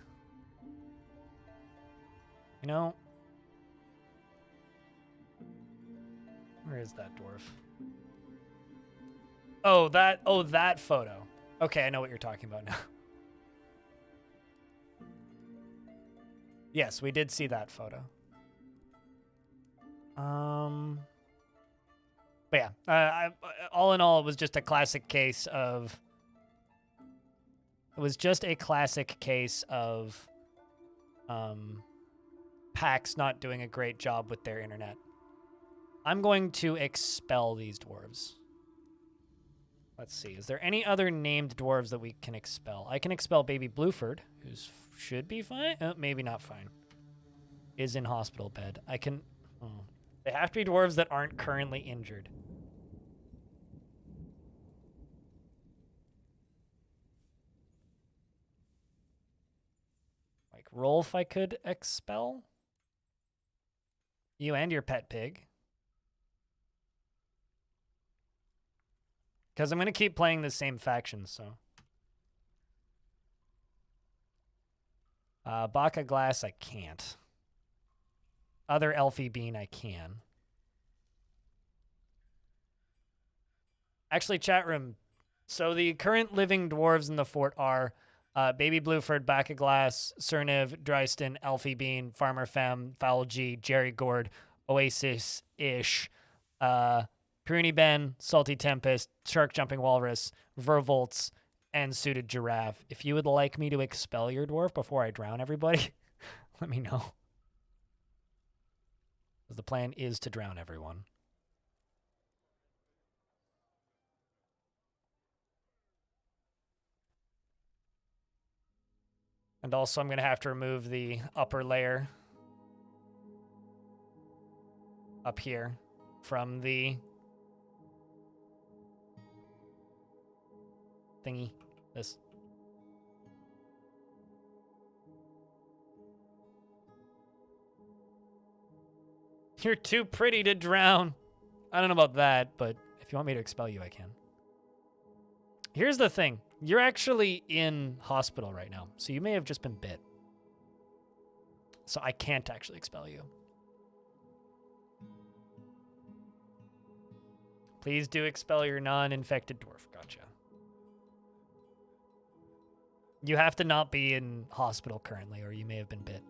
You know, where is that dwarf? Oh, that photo. Okay, I know what you're talking about now. Yes, we did see that photo. But yeah, all in all, it was just a classic case of... It was just a classic case of PAX not doing a great job with their internet. I'm going to expel these dwarves. Let's see. Is there any other named dwarves that we can expel? I can expel Baby Blueford, who should be fine. Maybe not fine. Is in hospital bed. I can... They have to be dwarves that aren't currently injured. Like Rolf I could expel. You and your pet pig. Because I'm going to keep playing the same factions, so. Baka Glass, I can't. Other Elfie Bean, I can. Actually, chat room. So the current living dwarves in the fort are Baby Blueford, Baka Glass, Cerniv, Dryston, Elfie Bean, Farmer Fem, Foul G, Jerry Gord, Oasis-ish, Pruny Ben, Salty Tempest, Shark Jumping Walrus, Vervolts, and Suited Giraffe. If you would like me to expel your dwarf before I drown everybody, let me know. The plan is to drown everyone. And also I'm going to have to remove the upper layer up here from the thingy. This. You're too pretty to drown. I don't know about that, but if you want me to expel you, I can. Here's the thing. You're actually in hospital right now, so you may have just been bit. So I can't actually expel you. Please do expel your non-infected dwarf. Gotcha. You have to not be in hospital currently, or you may have been bit.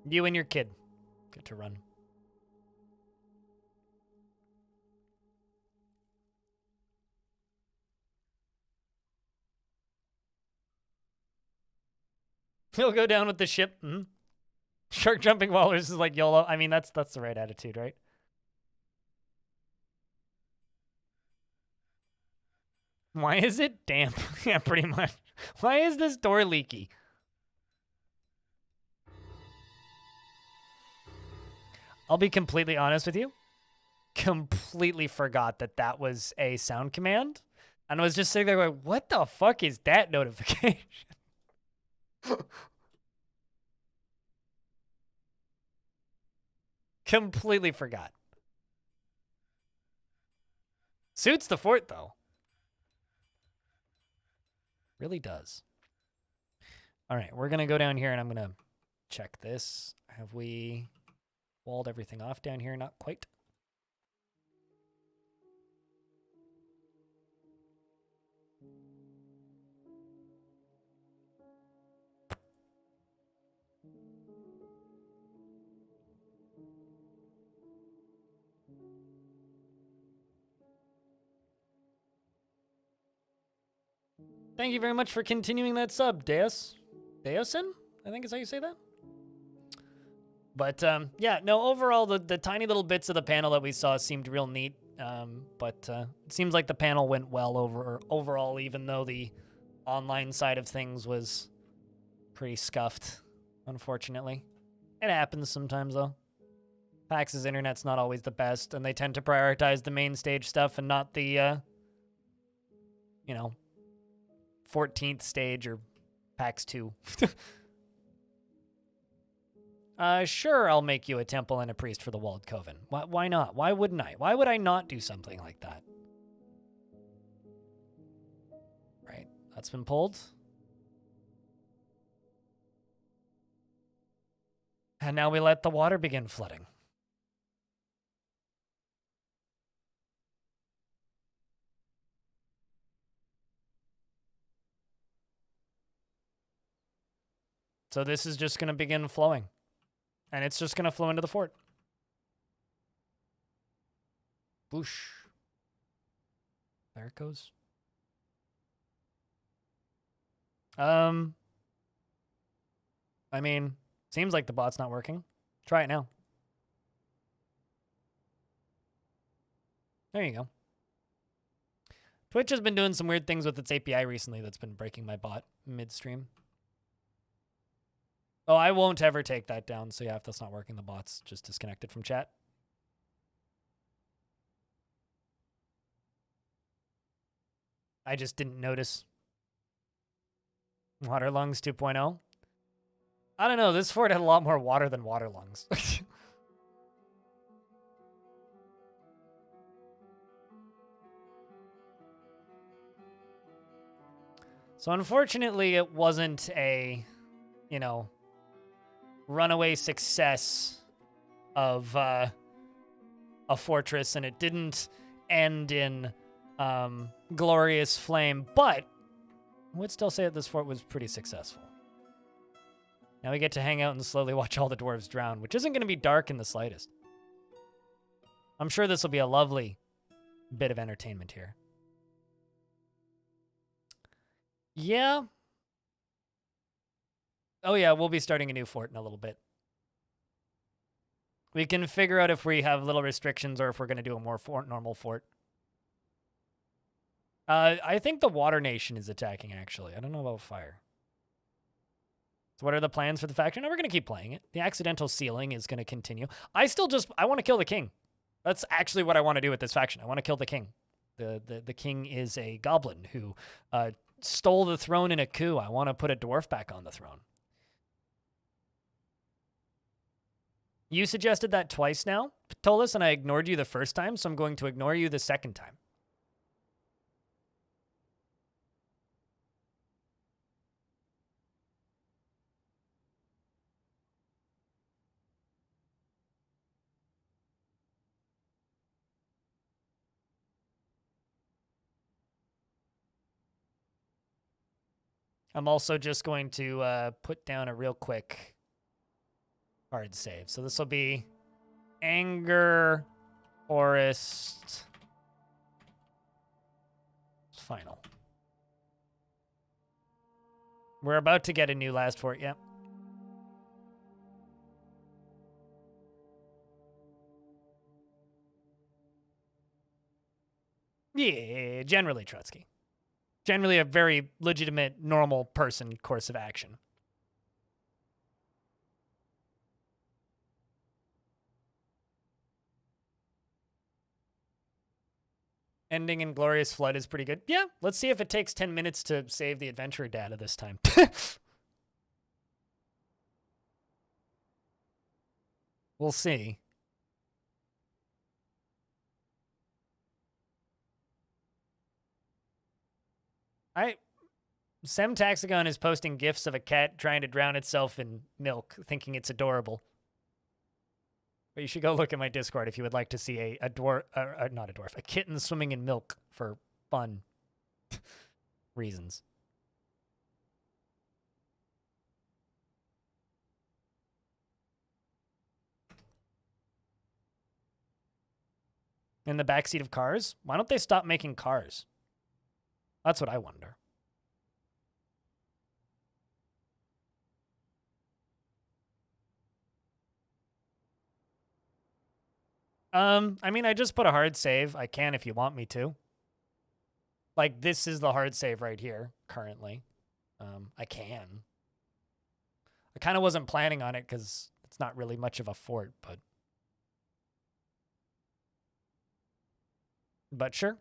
You and your kid get to run. He'll go down with the ship. Mm-hmm. Shark jumping walrus is like YOLO. I mean, that's the right attitude, right? Why is it damp? Yeah, pretty much. Why is this door leaky? I'll be completely honest with you. Completely forgot that that was a sound command. And I was just sitting there going, what the fuck is that notification? Completely forgot. Suits the fort, though. Really does. All right, we're going to go down here and I'm going to check this. Have we walled everything off down here? Not quite. Thank you very much for continuing that sub, Deus. Deusin? I think is how you say that. But yeah, no, overall, the tiny little bits of the panel that we saw seemed real neat. But it seems like the panel went well overall, even though the online side of things was pretty scuffed, unfortunately. It happens sometimes, though. PAX's internet's not always the best, and they tend to prioritize the main stage stuff and not the, 14th stage or PAX 2. Sure, I'll make you a temple and a priest for the Walled Coven. Why not? Why wouldn't I? Why would I not do something like that? Right, that's been pulled. And now we let the water begin flooding. So this is just going to begin flowing. And it's just going to flow into the fort. Boosh. There it goes. I mean, seems like the bot's not working. Try it now. There you go. Twitch has been doing some weird things with its API recently that's been breaking my bot midstream. Oh, I won't ever take that down. So yeah, if that's not working, the bot's just disconnected from chat. I just didn't notice. Water Lungs 2.0. I don't know. This fort had a lot more water than Water Lungs. So unfortunately, it wasn't a, runaway success of a fortress, and it didn't end in glorious flame, but I would still say that this fort was pretty successful. Now we get to hang out and slowly watch all the dwarves drown, which isn't going to be dark in the slightest. I'm sure this will be a lovely bit of entertainment here. Yeah. Oh yeah, we'll be starting a new fort in a little bit. We can figure out if we have little restrictions or if we're going to do a more normal fort. I think the Water Nation is attacking, actually. I don't know about fire. So what are the plans for the faction? No, we're going to keep playing it. The accidental sealing is going to continue. I want to kill the king. That's actually what I want to do with this faction. I want to kill the king. The king is a goblin who stole the throne in a coup. I want to put a dwarf back on the throne. You suggested that twice now, Ptolus, and I ignored you the first time, so I'm going to ignore you the second time. I'm also just going to put down a real quick hard save. So this will be Angerforest final. We're about to get a new last fort, yep. Yeah, generally Trotsky. Generally a very legitimate, normal person course of action. Ending in Glorious Flood is pretty good. Yeah, let's see if it takes 10 minutes to save the adventure data this time. We'll see. Sem Taxagon is posting gifs of a cat trying to drown itself in milk, thinking it's adorable. But you should go look at my Discord if you would like to see a dwarf, not a dwarf, a kitten swimming in milk for fun reasons. In the backseat of cars? Why don't they stop making cars? That's what I wonder. I mean, I just put a hard save. I can if you want me to. Like, this is the hard save right here, currently. I can. I kind of wasn't planning on it because it's not really much of a fort, but... But sure.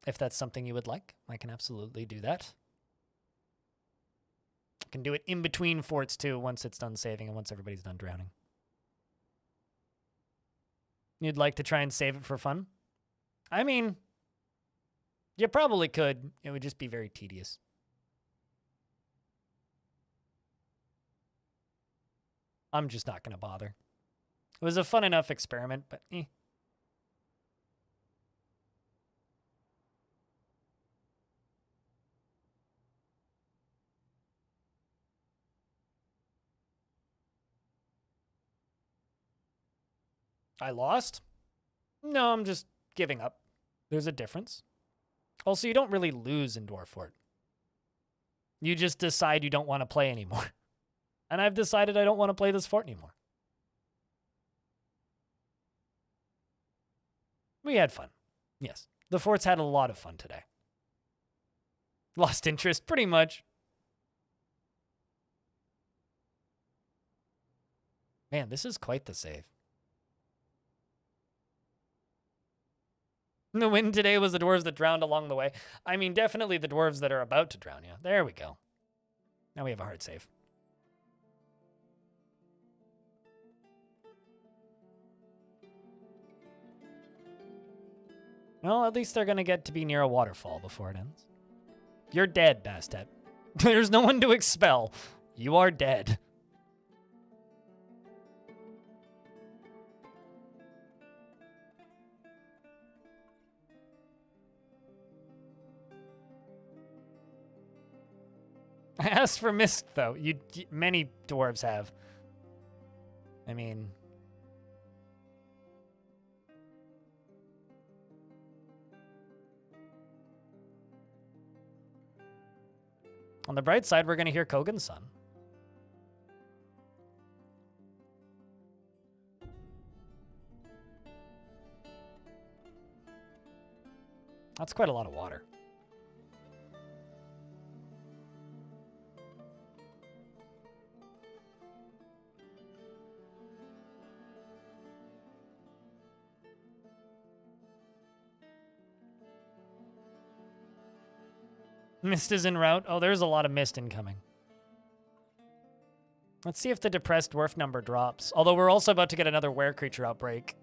If that's something you would like, I can absolutely do that. I can do it in between forts, too, once it's done saving and once everybody's done drowning. You'd like to try and save it for fun? I mean, you probably could. It would just be very tedious. I'm just not going to bother. It was a fun enough experiment, but eh. I lost? No, I'm just giving up. There's a difference. Also, you don't really lose in Dwarf Fort. You just decide you don't want to play anymore. And I've decided I don't want to play this fort anymore. We had fun. Yes. The forts had a lot of fun today. Lost interest, pretty much. Man, this is quite the save. The win today was the dwarves that drowned along the way. I mean, definitely the dwarves that are about to drown you. There we go. Now we have a hard save. Well, at least they're going to get to be near a waterfall before it ends. You're dead, Bastet. There's no one to expel. You are dead. I asked for Mist, though. Many dwarves have. I mean... On the bright side, we're going to hear Kogan's son. That's quite a lot of water. Mist is en route. Oh, there's a lot of mist incoming. Let's see if the depressed dwarf number drops. Although we're also about to get another were creature outbreak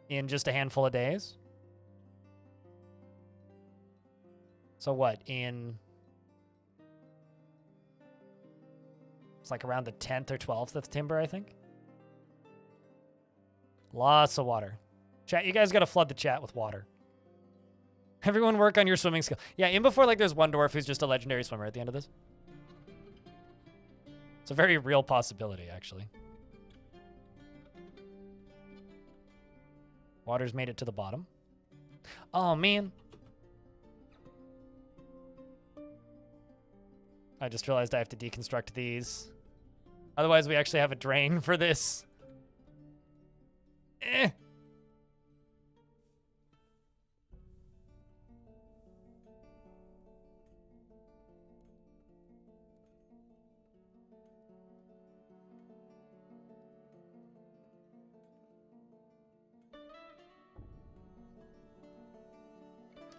in just a handful of days. So what, it's like around the 10th or 12th of Timber, I think. Lots of water. Chat, you guys got to flood the chat with water. Everyone work on your swimming skill. Yeah, in before, like, there's one dwarf who's just a legendary swimmer at the end of this. It's a very real possibility, actually. Water's made it to the bottom. Oh, man. I just realized I have to deconstruct these. Otherwise, we actually have a drain for this. Eh.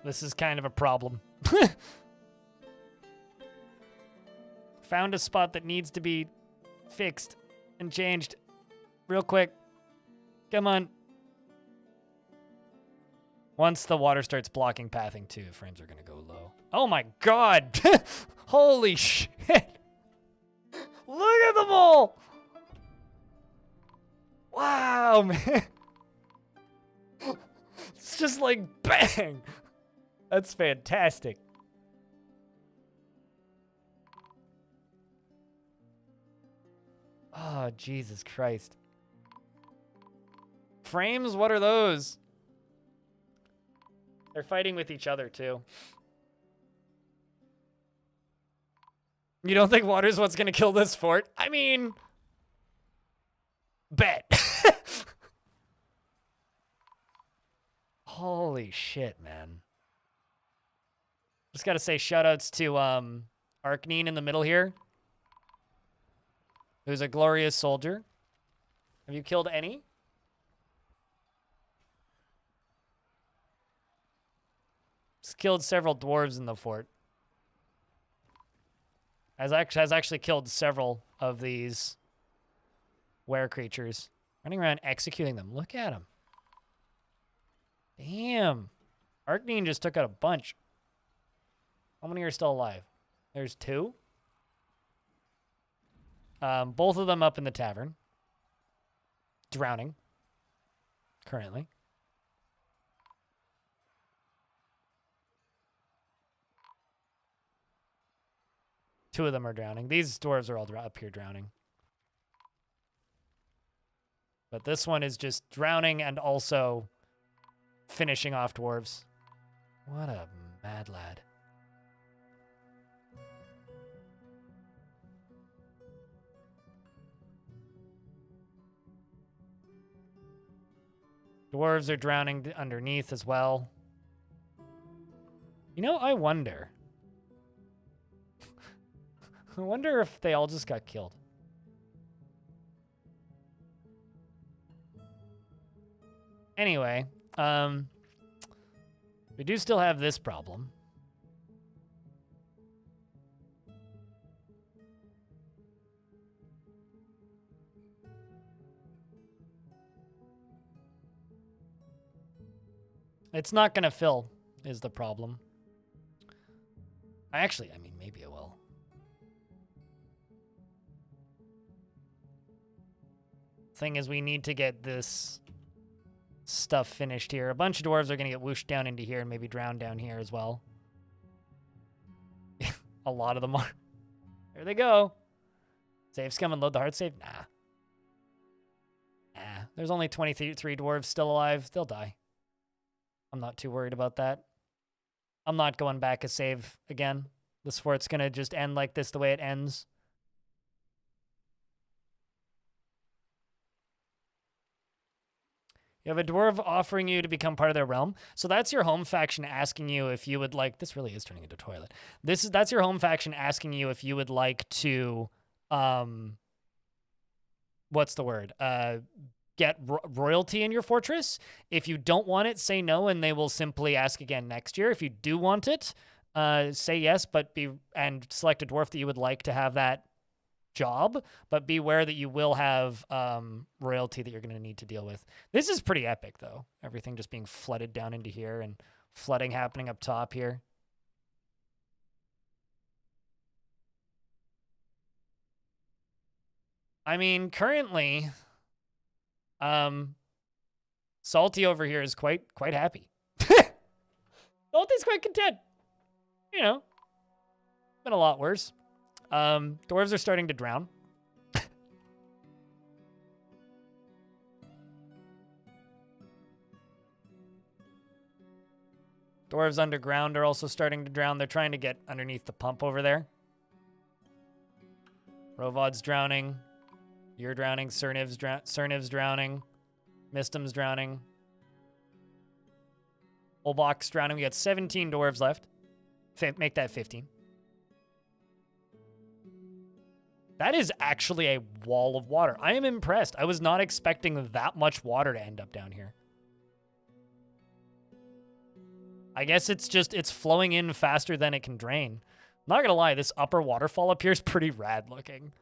This is kind of a problem. Found a spot that needs to be fixed and changed real quick. Come on. Once the water starts blocking pathing too, frames are gonna go low. Oh my god! Holy shit! Look at them all! Wow, man! It's just like bang! That's fantastic. Oh, Jesus Christ. Frames? What are those? They're fighting with each other, too. You don't think water's what's gonna kill this fort? I mean... bet. Holy shit, man. Just gotta say shoutouts to Arkneen in the middle here, who's a glorious soldier. Have you killed any? He's killed several dwarves in the fort. Has actually killed several of these were creatures. Running around executing them. Look at him. Damn. Arkneen just took out a bunch. How many are still alive? There's 2. Both of them up in the tavern. Drowning. Currently. Two of them are drowning. These dwarves are all up here drowning. But this one is just drowning and also finishing off dwarves. What a mad lad. Dwarves are drowning underneath as well. You know, I wonder. I wonder if they all just got killed. Anyway, we do still have this problem. It's not going to fill, is the problem. I mean, maybe it will. Thing is, we need to get this stuff finished here. A bunch of dwarves are going to get whooshed down into here and maybe drowned down here as well. A lot of them are. There they go. Save scum and load the hard save? Nah. Nah. There's only 23 dwarves still alive. They'll die. I'm not too worried about that. I'm not going back a save again. This fort's going to just end like this the way it ends. You have a dwarf offering you to become part of their realm. So that's your home faction asking you if you would like... This really is turning into a toilet. That's your home faction asking you if you would like to... what's the word? Get royalty in your fortress. If you don't want it, say no, and they will simply ask again next year. If you do want it, say yes, and select a dwarf that you would like to have that job, but beware that you will have royalty that you're going to need to deal with. This is pretty epic, though. Everything just being flooded down into here and flooding happening up top here. I mean, currently, Salty over here is quite happy. Salty's quite content. You know, been a lot worse. Dwarves are starting to drown. Dwarves underground are also starting to drown. They're trying to get underneath the pump over there. Rovod's drowning. You're drowning. Cerniv's drowning. Mistum's drowning. Olbach's drowning. We got 17 dwarves left. Make that 15. That is actually a wall of water. I am impressed. I was not expecting that much water to end up down here. I guess it's flowing in faster than it can drain. I'm not gonna lie, this upper waterfall up here is pretty rad looking.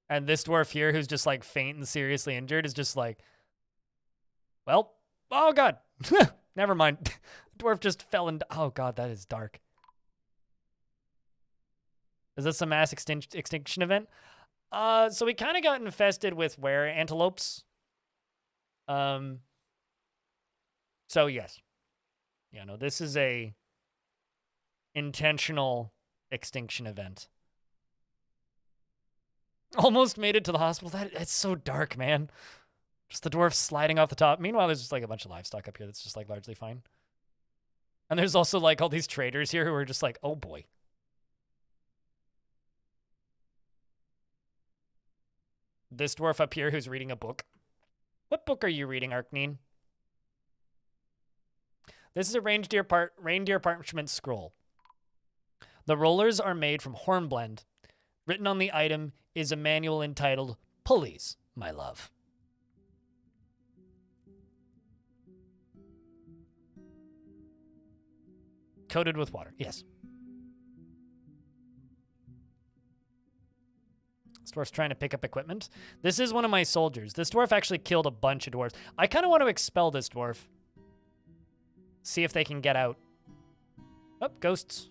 And this dwarf here, who's just like faint and seriously injured, is just like, well, oh god, never mind. Dwarf just fell into, oh god, that is dark. Is this a mass extinction event? So we kind of got infested with were antelopes. So yes. Yeah, no, this is a intentional extinction event. Almost made it to the hospital. That's so dark, man. Just the dwarf sliding off the top. Meanwhile, there's just like a bunch of livestock up here that's just like largely fine. And there's also like all these traders here who are just like, oh boy. This dwarf up here who's reading a book. What book are you reading, Arkneen? This is a reindeer parchment scroll. The rollers are made from hornblende. Written on the item is a manual entitled Pulleys, My Love. Coated with water, yes. This dwarf's trying to pick up equipment. This is one of my soldiers. This dwarf actually killed a bunch of dwarves. I kind of want to expel this dwarf. See if they can get out. Oh, ghosts.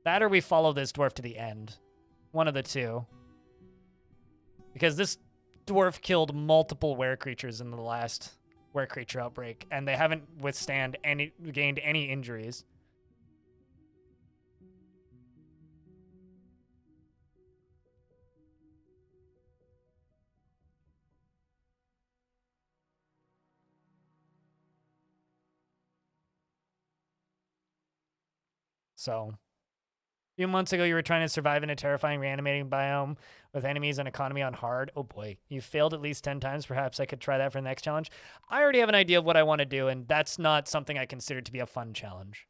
That or we follow this dwarf to the end. One of the two. Because this dwarf killed multiple were creatures in the last were creature outbreak, and they haven't gained any injuries. So, a few months ago, you were trying to survive in a terrifying reanimating biome with enemies and economy on hard. Oh boy, you failed at least 10 times. Perhaps I could try that for the next challenge. I already have an idea of what I want to do, and that's not something I consider to be a fun challenge.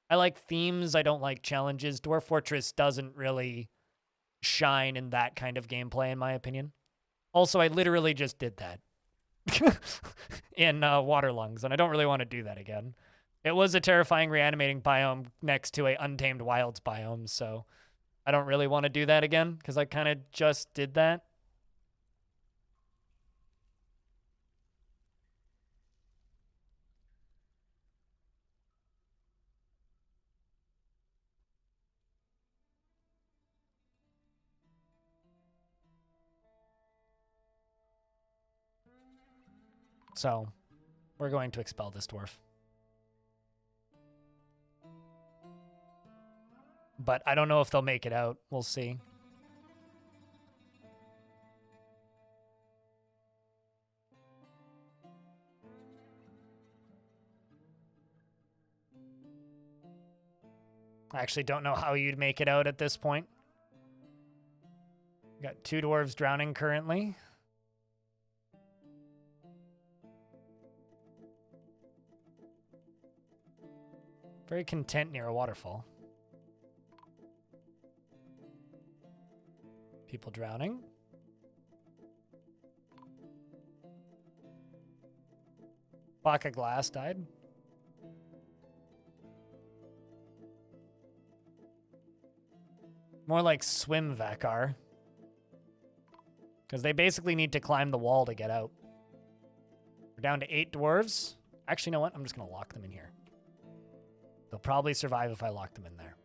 I like themes. I don't like challenges. Dwarf Fortress doesn't really shine in that kind of gameplay, in my opinion. Also, I literally just did that in Waterlungs, and I don't really want to do that again. It was a terrifying reanimating biome next to a untamed wilds biome, so I don't really want to do that again because I kind of just did that. So, we're going to expel this dwarf. But I don't know if they'll make it out. We'll see. I actually don't know how you'd make it out at this point. Got 2 dwarves drowning currently. Very content near a waterfall. People drowning. Block of glass died. More like swim Vakar. Because they basically need to climb the wall to get out. We're down to 8 dwarves. Actually, you know what? I'm just going to lock them in here. They'll probably survive if I lock them in there.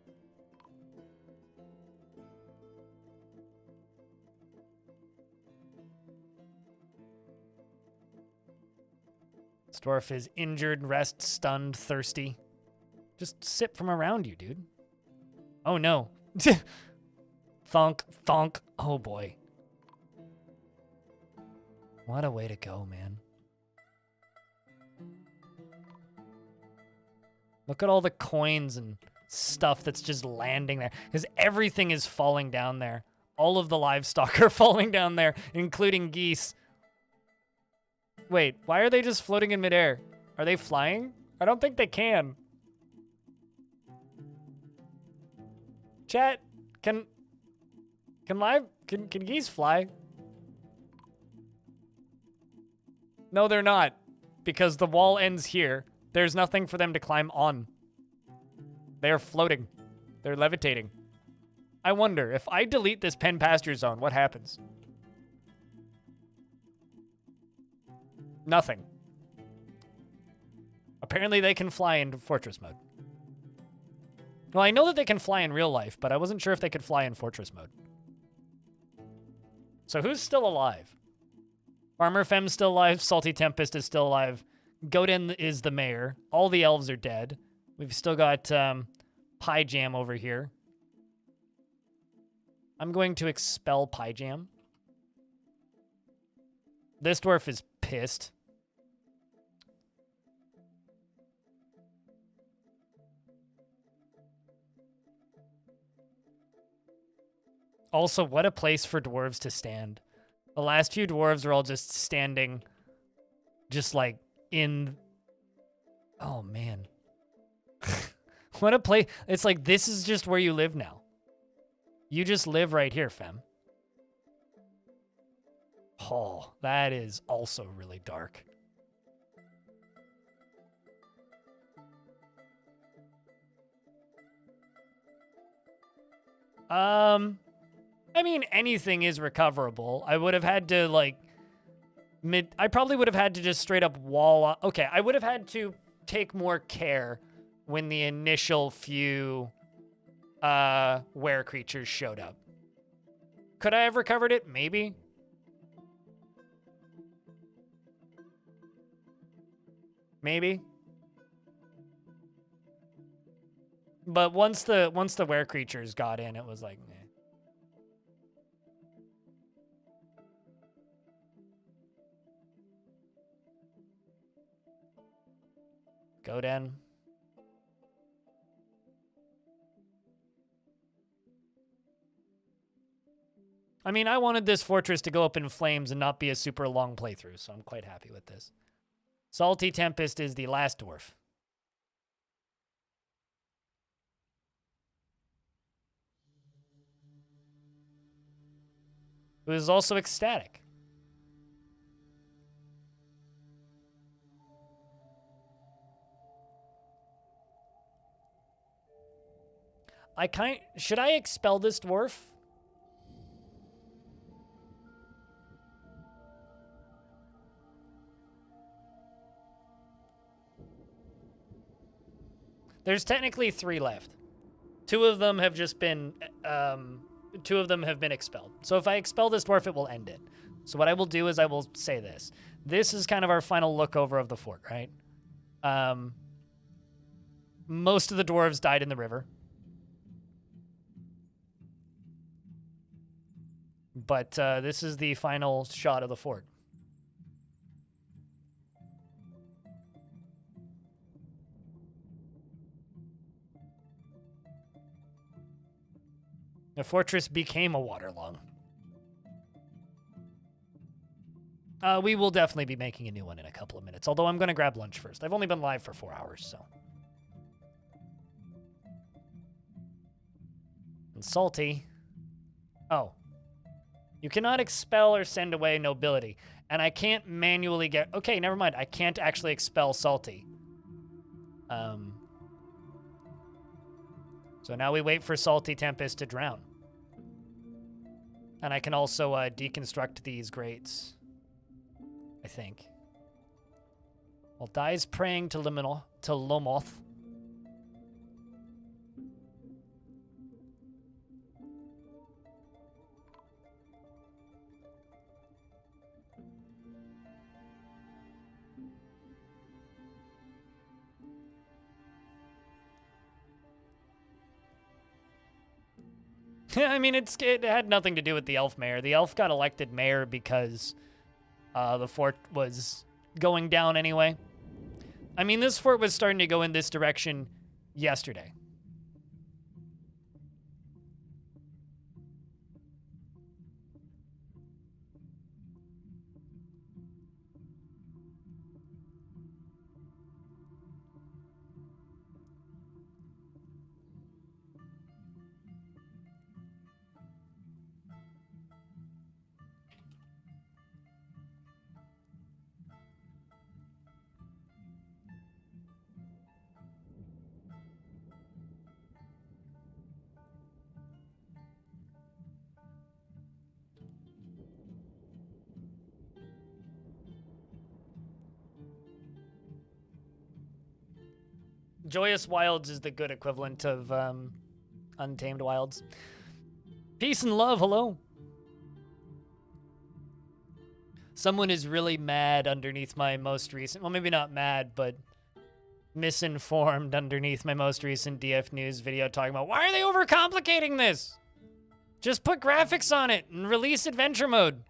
Dwarf is injured, rest, stunned, thirsty. Just sip from around you, dude. Oh no. Thunk, thunk. Oh boy. What a way to go, man. Look at all the coins and stuff that's just landing there. Because everything is falling down there. All of the livestock are falling down there, including geese. Wait, why are they just floating in midair? Are they flying? I don't think they can. Chat, can geese fly? No, they're not. Because the wall ends here. There's nothing for them to climb on. They're floating. They're levitating. I wonder, if I delete this pen pasture zone, what happens? Nothing. Apparently they can fly in fortress mode. Well, I know that they can fly in real life, but I wasn't sure if they could fly in fortress mode. So who's still alive? Armor Fem's still alive. Salty Tempest is still alive. Godin is the mayor. All the elves are dead. We've still got Pie Jam over here. I'm going to expel Pie Jam. This dwarf is pissed. Also, what a place for dwarves to stand. The last few dwarves are all just standing, just like in... Oh, man. What a place. It's like, this is just where you live now. You just live right here, fam. Oh, that is also really dark. I mean, anything is recoverable. I would have had to, like, I probably would have had to just straight up wall... Okay, I would have had to take more care when the initial few were creatures showed up. Could I have recovered it? Maybe. Maybe. But once the were creatures got in, it was like, meh. Godin. I mean, I wanted this fortress to go up in flames and not be a super long playthrough, so I'm quite happy with this. Salty Tempest is the last dwarf. Who is also ecstatic. Should I expel this dwarf? There's technically 3 left. 2 of them have just been, 2 of them have been expelled. So if I expel this dwarf, it will end it. So what I will do is I will say this. This is kind of our final look over of the fort, right? Most of the dwarves died in the river. But this is the final shot of the fort. The fortress became a waterlung. We will definitely be making a new one in a couple of minutes, although I'm going to grab lunch first. I've only been live for 4 hours, so. And Salty. Oh. You cannot expel or send away nobility. And I can't manually get... Okay, never mind. I can't actually expel Salty. So now we wait for Salty Tempest to drown. And I can also deconstruct these grates. I think. Well, dies praying to Lomoth. I mean, it had nothing to do with the elf mayor. The elf got elected mayor because the fort was going down anyway. I mean, this fort was starting to go in this direction yesterday. Joyous Wilds is the good equivalent of Untamed Wilds. Peace and love, hello. Someone is really mad underneath my most recent, well, maybe not mad, but misinformed underneath my most recent DF News video talking about, why are they overcomplicating this? Just put graphics on it and release adventure mode.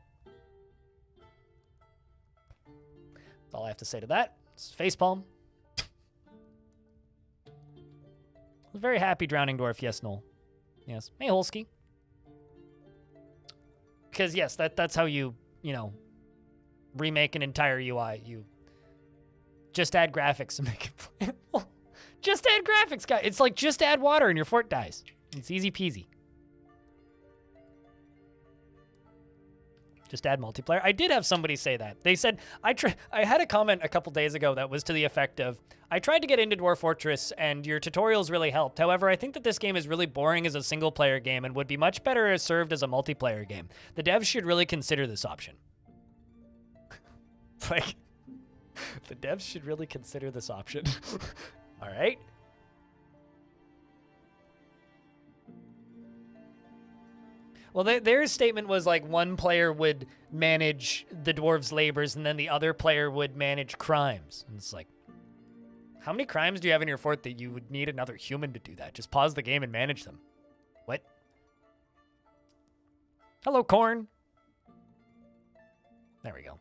That's all I have to say to that. It's facepalm. Very happy Drowning Dwarf, yes, Noel. Yes. Hey, Holsky. Because, yes, that's how you know, remake an entire UI. You just add graphics and make it playable. Just add graphics, guys. It's like just add water and your fort dies. It's easy peasy. Just add multiplayer. I did have somebody say that. They said, I had a comment a couple days ago that was to the effect of, I tried to get into Dwarf Fortress and your tutorials really helped. However, I think that this game is really boring as a single player game and would be much better served as a multiplayer game. The devs should really consider this option. It's like, the devs should really consider this option. All right. Well, their statement was like one player would manage the dwarves' labors and then the other player would manage crimes. And it's like, how many crimes do you have in your fort that you would need another human to do that? Just pause the game and manage them. What? Hello, Corn. There we go.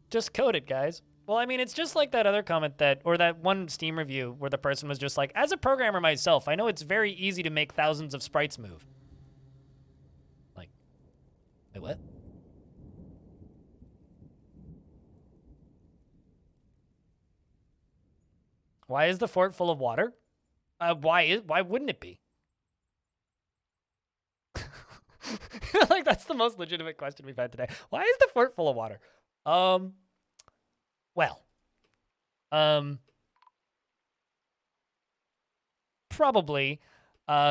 Just code it, guys. Well, I mean, it's just like that other comment or that one Steam review where the person was just like, as a programmer myself, I know it's very easy to make thousands of sprites move. Like, wait, what? Why is the fort full of water? Why wouldn't it be? Like, that's the most legitimate question we've had today. Why is the fort full of water? Well, probably,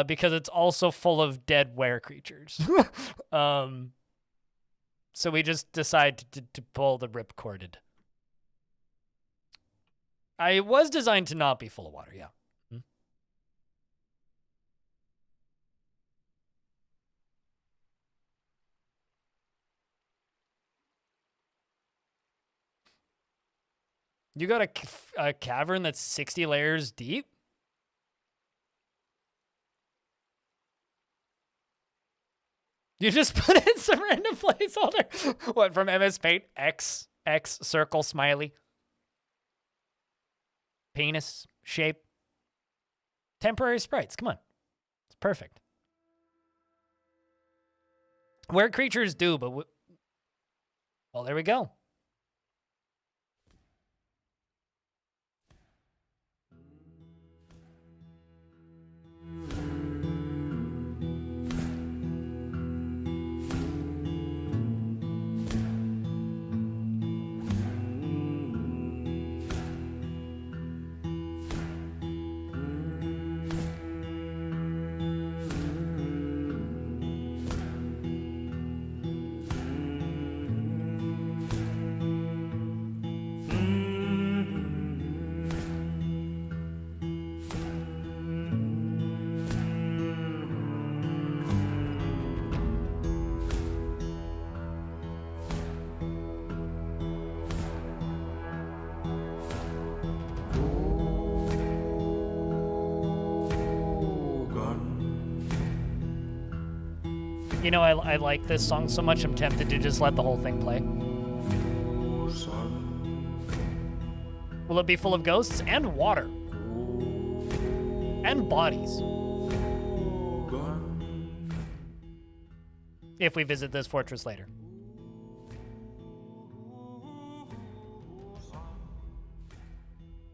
because it's also full of dead were creatures. So we just decide to pull the ripcorded. It was designed to not be full of water, yeah. You got a cavern that's 60 layers deep? You just put in some random placeholder. What, from MS Paint? X, circle, smiley. Penis, shape. Temporary sprites, come on. It's perfect. Where creatures do, but... well, there we go. You know, I like this song so much, I'm tempted to just let the whole thing play. Will it be full of ghosts and water? And bodies. If we visit this fortress later.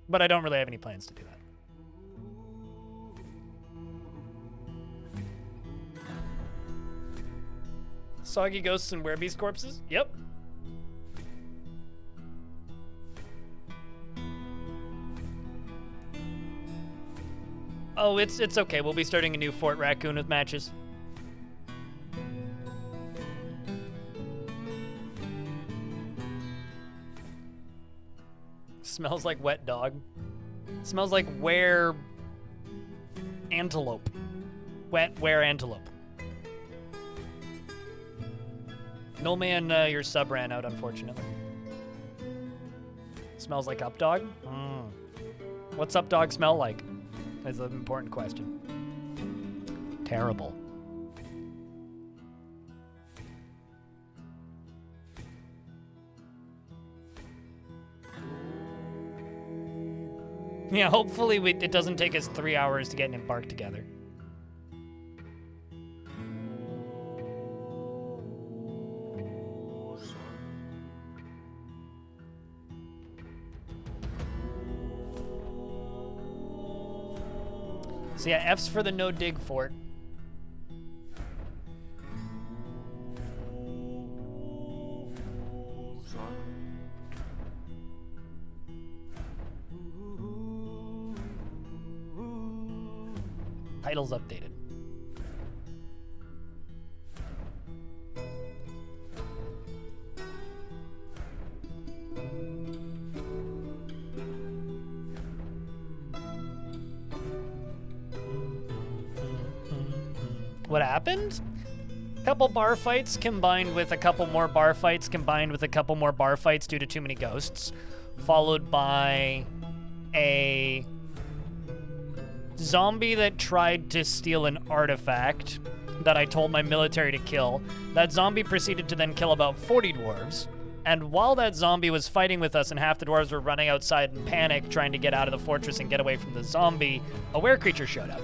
But I don't really have any plans to do that. Soggy ghosts and werebeast corpses? Yep. Oh, it's okay. We'll be starting a new Fort Raccoon with matches. Smells like wet dog. Smells like were antelope. Wet were antelope. No man, your sub ran out, unfortunately. Smells like up dog? What's up dog smell like? That's an important question. Terrible. Yeah, hopefully it doesn't take us 3 hours to get an embark together. So yeah, F's for the no-dig fort. Title's updated. What happened? Couple bar fights combined with a couple more bar fights combined with a couple more bar fights due to too many ghosts, followed by a zombie that tried to steal an artifact that I told my military to kill. That zombie proceeded to then kill about 40 dwarves. And while that zombie was fighting with us and half the dwarves were running outside in panic trying to get out of the fortress and get away from the zombie, a were creature showed up.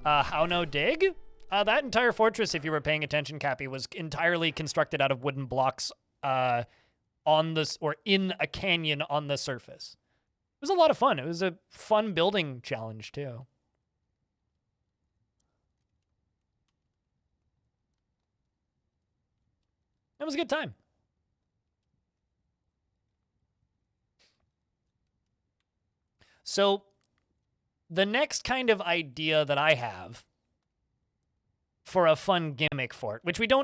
How no dig? That entire fortress, if you were paying attention, Cappy, was entirely constructed out of wooden blocks on this or in a canyon on the surface. It was a lot of fun. It was a fun building challenge too. It was a good time. So the next kind of idea that I have for a fun gimmick fort, which we don't